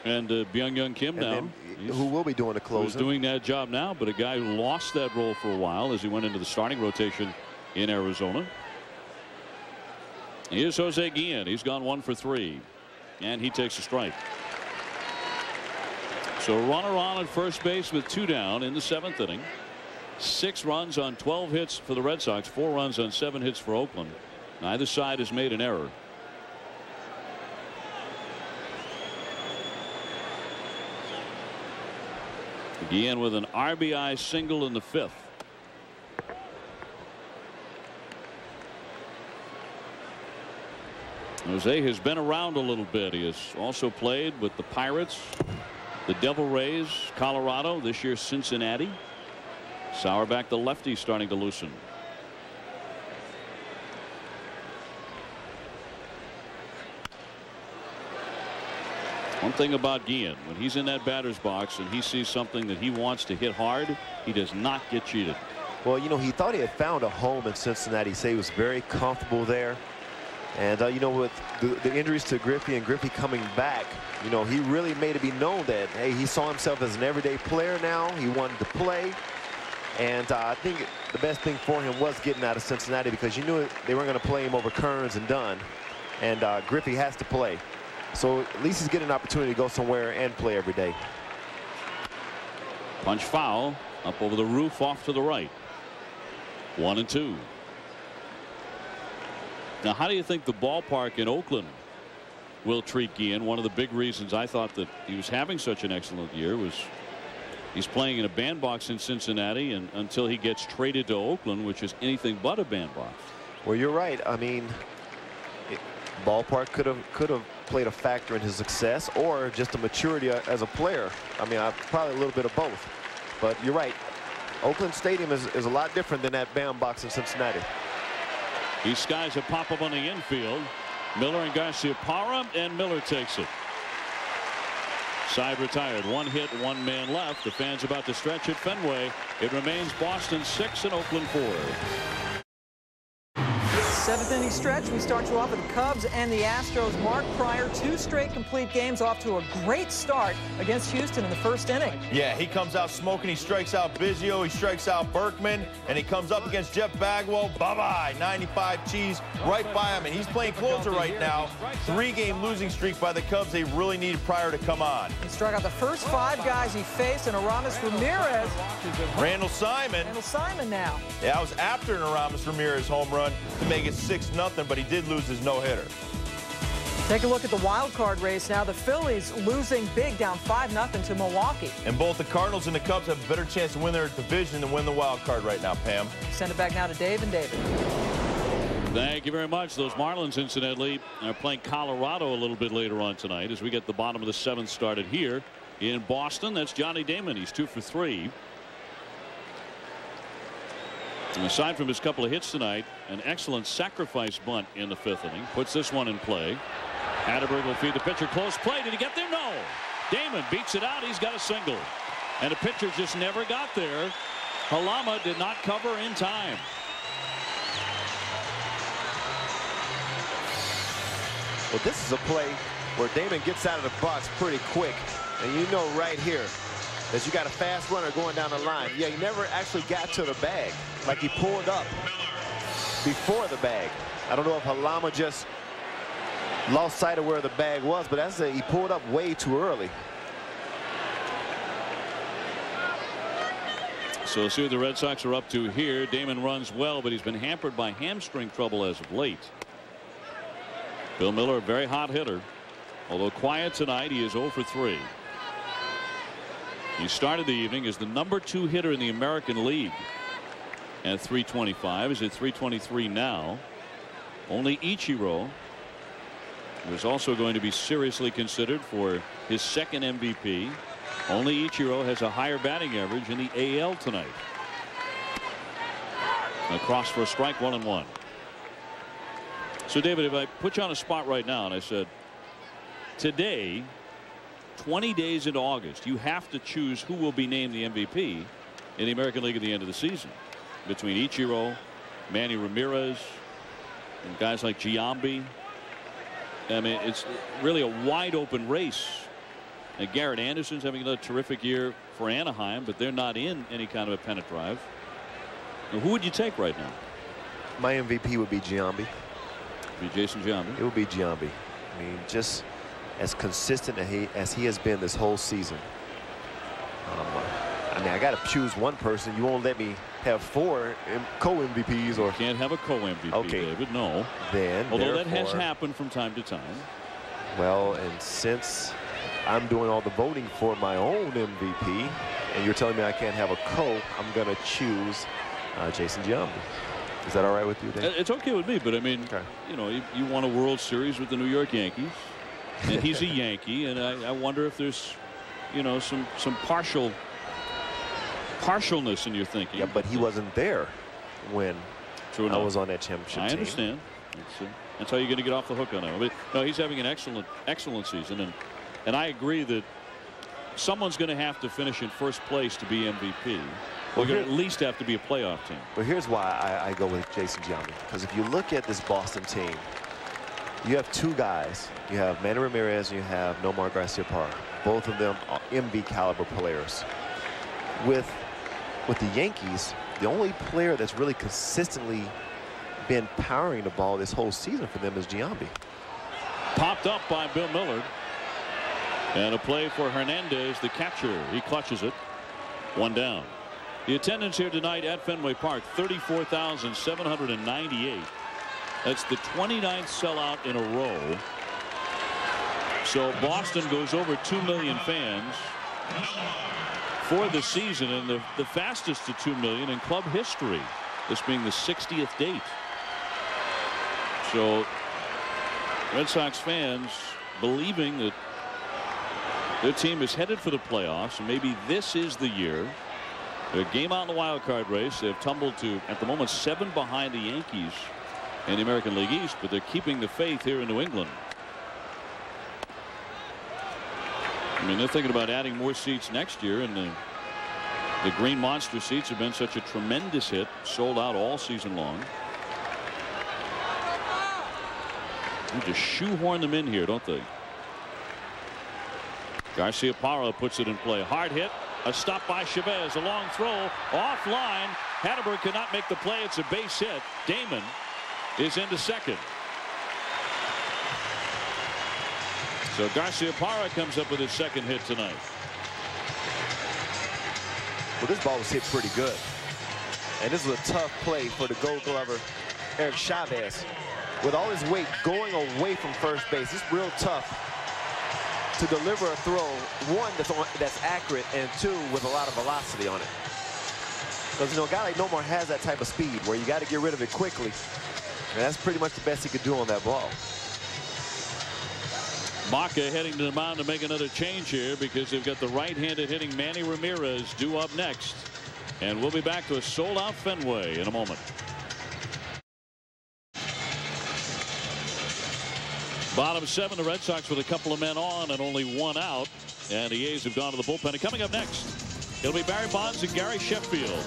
And Byung-Hyun Kim now, who will be doing the closing. Who's doing that job now, but a guy who lost that role for a while as he went into the starting rotation in Arizona. Here's Jose Guillen. He's gone 1 for 3, and he takes a strike. So runner on at first base with 2 down in the 7th inning. 6 runs on 12 hits for the Red Sox, 4 runs on 7 hits for Oakland. Neither side has made an error. Guillen with an RBI single in the 5th. Jose has been around a little bit. He has also played with the Pirates, the Devil Rays, Colorado, this year Cincinnati. Sauerback, the lefty, starting to loosen. One thing about Guillen, when he's in that batter's box and he sees something that he wants to hit hard, he does not get cheated. Well, you know, he thought he had found a home in Cincinnati. He said he was very comfortable there. And, you know, with the injuries to Griffey and Griffey coming back, you know, he really made it be known that, hey, he saw himself as an everyday player now. He wanted to play. And I think the best thing for him was getting out of Cincinnati, because you knew they weren't going to play him over Kearns and Dunn. And Griffey has to play. So at least he's getting an opportunity to go somewhere and play every day. Punch foul up over the roof off to the right. 1-2. Now, how do you think the ballpark in Oakland will treat Guillen? One of the big reasons I thought that he was having such an excellent year was he's playing in a bandbox in Cincinnati, and until he gets traded to Oakland, which is anything but a bandbox. Well, you're right. I mean, ballpark could have played a factor in his success, or just a maturity as a player. I mean, probably a little bit of both. But you're right. Oakland Stadium is a lot different than that bandbox in Cincinnati. He skies a pop-up on the infield. Miller and Garcia Parra, and Miller takes it. Side retired. 1 hit, 1 man left. The fans about to stretch at Fenway. It remains Boston 6 and Oakland 4. 7th inning stretch. We start you off with the Cubs and the Astros. Mark Prior, 2 straight complete games, off to a great start against Houston in the 1st inning. Yeah, he comes out smoking. He strikes out Biggio. He strikes out Berkman. And he comes up against Jeff Bagwell. Bye-bye. 95 cheese right by him. And he's playing closer right now. 3-game losing streak by the Cubs. They really needed Prior to come on. He struck out the first 5 guys he faced, and Aramis Ramirez. Randall Simon. Randall Simon now. Yeah, that was after an Aramis Ramirez home run to make it 6-0, but he did lose his no-hitter. Take a look at the wild card race now. The Phillies losing big, down 5-0 to Milwaukee. And both the Cardinals and the Cubs have a better chance to win their division than win the wild card right now, Pam. Send it back now to Dave and David. Thank you very much. Those Marlins, incidentally, are playing Colorado a little bit later on tonight as we get the bottom of the 7th started here in Boston. That's Johnny Damon. He's 2 for 3. And aside from his couple of hits tonight, an excellent sacrifice bunt in the 5th inning. Puts this one in play. Hatterberg will feed the pitcher. Close play. Did he get there? No. Damon beats it out. He's got a single. And the pitcher just never got there. Halama did not cover in time. Well, this is a play where Damon gets out of the box pretty quick. And you know right here that you got a fast runner going down the line. Yeah, he never actually got to the bag. Like, he pulled up before the bag. I don't know if Halama just lost sight of where the bag was, but he pulled up way too early. So we'll see what the Red Sox are up to here. Damon runs well, but he's been hampered by hamstring trouble as of late. Bill Miller, a very hot hitter. Although quiet tonight, he is 0 for 3. He started the evening as the #2 hitter in the American League at 325. He's at 323 now. Only Ichiro was also going to be seriously considered for his 2nd MVP. Only Ichiro has a higher batting average in the AL tonight. Across for a strike, 1-1. So, David, if I put you on a spot right now and I said, today, 20 days into August, you have to choose who will be named the MVP in the American League at the end of the season, between Ichiro, Manny Ramirez, and guys like Giambi. I mean, it's really a wide open race. And Garrett Anderson's having another terrific year for Anaheim, but they're not in any kind of a pennant drive. Now, who would you take right now? My MVP would be Giambi. Be Jason Giambi. It would be Giambi. I mean, just as consistent as he has been this whole season. I mean, I got to choose one person. You won't let me have 4 co-MVPs, or can't have a co-MVP. Okay, David. No. Then, although that has happened from time to time. Well, and since I'm doing all the voting for my own MVP, and you're telling me I can't have a co, I'm going to choose Jason Giambi. Is that all right with you, Dave? It's okay with me, but I mean, okay, you know, you won a World Series with the New York Yankees, and he's a Yankee, and I wonder if there's, you know, some partialness in your thinking. Yeah, but he wasn't there when I was on that championship team. I understand. That's how you're going to get off the hook on him. But no, he's having an excellent season, and I agree that someone's going to have to finish in first place to be MVP. We're going to at least have to be a playoff team. But here's why I go with Jason Giambi. Because if you look at this Boston team, You have two guys. You have Manny Ramirez and you have Nomar Garciaparra. Both of them are MB caliber players. With the Yankees, the only player that's really consistently been powering the ball this whole season for them is Giambi. Popped up by Bill Millard. And a play for Hernandez, the catcher. He clutches it. One down. The attendance here tonight at Fenway Park, 34,798. That's the 29th sellout in a row. So Boston goes over 2 million fans for the season, and the fastest to 2 million in club history, this being the 60th date. So Red Sox fans believing that their team is headed for the playoffs, and maybe this is the year. Their game out in the wild card race. They've tumbled to, at the moment, 7 behind the Yankees in the American League East, but they're keeping the faith here in New England. I mean, they're thinking about adding more seats next year, and the Green Monster seats have been such a tremendous hit, sold out all season long. They just shoehorn them in here, don't they? Garciaparra puts it in play. Hard hit. A stop by Chavez. A long throw. Offline. Hatteberg cannot make the play. It's a base hit. Damon is into second. So Garciaparra comes up with his second hit tonight. Well, this ball was hit pretty good. And this was a tough play for the Gold Glover, Eric Chavez. With all his weight going away from first base, it's real tough to deliver a throw, one that's accurate, and two with a lot of velocity on it. Because, you know, a guy like Nomar has that type of speed where you got to get rid of it quickly. And that's pretty much the best he could do on that ball. Maka heading to the mound to make another change here because they've got the right-handed hitting Manny Ramirez due up next. And we'll be back to a sold-out Fenway in a moment. Bottom 7, the Red Sox with a couple of men on and only one out. And the A's have gone to the bullpen. And coming up next, it'll be Barry Bonds and Gary Sheffield.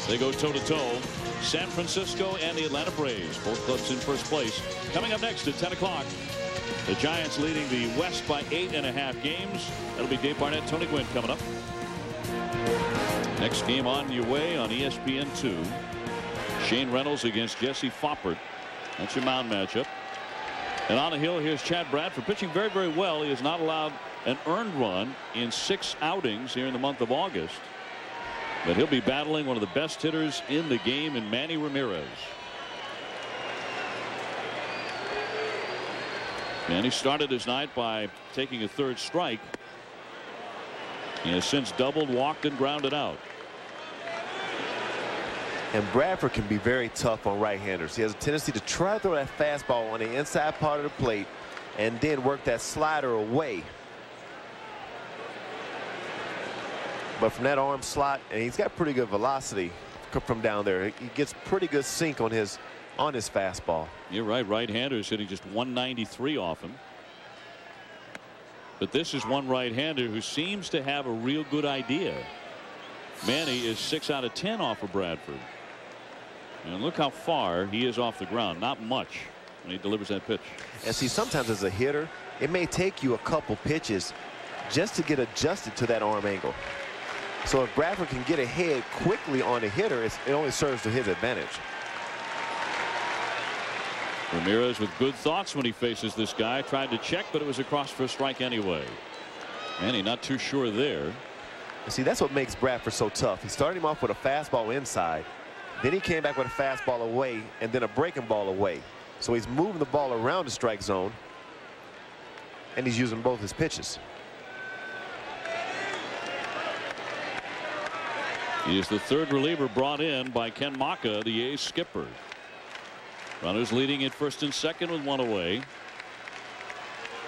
They go toe-to-toe. San Francisco and the Atlanta Braves. Both clubs in first place. Coming up next at 10 o'clock, the Giants leading the West by 8.5 games. That'll be Dave Barnett, Tony Gwynn coming up. Next game on your way on ESPN2. Shane Reynolds against Jesse Foppert. That's your mound matchup. And on the hill, here's Chad Bradford pitching very, very well. He has not allowed an earned run in 6 outings here in the month of August. But he'll be battling one of the best hitters in the game in Manny Ramirez. And he started his night by taking a 3rd strike. He has since doubled, walked, and grounded out. And Bradford can be very tough on right-handers. He has a tendency to try to throw that fastball on the inside part of the plate and then work that slider away. But from that arm slot, and he's got pretty good velocity from down there. He gets pretty good sink on his fastball. You're right. Right-handers hitting just 193 off him. But this is one right-hander who seems to have a real good idea. Manny is 6 out of 10 off of Bradford. And look how far he is off the ground. Not much when he delivers that pitch. And see, sometimes as a hitter, it may take you a couple pitches just to get adjusted to that arm angle. So if Bradford can get ahead quickly on the hitter, it only serves to his advantage. Ramirez with good thoughts when he faces this guy. Tried to check, but it was across for a strike anyway. Manny not too sure there. See, that's what makes Bradford so tough. He started him off with a fastball inside. Then he came back with a fastball away and then a breaking ball away. So he's moving the ball around the strike zone. And he's using both his pitches. He is the 3rd reliever brought in by Ken Maka, the A's skipper. Runners leading at 1st and 2nd with 1 away.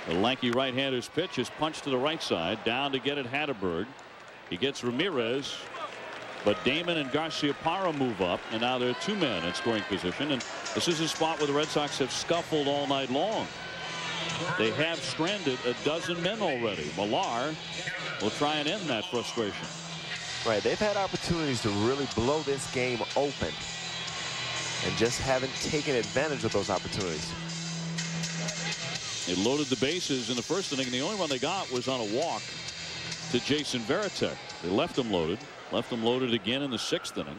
The lanky right-hander's pitch is punched to the right side. Down to get it Hatteberg. He gets Ramirez, but Damon and Garciaparra move up, and now there are 2 men in scoring position. And this is a spot where the Red Sox have scuffled all night long. They have stranded a dozen men already. Millar will try and end that frustration. Right, they've had opportunities to really blow this game open and just haven't taken advantage of those opportunities. They loaded the bases in the first inning, and the only one they got was on a walk to Jason Varitek. They left him loaded. Left him loaded again in the 6th inning.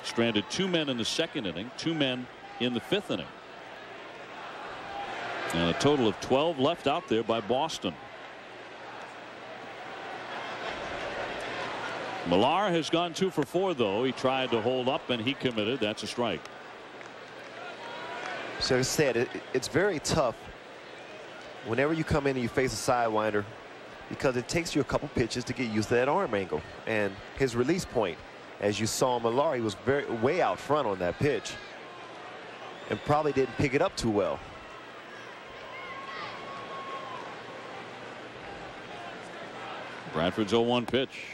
Stranded 2 men in the 2nd inning, 2 men in the 5th inning. And a total of 12 left out there by Boston. Millar has gone 2 for 4, though. He tried to hold up, and he committed. That's a strike. So as I said, it's very tough whenever you come in and you face a sidewinder, because it takes you a couple pitches to get used to that arm angle. And his release point, as you saw Millar, he was way out front on that pitch and probably didn't pick it up too well. Bradford's 0-1 pitch.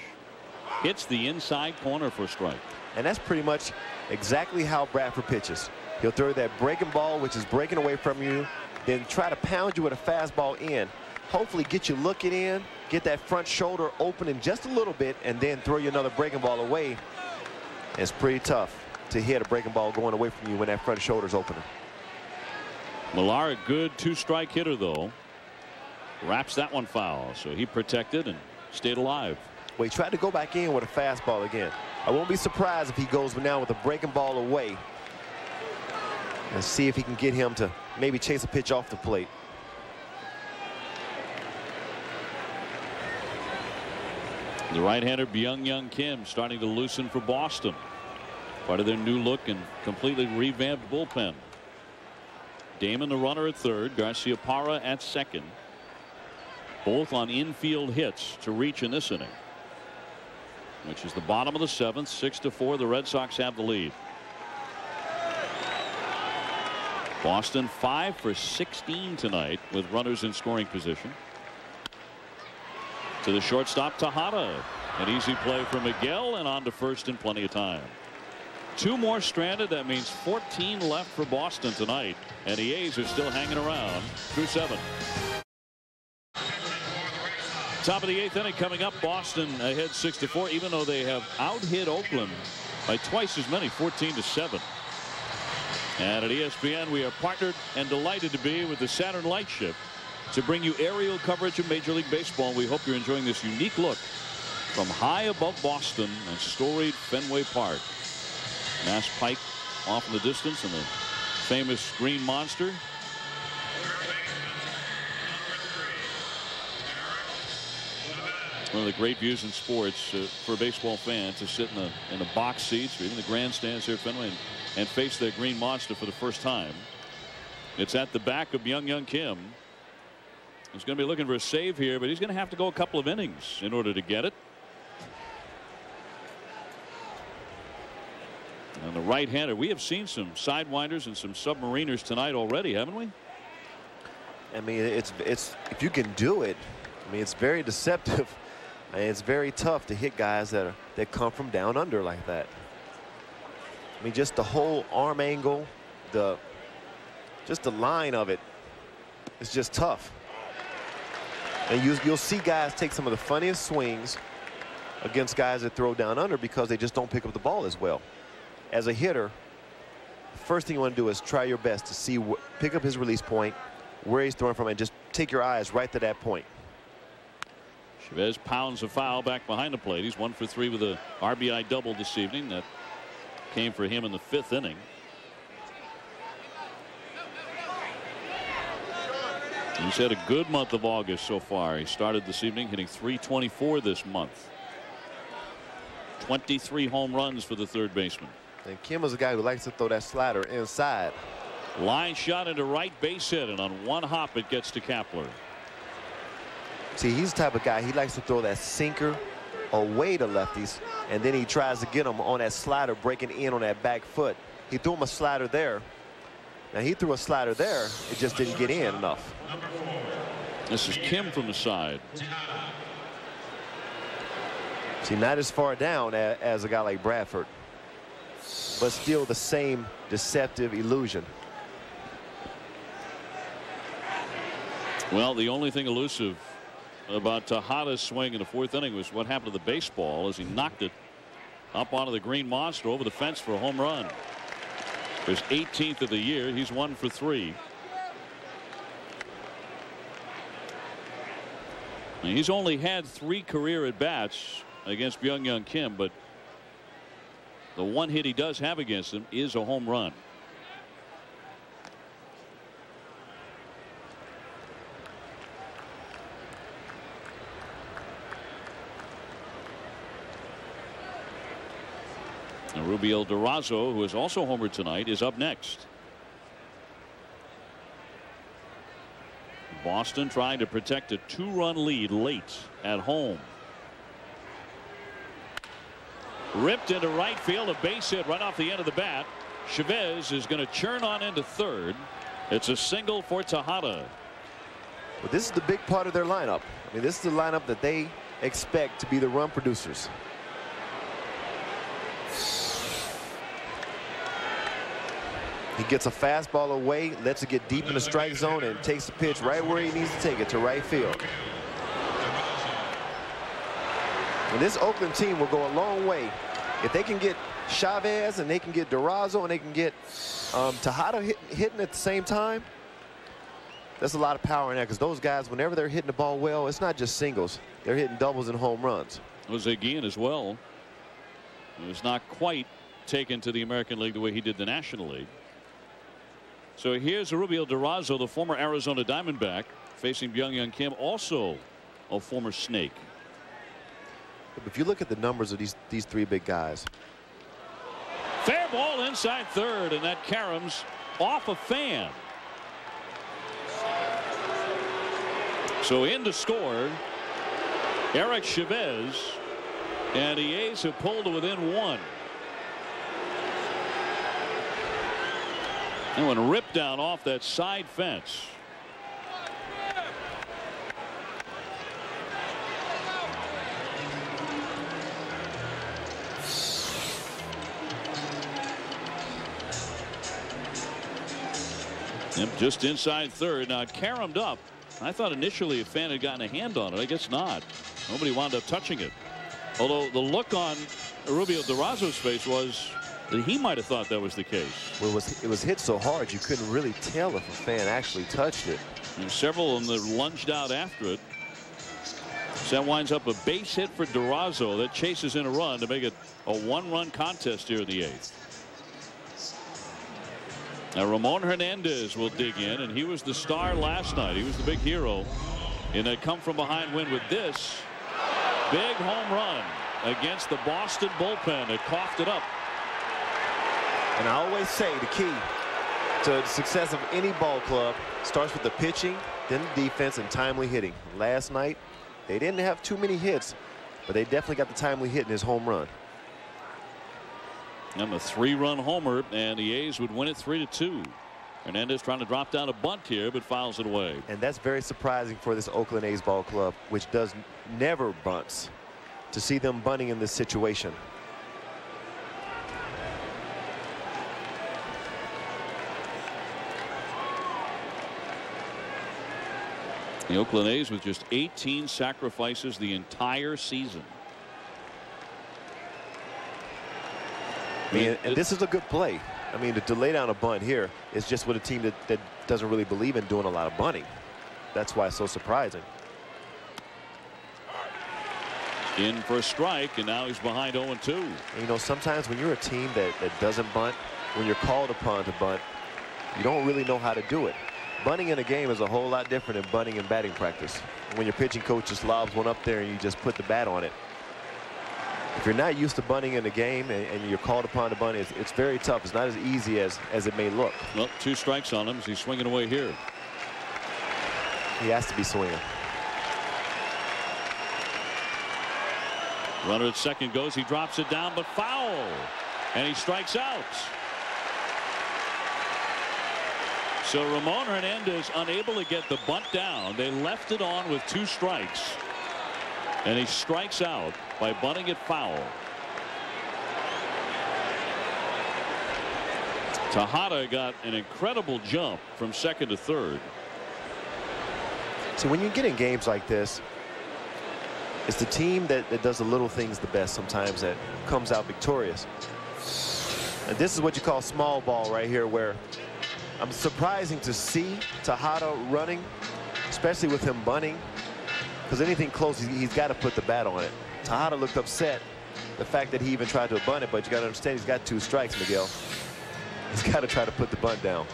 Hits the inside corner for a strike. And that's pretty much exactly how Bradford pitches. He'll throw that breaking ball, which is breaking away from you, then try to pound you with a fastball in. Hopefully get you looking in, get that front shoulder opening just a little bit, and then throw you another breaking ball away. It's pretty tough to hit a breaking ball going away from you when that front shoulder's opening. Millar, a good 2-strike hitter, though. Wraps that one foul, so he protected and stayed alive. Well, he tried to go back in with a fastball again. I won't be surprised if he goes now with a breaking ball away and see if he can get him to maybe chase a pitch off the plate. The right-hander Byung-Hyun Kim starting to loosen for Boston. Part of their new look and completely revamped bullpen. Damon the runner at third, Garcia Parra at second. Both on infield hits to reach in this inning, which is the bottom of the 7th. 6-4. The Red Sox have the lead. Boston 5 for 16 tonight with runners in scoring position. To the shortstop, Tejada. An easy play for Miguel, and on to first in plenty of time. 2 more stranded. That means 14 left for Boston tonight, and the A's are still hanging around through 7. Top of the 8th inning coming up. Boston ahead 6-4, even though they have out-hit Oakland by twice as many, 14-7. And at ESPN, we are partnered and delighted to be with the Saturn Light Ship to bring you aerial coverage of Major League Baseball. We hope you're enjoying this unique look from high above Boston and storied Fenway Park. Mass Pike off in the distance and the famous Green Monster. One of the great views in sports for a baseball fan to sit in the box seats or even the grandstands here at Fenway and face their Green Monster for the first time. It's at the back of Byung-Hyun Kim. He's going to be looking for a save here, but he's going to have to go a couple of innings in order to get it. And the right-hander, we have seen some sidewinders and some submariners tonight already, haven't we? I mean, it's if you can do it, I mean, it's very deceptive. And it's very tough to hit guys that come from down under like that. I mean, just the whole arm angle, just the line of it, it's just tough. And you'll see guys take some of the funniest swings against guys that throw down under because they just don't pick up the ball as well. As a hitter, the first thing you want to do is try your best to see pick up his release point, where he's throwing from, and just take your eyes right to that point. Chavez pounds a foul back behind the plate. He's 1 for 3 with a RBI double this evening. That came for him in the 5th inning. He's had a good month of August so far. He started this evening hitting .324 this month. 23 home runs for the third baseman. And Kim is a guy who likes to throw that slider inside. Line shot into right base hit, and on one hop it gets to Kapler. See, he's the type of guy, he likes to throw that sinker away to lefties, and then he tries to get him on that slider, breaking in on that back foot. He threw him a slider there. Now he threw a slider there, it just didn't get in enough. This is Kim from the side. See, not as far down as a guy like Bradford, but still the same deceptive illusion. Well, the only thing elusive about Tejada's swing in the 4th inning was what happened to the baseball as he knocked it up onto the Green Monster over the fence for a home run. His 18th of the year. He's 1 for 3. He's only had 3 career at bats against Byung-Hyun Kim, but the one hit he does have against him is a home run. And Rubio Durazo, who is also homered tonight, is up next. Boston trying to protect a 2-run lead late at home. Ripped into right field, a base hit right off the end of the bat. Chavez is going to churn on into third. It's a single for Tejada. Well, this is the big part of their lineup. I mean, this is the lineup that they expect to be the run producers. He gets a fastball away, lets it get deep in the strike zone, and takes the pitch right where he needs to take it, to right field. And this Oakland team will go a long way. If they can get Chavez and they can get Durazo and they can get Tejada hitting at the same time, there's a lot of power in that, because those guys, whenever they're hitting the ball well, it's not just singles. They're hitting doubles and home runs. Jose Guillen as well. It was not quite taken to the American League the way he did the National League. So here's Rubio Durazo, the former Arizona Diamondback, facing Byung-Hyun Kim, also a former Snake. If you look at the numbers of these 3 big guys. Fair ball inside third, and that caroms off a fan. So in to score, Eric Chavez, and the A's have pulled to within 1. And one ripped down off that side fence. Yep, just inside third. Now it caromed up. I thought initially a fan had gotten a hand on it. I guess not. Nobody wound up touching it. Although the look on Rubio Durazo's face was that he might have thought that was the case. Well, it was hit so hard you couldn't really tell if a fan actually touched it. And several of them that lunged out after it. So that winds up a base hit for Durazo that chases in a run to make it a 1-run contest here in the 8th. Now Ramon Hernandez will dig in, and he was the star last night. He was the big hero in a come from behind win with this big home run against the Boston bullpen that coughed it up. And I always say the key to the success of any ball club starts with the pitching, then the defense, and timely hitting. Last night they didn't have too many hits, but they definitely got the timely hit in his home run. And the 3-run homer, and the A's would win it 3-2. Hernandez trying to drop down a bunt here, but fouls it away. And that's very surprising for this Oakland A's ball club, which does never bunts, to see them bunting in this situation. The Oakland A's with just 18 sacrifices the entire season. I mean, and this is a good play. I mean, to lay down a bunt here is just with a team that doesn't really believe in doing a lot of bunting. That's why it's so surprising. In for a strike, and now he's behind 0-2. You know, sometimes when you're a team that doesn't bunt, when you're called upon to bunt, you don't really know how to do it. Bunting in a game is a whole lot different than bunting in batting practice. When your pitching coach just lobs one up there and you just put the bat on it. If you're not used to bunting in the game and you're called upon to bunt, it's very tough. It's not as easy as it may look. Well, 2 strikes on him as he's swinging away here. He has to be swinging. Runner at second goes. He drops it down, but foul. And he strikes out. So Ramon Hernandez unable to get the bunt down. They left it on with 2 strikes. And he strikes out by bunting it foul. Tejada got an incredible jump from second to third. So when you get in games like this, it's the team that does the little things the best sometimes that comes out victorious. And this is what you call small ball right here, where I'm surprising to see Tejada running, especially with him bunting. because anything close, he's got to put the bat on it. Tejada looked upset. The fact that he even tried to bunt it, but you got to understand he's got 2 strikes, Miguel. He's got to try to put the bunt down.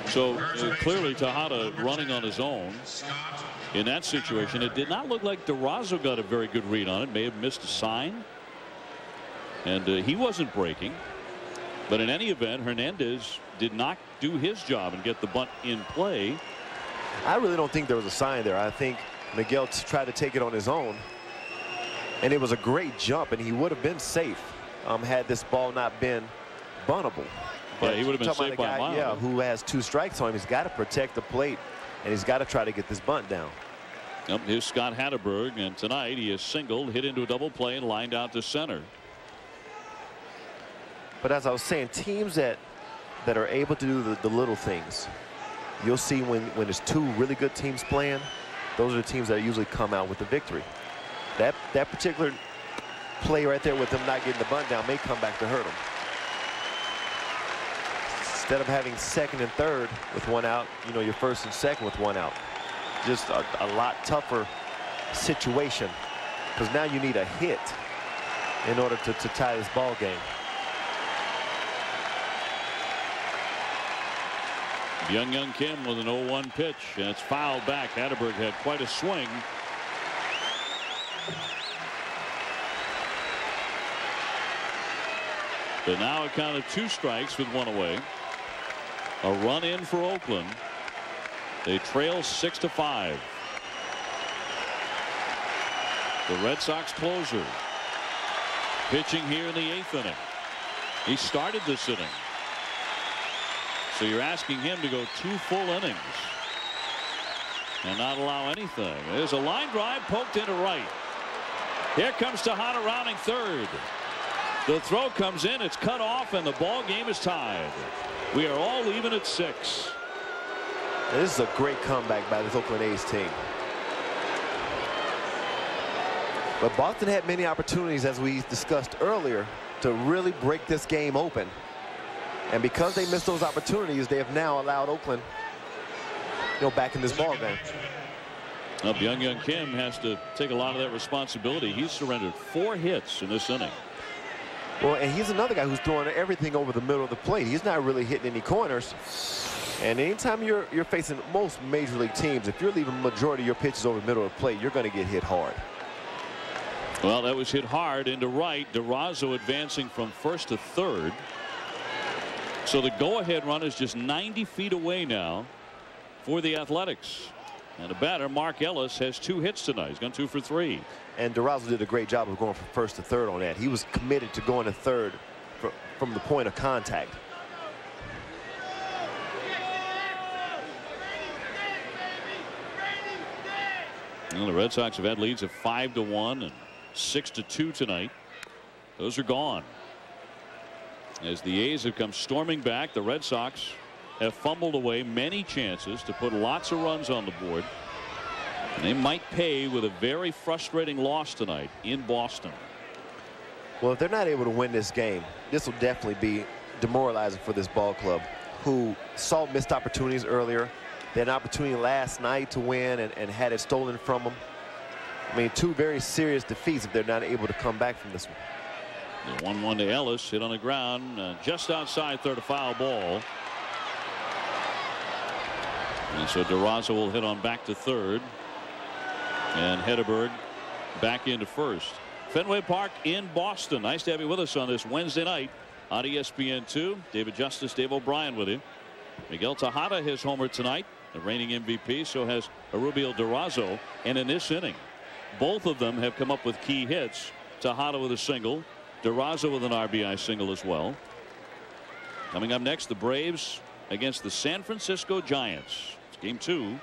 So clearly Tejada running on his own in that situation. It did not look like Durazo got a very good read on it. May have missed a sign. And he wasn't breaking. But in any event, Hernandez did not do his job and get the bunt in play. I really don't think there was a sign there. I think Miguel tried to take it on his own. And it was a great jump, and he would have been safe had this ball not been buntable. But yeah, he would have been safe by a mile. Yeah, who has 2 strikes on him. He's got to protect the plate, and he's got to try to get this bunt down. Yep, here's Scott Hatterberg, and tonight he is singled, hit into a double play, and lined out to center. But as I was saying, teams that are able to do the little things, you'll see when there's 2 really good teams playing, those are the teams that usually come out with the victory. That particular play right there with them not getting the bunt down may come back to hurt them. Instead of having second and third with 1 out, you know, you're first and second with 1 out. Just a lot tougher situation, because now you need a hit in order to tie this ball game. Young Kim with an 0-1 pitch, and it's fouled back. Hatterberg had quite a swing. But now a count of 2 strikes with 1 away. A run in for Oakland. They trail 6-5. The Red Sox closer pitching here in the 8th inning. He started this inning. So you're asking him to go 2 full innings and not allow anything. There's a line drive poked into right. Here comes Tejada rounding third. The throw comes in, it's cut off, and the ball game is tied. We are all even at 6. This is a great comeback by this Oakland A's team. But Boston had many opportunities, as we discussed earlier, to really break this game open. And because they missed those opportunities, they have now allowed Oakland, you know, back in this ball game. Well, Young Kim has to take a lot of that responsibility. He's surrendered 4 hits in this inning. Well, and he's another guy who's throwing everything over the middle of the plate. He's not really hitting any corners. And anytime you're facing most major league teams, if you're leaving the majority of your pitches over the middle of the plate, you're going to get hit hard. Well, that was hit hard into right. Durazo advancing from first to third. So the go-ahead run is just 90 feet away now for the Athletics. And the batter, Mark Ellis, has 2 hits tonight. He's gone 2 for 3. And Durazo did a great job of going from first to third on that. He was committed to going to third from the point of contact. Well, the Red Sox have had leads of 5-1 and 6-2 tonight. Those are gone. As the A's have come storming back, the Red Sox have fumbled away many chances to put lots of runs on the board. And they might pay with a very frustrating loss tonight in Boston. Well, if they're not able to win this game, this will definitely be demoralizing for this ball club, who saw missed opportunities earlier. They had an opportunity last night to win and had it stolen from them. I mean, 2 very serious defeats if they're not able to come back from this one. The 1-1 to Ellis, hit on the ground just outside third, a foul ball. And so Durazo will hit on back to third. And Hatterberg back into first. Fenway Park in Boston. Nice to have you with us on this Wednesday night on ESPN2. David Justice, Dave O'Brien with you. Miguel Tejada has homered tonight, the reigning MVP. So has Arubio Durazo. And in this inning, both of them have come up with key hits. Tejada with a single, Durazo with an RBI single as well. Coming up next, the Braves against the San Francisco Giants. It's game 2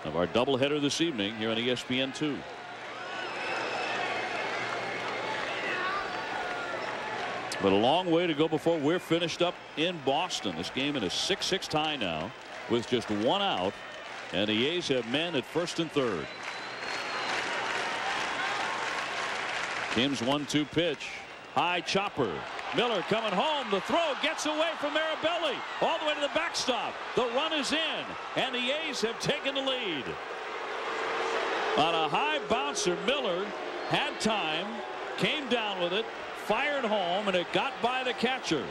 of our doubleheader this evening here on ESPN2. But a long way to go before we're finished up in Boston. This game in a 6-6 tie now with just 1 out, and the A's have men at first and third. Kim's 1-2 pitch, high chopper. Miller coming home. The throw gets away from Marabelli all the way to the backstop. The run is in, and the A's have taken the lead. On a high bouncer, Miller had time, came down with it, fired home, and it got by the catcher.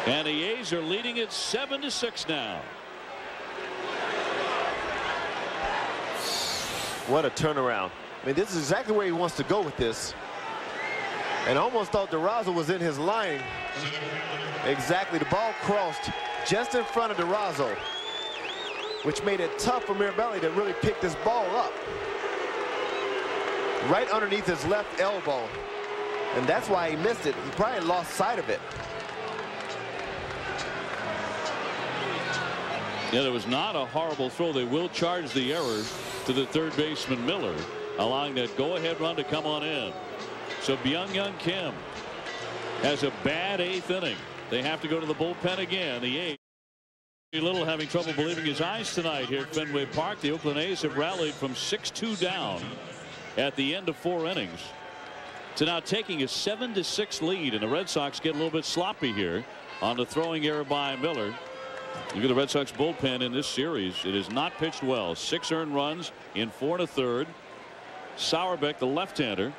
And the A's are leading it 7-6 now. What a turnaround. I mean, this is exactly where he wants to go with this. And I almost thought DeRozzo was in his line. Exactly. The ball crossed just in front of DeRozzo, which made it tough for Mirabelli to really pick this ball up. Right underneath his left elbow. And that's why he missed it. He probably lost sight of it. Yeah, it was not a horrible throw. They will charge the error to the third baseman Miller, allowing that go-ahead run to come on in. So Byung-Hyun Kim has a bad 8th inning. They have to go to the bullpen again. The A's, Little having trouble believing his eyes tonight here at Fenway Park. The Oakland A's have rallied from 6-2 down at the end of 4 innings to now taking a 7-6 lead, and the Red Sox get a little bit sloppy here on the throwing error by Miller. Look at the Red Sox bullpen in this series. It has not pitched well. 6 earned runs in 4 1/3. Sauerbeck, the left-hander,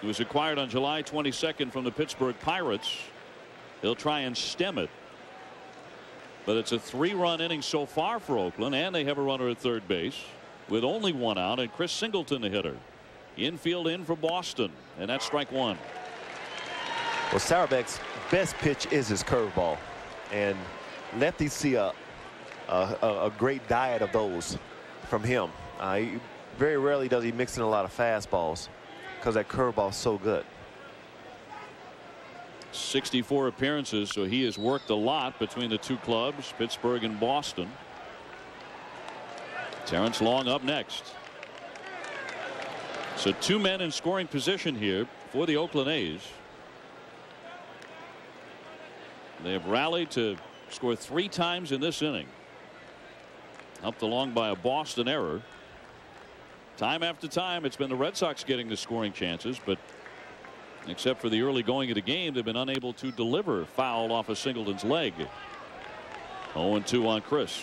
who was acquired on July 22nd from the Pittsburgh Pirates, he'll try and stem it. But it's a 3-run inning so far for Oakland, and they have a runner at third base with only 1 out, and Chris Singleton the hitter. Infield in for Boston, and that's strike 1. Well, Sauerbeck's best pitch is his curveball, and lefties see a great diet of those from him. Very rarely does he mix in a lot of fastballs because that curveball is so good. 64 appearances, so he has worked a lot between the 2 clubs, Pittsburgh and Boston. Terrence Long up next. So 2 men in scoring position here for the Oakland A's. They have rallied to score 3 times in this inning. Helped along by a Boston error. Time after time, it's been the Red Sox getting the scoring chances, but except for the early going of the game, they've been unable to deliver. Foul off of Singleton's leg. 0-2 on Chris.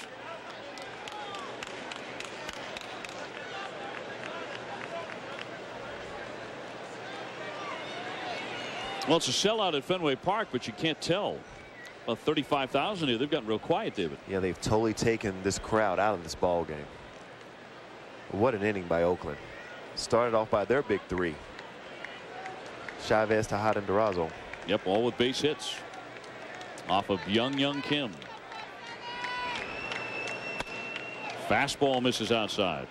Well, it's a sellout at Fenway Park, but you can't tell. About 35,000 here. They've gotten real quiet, David. Yeah, they've totally taken this crowd out of this ball game. What an inning by Oakland. Started off by their big 3. Chavez, Tejada, and DeRozzo. Yep, all with base hits off of Byung-Hyun Kim. Fastball misses outside.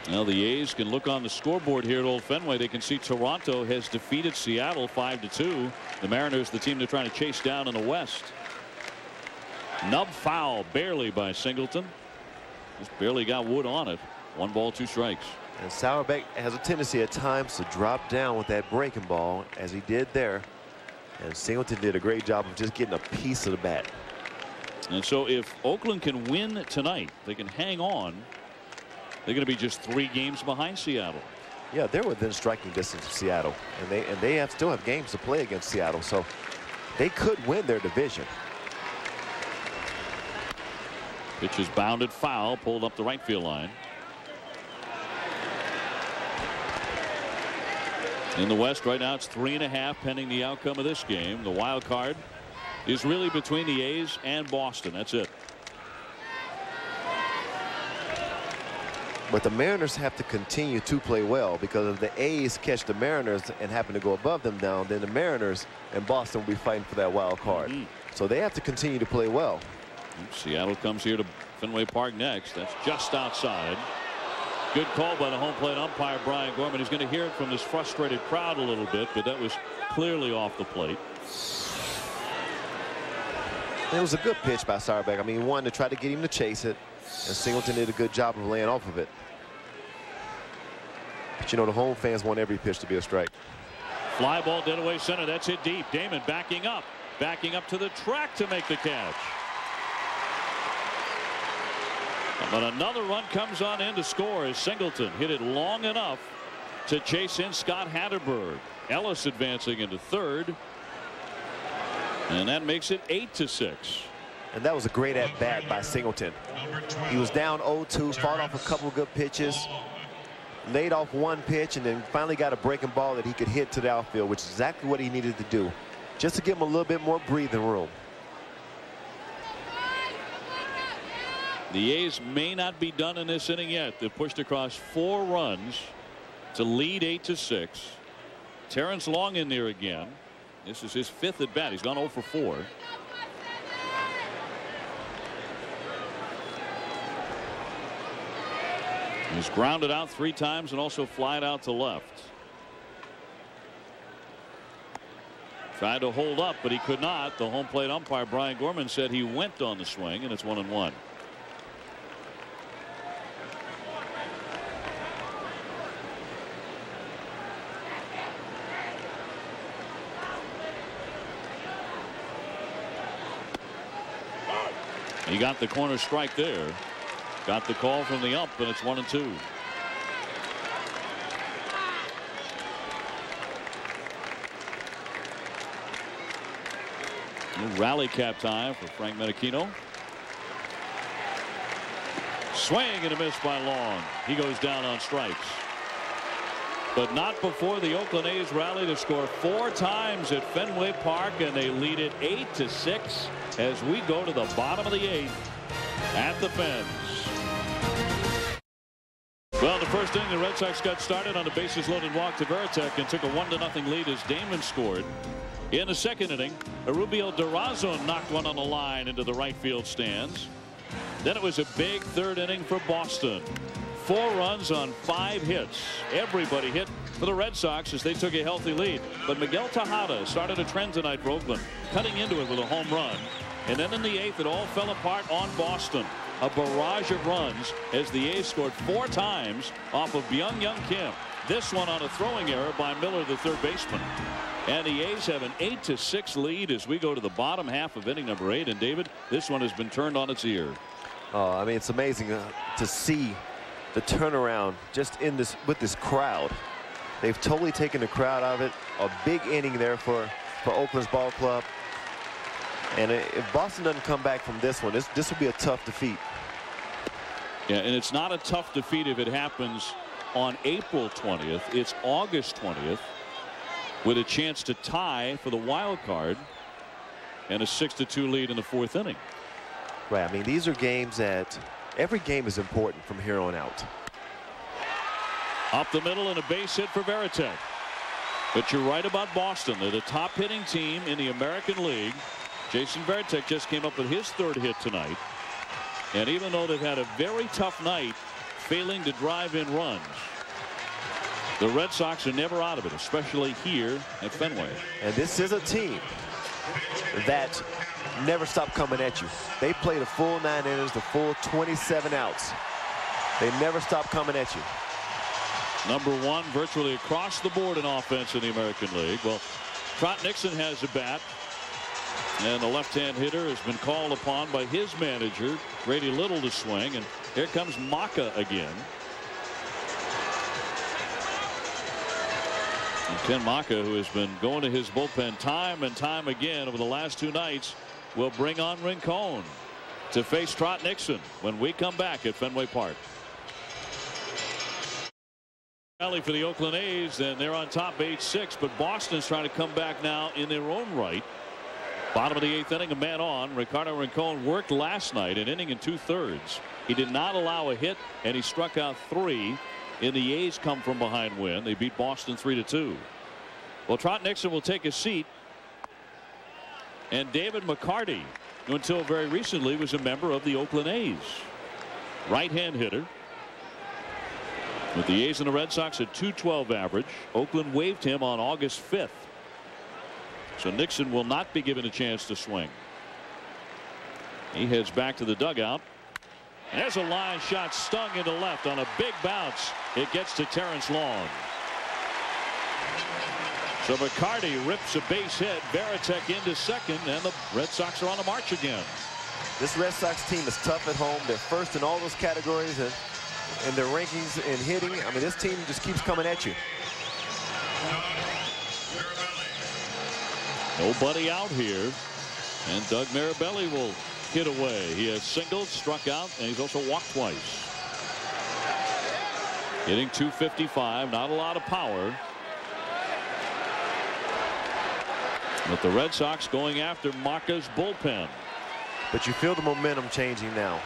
Now the A's can look on the scoreboard here at Old Fenway. They can see Toronto has defeated Seattle 5-2. The Mariners, the team they're trying to chase down in the West. Nub foul barely by Singleton. Just barely got wood on it. 1 ball, 2 strikes. And Sauerbeck has a tendency at times to drop down with that breaking ball, as he did there. And Singleton did a great job of just getting a piece of the bat. And so if Oakland can win tonight, they can hang on. They're going to be just 3 games behind Seattle. Yeah, they're within striking distance of Seattle, and they still have games to play against Seattle, so they could win their division. Pitch is bounded foul, pulled up the right field line. In the West right now, it's 3.5 pending the outcome of this game. The wild card is really between the A's and Boston. That's it. But the Mariners have to continue to play well, because if the A's catch the Mariners and happen to go above them down, then the Mariners and Boston will be fighting for that wild card. So they have to continue to play well. Seattle comes here to Fenway Park next. That's just outside. Good call by the home plate umpire Brian Gorman. He's going to hear it from this frustrated crowd a little bit, but that was clearly off the plate. It was a good pitch by Sauerbeck. I mean, he wanted to try to get him to chase it, and Singleton did a good job of laying off of it. But you know, the home fans want every pitch to be a strike. Fly ball dead away center. That's hit deep. Damon backing up to the track to make the catch. But another run comes on in to score as Singleton hit it long enough to chase in Scott Hatterberg. Ellis advancing into third. And that makes it 8-6. And that was a great at bat by Singleton. He was down 0-2, fought off a couple good pitches, laid off one pitch, and then finally got a breaking ball that he could hit to the outfield, which is exactly what he needed to do, just to give him a little bit more breathing room. The A's may not be done in this inning yet. They've pushed across 4 runs to lead 8-6. Terrence Long in there again. This is his 5th at bat. He's gone 0 for 4. He's grounded out 3 times and also flied out to left. Tried to hold up, but he could not. The home plate umpire Brian Gorman said he went on the swing, and it's 1-1. He got the corner strike there. Got the call from the ump, and it's 1-2. Rally cap time for Frank Menechino. Swing and a miss by Long. He goes down on strikes. But not before the Oakland A's rally to score 4 times at Fenway Park, and they lead it 8-6 as we go to the bottom of the 8th at the Fens. Well, the first inning, the Red Sox got started on a bases loaded walk to Veritek and took a 1-0 lead as Damon scored. In the second inning, Rubio Durazo knocked one on the line into the right field stands. Then it was a big 3rd inning for Boston. 4 runs on 5 hits. Everybody hit for the Red Sox as they took a healthy lead. But Miguel Tejada started a trend tonight for Oakland, cutting into it with a home run. And then in the 8th, it all fell apart on Boston. A barrage of runs as the A's scored 4 times off of Byung-Hyun Kim. This one on a throwing error by Miller, the 3rd baseman. And the A's have an 8-6 lead as we go to the bottom half of inning number 8. And David, this one has been turned on its ear. Oh, I mean, it's amazing to see the turnaround just in this with this crowd. They've totally taken the crowd out of it. A big inning there for Oakland's ball club. And if Boston doesn't come back from this one, this will be a tough defeat. Yeah, and it's not a tough defeat if it happens on April 20th. It's August 20th with a chance to tie for the wild card and a 6-2 lead in the 4th inning. Right. I mean, these are games that every game is important from here on out. Up the middle and a base hit for Veritek. But you're right about Boston. They're the top hitting team in the American League. Jason Veritek just came up with his 3rd hit tonight. And even though they've had a very tough night failing to drive in runs, the Red Sox are never out of it, especially here at Fenway. And this is a team that never stop coming at you. They played a full 9 innings, the full 27 outs. They never stop coming at you. Number 1 virtually across the board in offense in the American League. Well, Trot Nixon has a bat, and the left-hand hitter has been called upon by his manager, Grady Little, to swing. And here comes Maka again. And Ken Maka, who has been going to his bullpen time and time again over the last 2 nights, will bring on Rincon to face Trot Nixon when we come back at Fenway Park. Rally for the Oakland A's, and they're on top 8-6, but Boston's trying to come back now in their own right. Bottom of the 8th inning, a man on. Ricardo Rincon worked last night, an inning and 2/3. He did not allow a hit, and he struck out 3 in the A's come from behind win. They beat Boston 3-2. Well, Trot Nixon will take a seat. And David McCarty, who until very recently was a member of the Oakland A's. Right-hand hitter. With the A's and the Red Sox at .212 average. Oakland waived him on August 5th. So Nixon will not be given a chance to swing. He heads back to the dugout. There's a line shot stung into left on a big bounce. It gets to Terrence Long. So McCarty rips a base hit. Veritek into second, and the Red Sox are on the march again. This Red Sox team is tough at home. They're first in all those categories and their rankings in hitting. I mean, this team just keeps coming at you. Nobody out here. And Doug Mirabelli will hit away. He has singled, struck out, and he's also walked twice. Hitting .255, not a lot of power. But the Red Sox going after Maka's bullpen. But you feel the momentum changing now.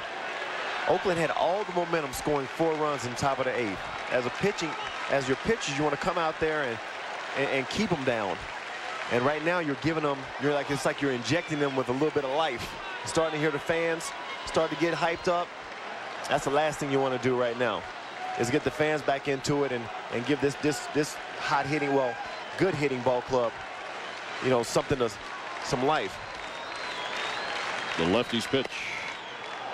Oakland had all the momentum, scoring 4 runs in the top of the 8th. As your pitchers, you want to come out there and keep them down. And right now you're giving them, it's like you're injecting them with a little bit of life. Starting to hear the fans start to get hyped up. That's the last thing you want to do right now, is get the fans back into it and give this hot hitting, well, good hitting ball club, some life. The lefty's pitch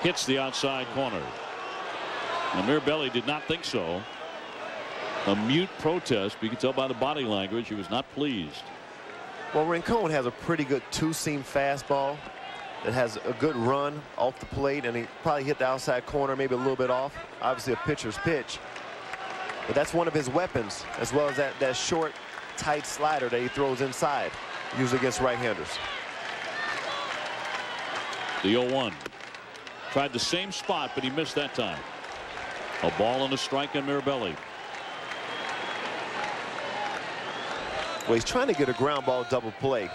hits the outside corner. And Mirabelli did not think so. A mute protest. You can tell by the body language he was not pleased. Well, Rincon has a pretty good 2-seam fastball that has a good run off the plate, and he probably hit the outside corner, maybe a little bit off. Obviously a pitcher's pitch. But that's one of his weapons, as well as that short, tight slider that he throws inside, usually against right-handers. The 0-1. Tried the same spot, but he missed that time. A ball and a strike on Mirabelli. Well, he's trying to get a ground ball double play.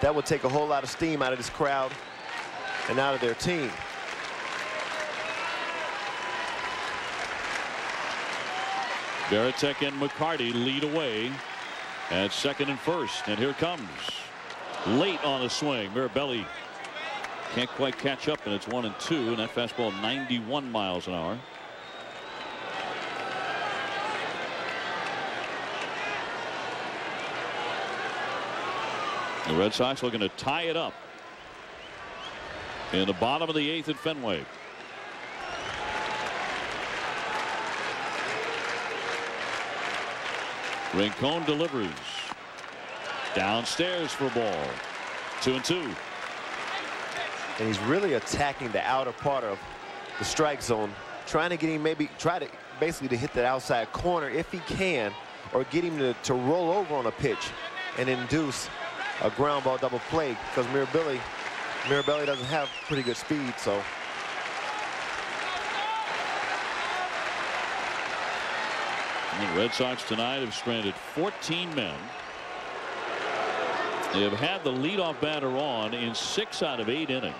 That would take a whole lot of steam out of this crowd and out of their team. Varitek and McCarty lead away at second and first. And here it comes. Late on a swing. Mirabelli can't quite catch up, and it's 1-2. And that fastball 91 miles an hour. The Red Sox looking to tie it up in the bottom of the 8th at Fenway. Rincon delivers downstairs for a ball. 2-2. And he's really attacking the outer part of the strike zone, trying to get him, basically to hit that outside corner if he can, or get him to roll over on a pitch and induce a ground ball double play, because Mirabelli doesn't have pretty good speed. So and the Red Sox tonight have stranded 14 men. They have had the leadoff batter on in 6 out of 8 innings.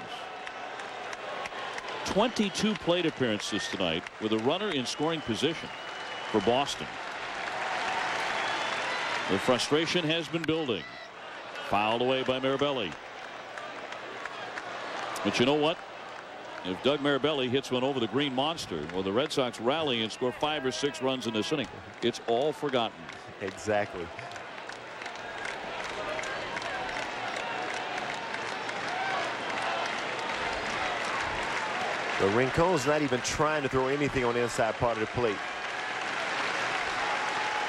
22 plate appearances tonight with a runner in scoring position for Boston. The frustration has been building. Fouled away by Mirabelli. But you know what? If Doug Mirabelli hits one over the green monster, well, the Red Sox rally and score 5 or 6 runs in this inning. It's all forgotten. Exactly. The Rincon's not even trying to throw anything on the inside part of the plate.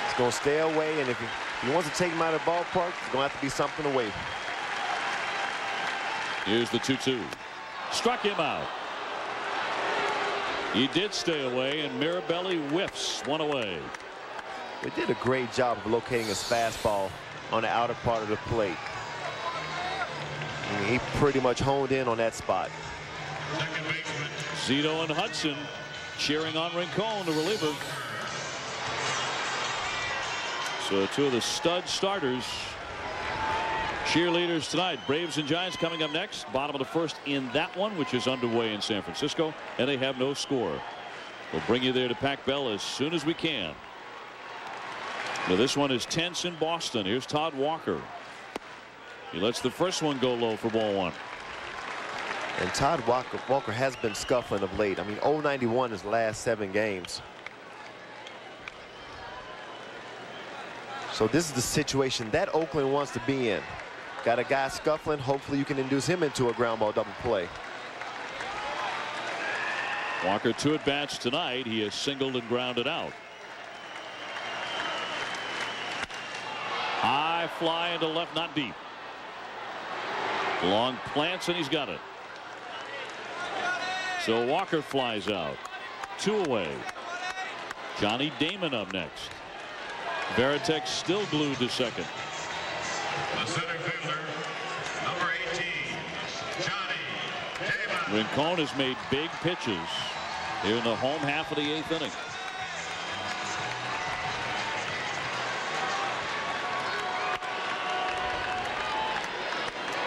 He's going to stay away, and if he wants to take him out of the ballpark, it's going to have to be something away. Here's the 2-2. Struck him out. He did stay away, and Mirabelli whiffs one away. They did a great job of locating his fastball on the outer part of the plate. I mean, he pretty much honed in on that spot. Zito and Hudson cheering on Rincon, the reliever. So 2 of the stud starters, cheerleaders tonight. Braves and Giants coming up next. Bottom of the 1st in that one, which is underway in San Francisco, and they have no score. We'll bring you there to Pac Bell as soon as we can. Now this one is tense in Boston. Here's Todd Walker. He lets the first one go low for ball 1. And Todd Walker has been scuffling of late. I mean, 091 his last 7 games. So this is the situation that Oakland wants to be in. Got a guy scuffling. Hopefully you can induce him into a ground ball double play. Walker 2 at-bats tonight. He has singled and grounded out. High fly into left, not deep. Long plants, and he's got it. So Walker flies out. 2 away. Johnny Damon up next. Varitek still glued to second. The center fielder, number 18, Rincon has made big pitches here in the home half of the 8th inning.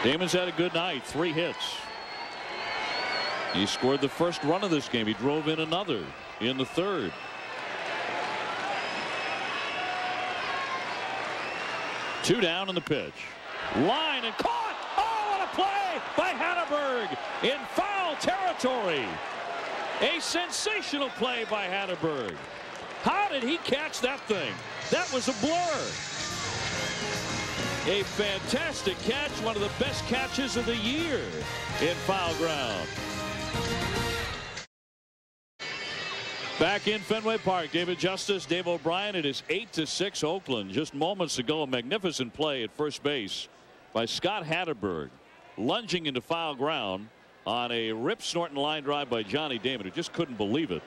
Damon's had a good night. 3 hits. He scored the first run of this game. He drove in another in the 3rd. Two down in the pitch. Line and caught. Oh, what a play by Hatteberg in foul territory. A sensational play by Hatteberg. How did he catch that thing? That was a blur. A fantastic catch, one of the best catches of the year in foul ground. Back in Fenway Park, David Justice, Dave O'Brien. It is 8-6 Oakland. Just moments ago, a magnificent play at first base by Scott Hatteberg, lunging into foul ground on a rip snorting line drive by Johnny Damon, who just couldn't believe it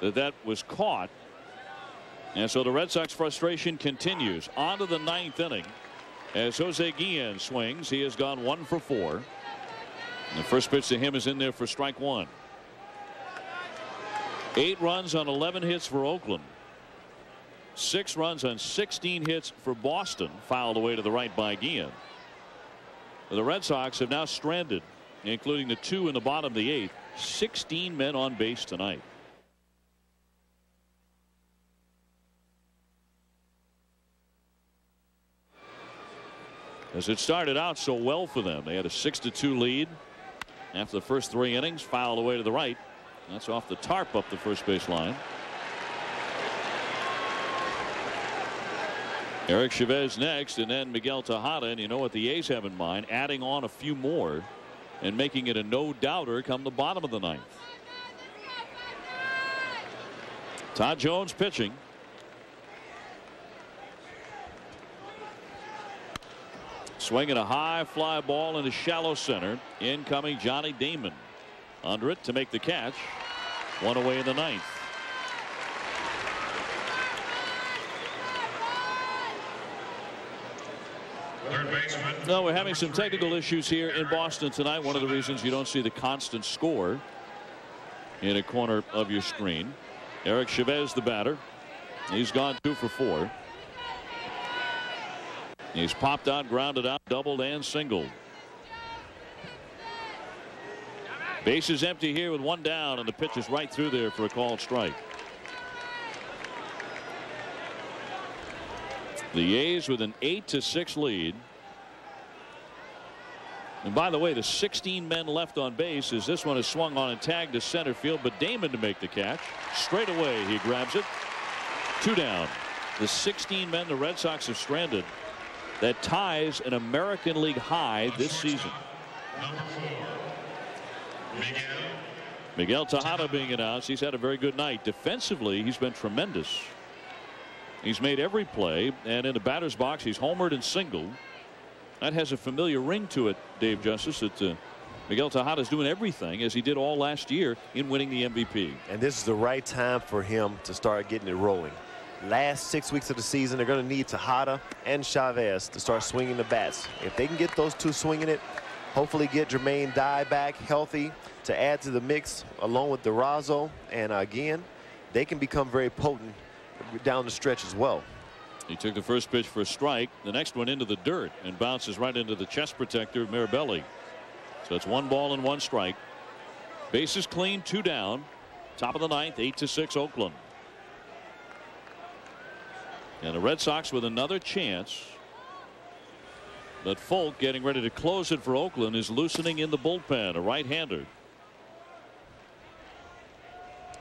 that was caught. And so the Red Sox frustration continues on to the 9th inning as Jose Guillen swings. He has gone 1 for 4. And the first pitch to him is in there for strike 1. 8 runs on 11 hits for Oakland. 6 runs on 16 hits for Boston, fouled away to the right by Guillen. The Red Sox have now stranded, including the 2 in the bottom of the 8th, 16 men on base tonight. As it started out so well for them, they had a 6-2 lead after the first 3 innings. Fouled away to the right. That's off the tarp up the first base line. Eric Chavez next, and then Miguel Tejada. And you know what the A's have in mind, adding on a few more and making it a no-doubter come the bottom of the 9th. Todd Jones pitching. Swinging a high fly ball into shallow center. Incoming Johnny Damon under it to make the catch. 1 away in the 9th. No, we're having some technical issues here in Boston tonight. One of the reasons you don't see the constant score in a corner of your screen. Eric Chavez, the batter. He's gone 2 for 4. He's popped out, grounded out, doubled and singled. Base is empty here with 1 down, and the pitch is right through there for a called strike. The A's with an 8-6 lead. And by the way, the 16 men left on base as this one is swung on and tagged to center field, but Damon to make the catch. Straight away he grabs it. 2 down. The 16 men the Red Sox have stranded. That ties an American League high this season. Miguel Tejada being announced. He's had a very good night. Defensively, he's been tremendous. He's made every play, and in the batter's box, he's homered and singled. That has a familiar ring to it, Dave Justice, that Miguel Tejada is doing everything as he did all last year in winning the MVP. And this is the right time for him to start getting it rolling. Last 6 weeks of the season, they're going to need Tejada and Chavez to start swinging the bats. If they can get those 2 swinging it, hopefully get Jermaine Dye back healthy to add to the mix along with DeRozzo and again, they can become very potent down the stretch as well. He took the first pitch for a strike. The next one into the dirt and bounces right into the chest protector of Mirabelli. So it's 1 ball and 1 strike. Bases clean, 2 down. Top of the 9th, 8-6 Oakland. And the Red Sox with another chance. But Folk, getting ready to close it for Oakland, is loosening in the bullpen, a right-hander.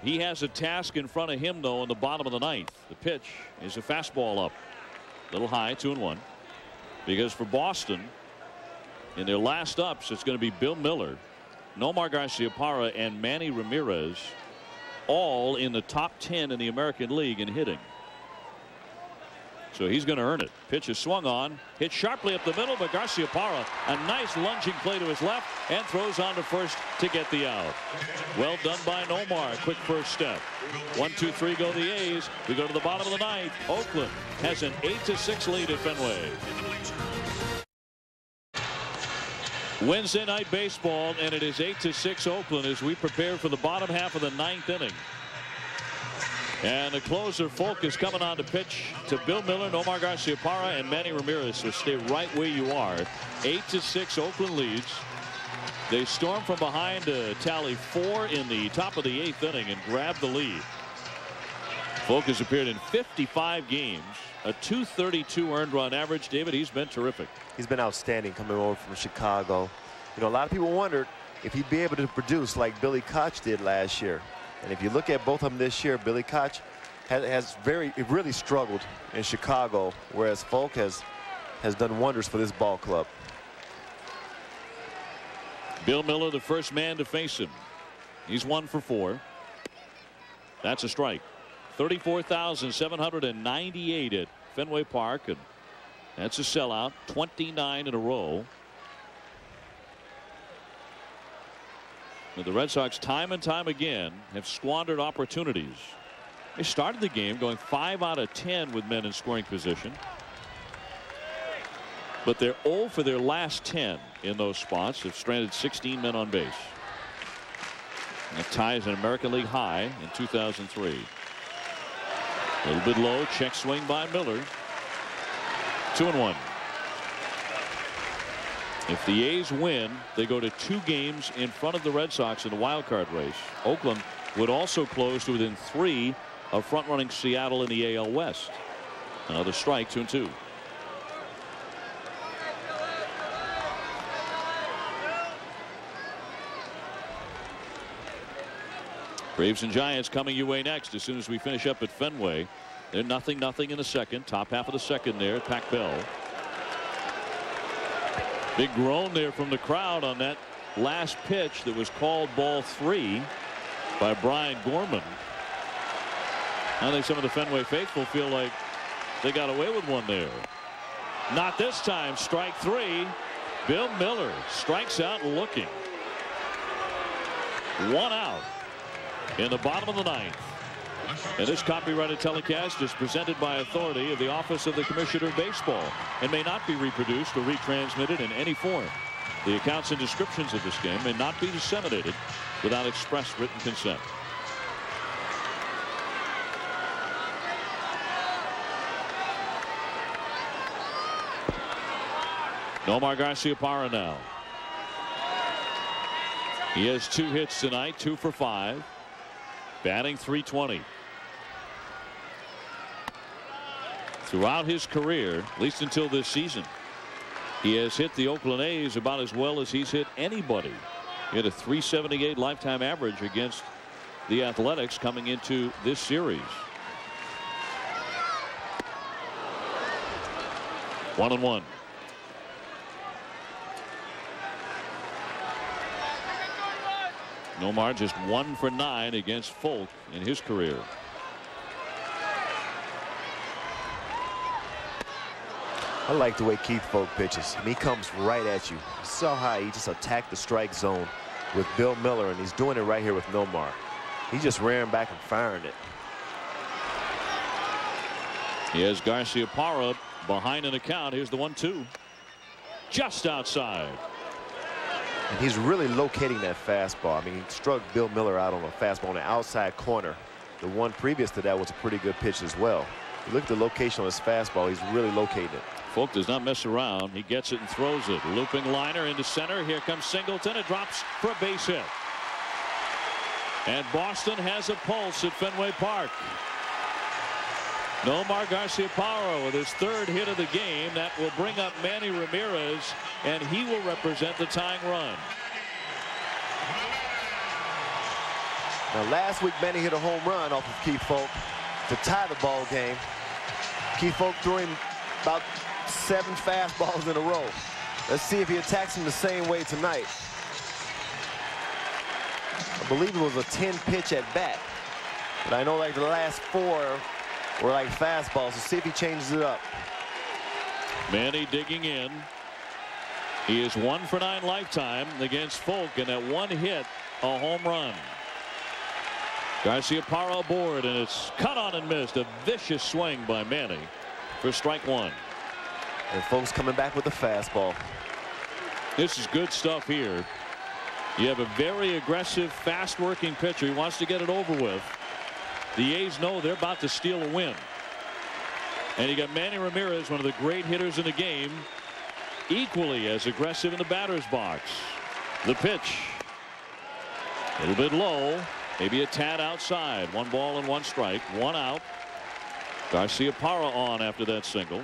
He has a task in front of him, though, in the bottom of the 9th. The pitch is a fastball up. Little high, 2-1. Because for Boston, in their last ups, it's going to be Bill Miller, Nomar Garciaparra, and Manny Ramirez, all in the top 10 in the American League in hitting. So he's going to earn it. Pitch is swung on, hit sharply up the middle, but Garciaparra, a nice lunging play to his left, and throws on to first to get the out. Well done by Nomar. Quick first step. 1-2-3 go the A's. We go to the bottom of the 9th. Oakland has an 8-6 lead at Fenway. Wednesday night baseball, and it is 8-6 Oakland as we prepare for the bottom half of the 9th inning. And the closer, Folk, is coming on to pitch to Bill Miller, Nomar Garciaparra, and Manny Ramirez. So stay right where you are. 8-6 Oakland leads. They storm from behind to tally 4 in the top of the 8th inning and grab the lead. Folk has appeared in 55 games, a .232 earned run average. David, he's been terrific. He's been outstanding coming over from Chicago. You know, a lot of people wondered if he'd be able to produce like Billy Koch did last year. And if you look at both of them this year, Billy Koch has really struggled in Chicago, whereas Folk has done wonders for this ball club. Bill Miller, the first man to face him. He's 1 for 4. That's a strike. 34,798 at Fenway Park, and that's a sellout. 29 in a row. The Red Sox, time and time again, have squandered opportunities. They started the game going 5 out of 10 with men in scoring position, but they're 0 for their last 10 in those spots. They've stranded 16 men on base. That ties an American League high in 2003. A little bit low, check swing by Miller. 2-1. If the A's win, they go to 2 games in front of the Red Sox in the wild card race. Oakland would also close to within 3 of front-running Seattle in the AL West. Another strike, 2-2. Braves and Giants coming your way next as soon as we finish up at Fenway. They're 0-0 in the second. Top half of the second there at Pac-Bell. Big groan there from the crowd on that last pitch that was called ball 3 by Brian Gorman. I think some of the Fenway faithful feel like they got away with one there. Not this time. Strike 3. Bill Miller strikes out looking. 1 out in the bottom of the 9th. And this copyrighted telecast is presented by authority of the Office of the Commissioner of Baseball and may not be reproduced or retransmitted in any form. The accounts and descriptions of this game may not be disseminated without express written consent. Nomar Garciaparra now. He has 2 hits tonight, 2 for 5. Batting .320. Throughout his career, at least until this season, he has hit the Oakland A's about as well as he's hit anybody. He had a .378 lifetime average against the Athletics coming into this series. 1-1. Nomar just 1 for 9 against Folk in his career. I like the way Keith Folk pitches. He comes right at you. You saw how he just attacked the strike zone with Bill Miller, and he's doing it right here with Nomar. He just ran back and firing it. He has Garciaparra behind an account. Here's the 1-2. Just outside. And he's really locating that fastball. I mean, he struck Bill Miller out on a fastball on the outside corner. The one previous to that was a pretty good pitch as well. You look at the location on his fastball, he's really located it. Folk does not mess around. He gets it and throws it. Looping liner into center. Here comes Singleton. It drops for a base hit. And Boston has a pulse at Fenway Park. Nomar Garciaparra with his 3rd hit of the game. That will bring up Manny Ramirez, and he will represent the tying run. Now, last week, Manny hit a home run off of Keith Folk to tie the ball game. Keith Folk threw him about 7 fastballs in a row. Let's see if he attacks him the same way tonight. I believe it was a 10-pitch at bat, but I know like the last 4 were like fastballs. So see if he changes it up. Manny digging in. He is 1 for 9 lifetime against Folk, and that 1 hit, a home run. Garciaparra aboard, and it's cut on and missed. A vicious swing by Manny for strike 1. And Folk's coming back with the fastball. This is good stuff here. You have a very aggressive, fast-working pitcher. He wants to get it over with. The A's know they're about to steal a win. And you got Manny Ramirez, one of the great hitters in the game, equally as aggressive in the batter's box. The pitch. A little bit low, maybe a tad outside. 1 ball and 1 strike, 1 out. Garciaparra on after that single.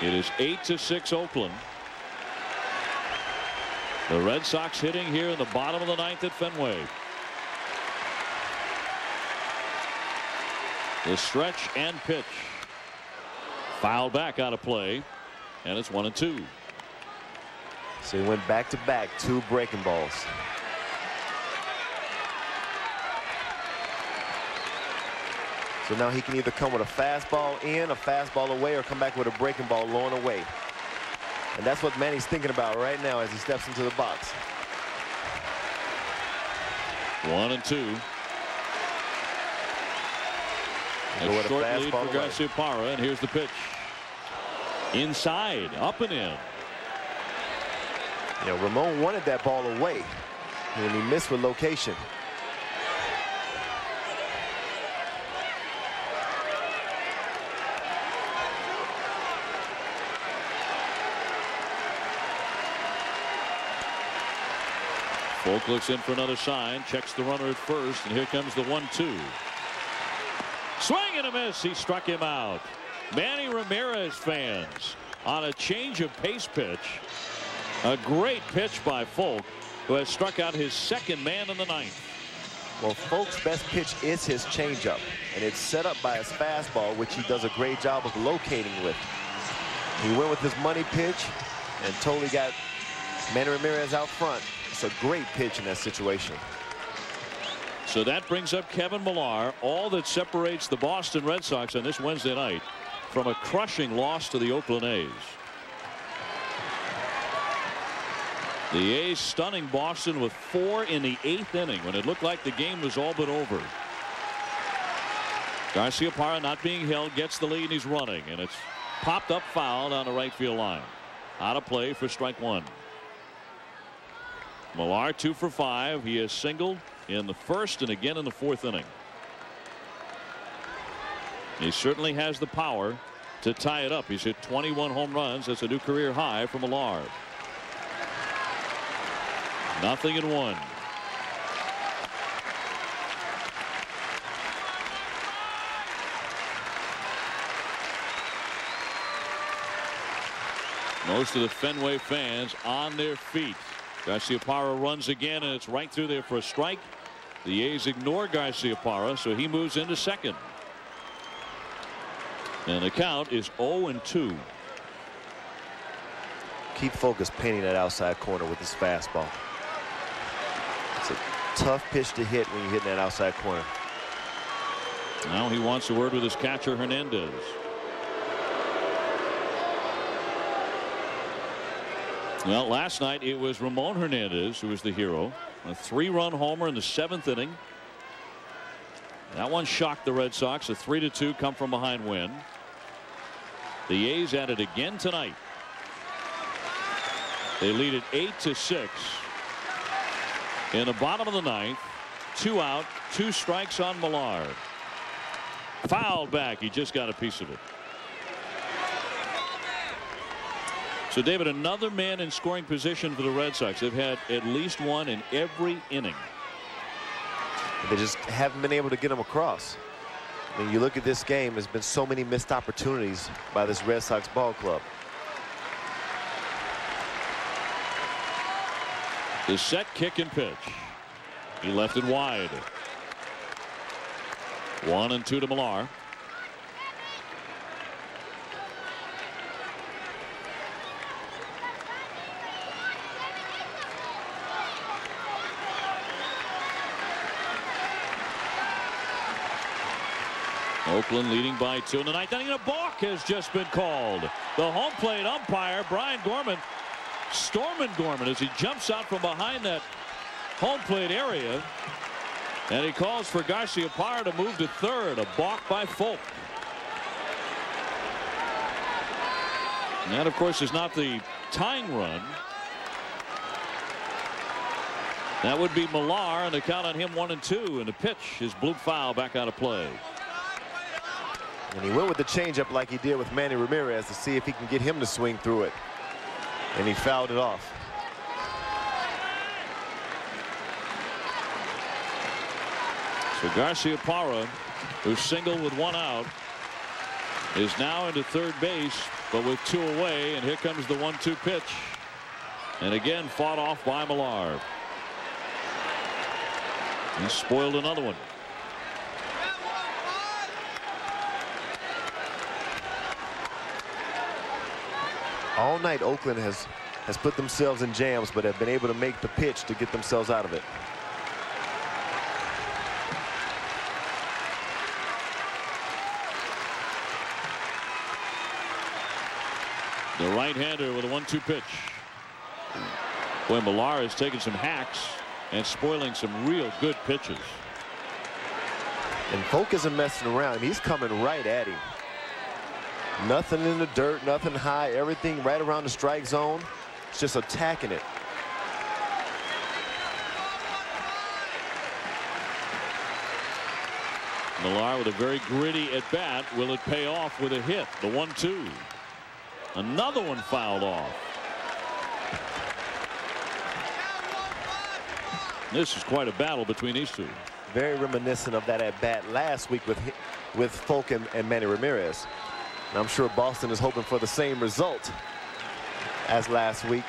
It is 8-6 Oakland. The Red Sox hitting here in the bottom of the 9th at Fenway. The stretch and pitch. Fouled back out of play, and it's 1-2. So he went back-to-back, 2 breaking balls. So now he can either come with a fastball in, a fastball away, or come back with a breaking ball low and away. And that's what Manny's thinking about right now as he steps into the box. 1-2. A short lead for Garciaparra, and here's the pitch. Inside, up and in. You know, Ramon wanted that ball away, and he missed with location. Folk looks in for another sign, checks the runner at first, and here comes the 1-2. Swing and a miss. He struck him out. Manny Ramirez fans on a change of pace pitch. A great pitch by Folk, who has struck out his 2nd man in the 9th. Well, Folk's best pitch is his changeup, and it's set up by his fastball, which he does a great job of locating with. He went with his money pitch and totally got Manny Ramirez out front. It's a great pitch in that situation. So that brings up Kevin Millar. All that separates the Boston Red Sox on this Wednesday night from a crushing loss to the Oakland A's. The A's stunning Boston with 4 in the 8th inning when it looked like the game was all but over. Garciaparra not being held, gets the lead, and he's running, and it's popped up foul down the right field line. Out of play for strike 1. Millar 2 for 5. He has singled in the 1st and again in the 4th inning. He certainly has the power to tie it up. He's hit 21 home runs. That's a new career high for Millar. 0-1. Most of the Fenway fans on their feet. Garciaparra runs again, and it's right through there for a strike. The A's ignore Garciaparra, so he moves into 2nd. And the count is 0-2. Keep focused painting that outside corner with his fastball. It's a tough pitch to hit when you hit that outside corner. Now he wants a word with his catcher, Hernandez. Well, last night it was Ramon Hernandez who was the hero. A 3-run homer in the 7th inning. That one shocked the Red Sox. A 3-2 come from behind win. The A's at it again tonight. They lead it 8-6 in the bottom of the 9th. 2 out, 2 strikes on Millar. Fouled back. He just got a piece of it. So, David, another man in scoring position for the Red Sox. They've had at least one in every inning. They just haven't been able to get him across. I mean, you look at this game, there's been so many missed opportunities by this Red Sox ball club. The set, kick, and pitch. He left it wide. 1-2 to Millar. Oakland leading by 2 in the 9th inning. A balk has just been called. The home plate umpire, Brian Gorman, storming Gorman as he jumps out from behind that home plate area. And he calls for Garciaparra to move to 3rd. A balk by Folk. And that, of course, is not the tying run. That would be Millar, and the count on him 1-2. And the pitch is bloop foul, back out of play. And he went with the changeup like he did with Manny Ramirez to see if he can get him to swing through it. And he fouled it off. So Garcia-Parra, who's single with 1 out, is now into third base, but with 2 away. And here comes the 1-2 pitch. And again, fought off by Millar. He spoiled another one. All night, Oakland has put themselves in jams, but have been able to make the pitch to get themselves out of it. The right-hander with a 1-2 pitch. Boy, Millar has taken some hacks and spoiling some real good pitches. And Folk isn't messing around. He's coming right at him. Nothing in the dirt, nothing high, everything right around the strike zone. It's just attacking it. Millar with a very gritty at bat. Will it pay off with a hit? The 1-2. Another one fouled off. This is quite a battle between these two. Very reminiscent of that at bat last week with Folk and Manny Ramirez. And I'm sure Boston is hoping for the same result as last week.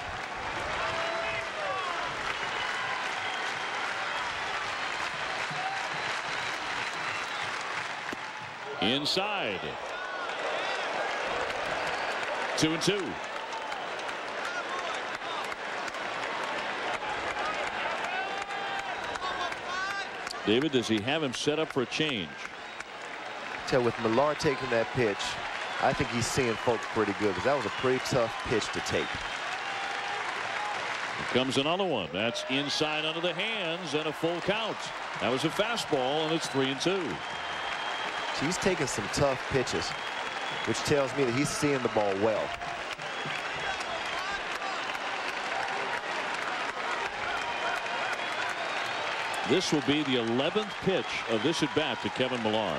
Inside. 2-2. David, does he have him set up for a change? Tell with Millar taking that pitch, I think he's seeing Folk pretty good, because that was a pretty tough pitch to take. Here comes another one. That's inside under the hands and a full count. That was a fastball, and it's 3-2. He's taking some tough pitches, which tells me that he's seeing the ball well. This will be the 11th pitch of this at bat to Kevin Millar.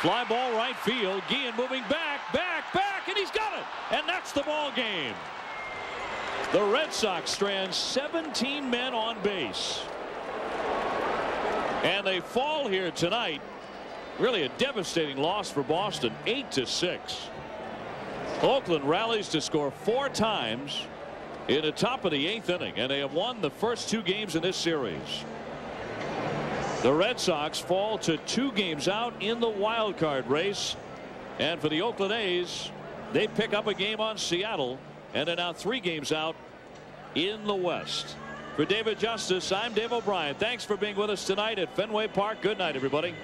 Fly ball right field. Guillen moving back, and he's got it. And that's the ball game. The Red Sox strand 17 men on base. And they fall here tonight. Really a devastating loss for Boston, 8-6. Oakland rallies to score 4 times in the top of the 8th inning, and they have won the first 2 games in this series. The Red Sox fall to 2 games out in the wild card race, and for the Oakland A's, they pick up a game on Seattle, and are now 3 games out in the West. For David Justice, I'm Dave O'Brien. Thanks for being with us tonight at Fenway Park. Good night, everybody.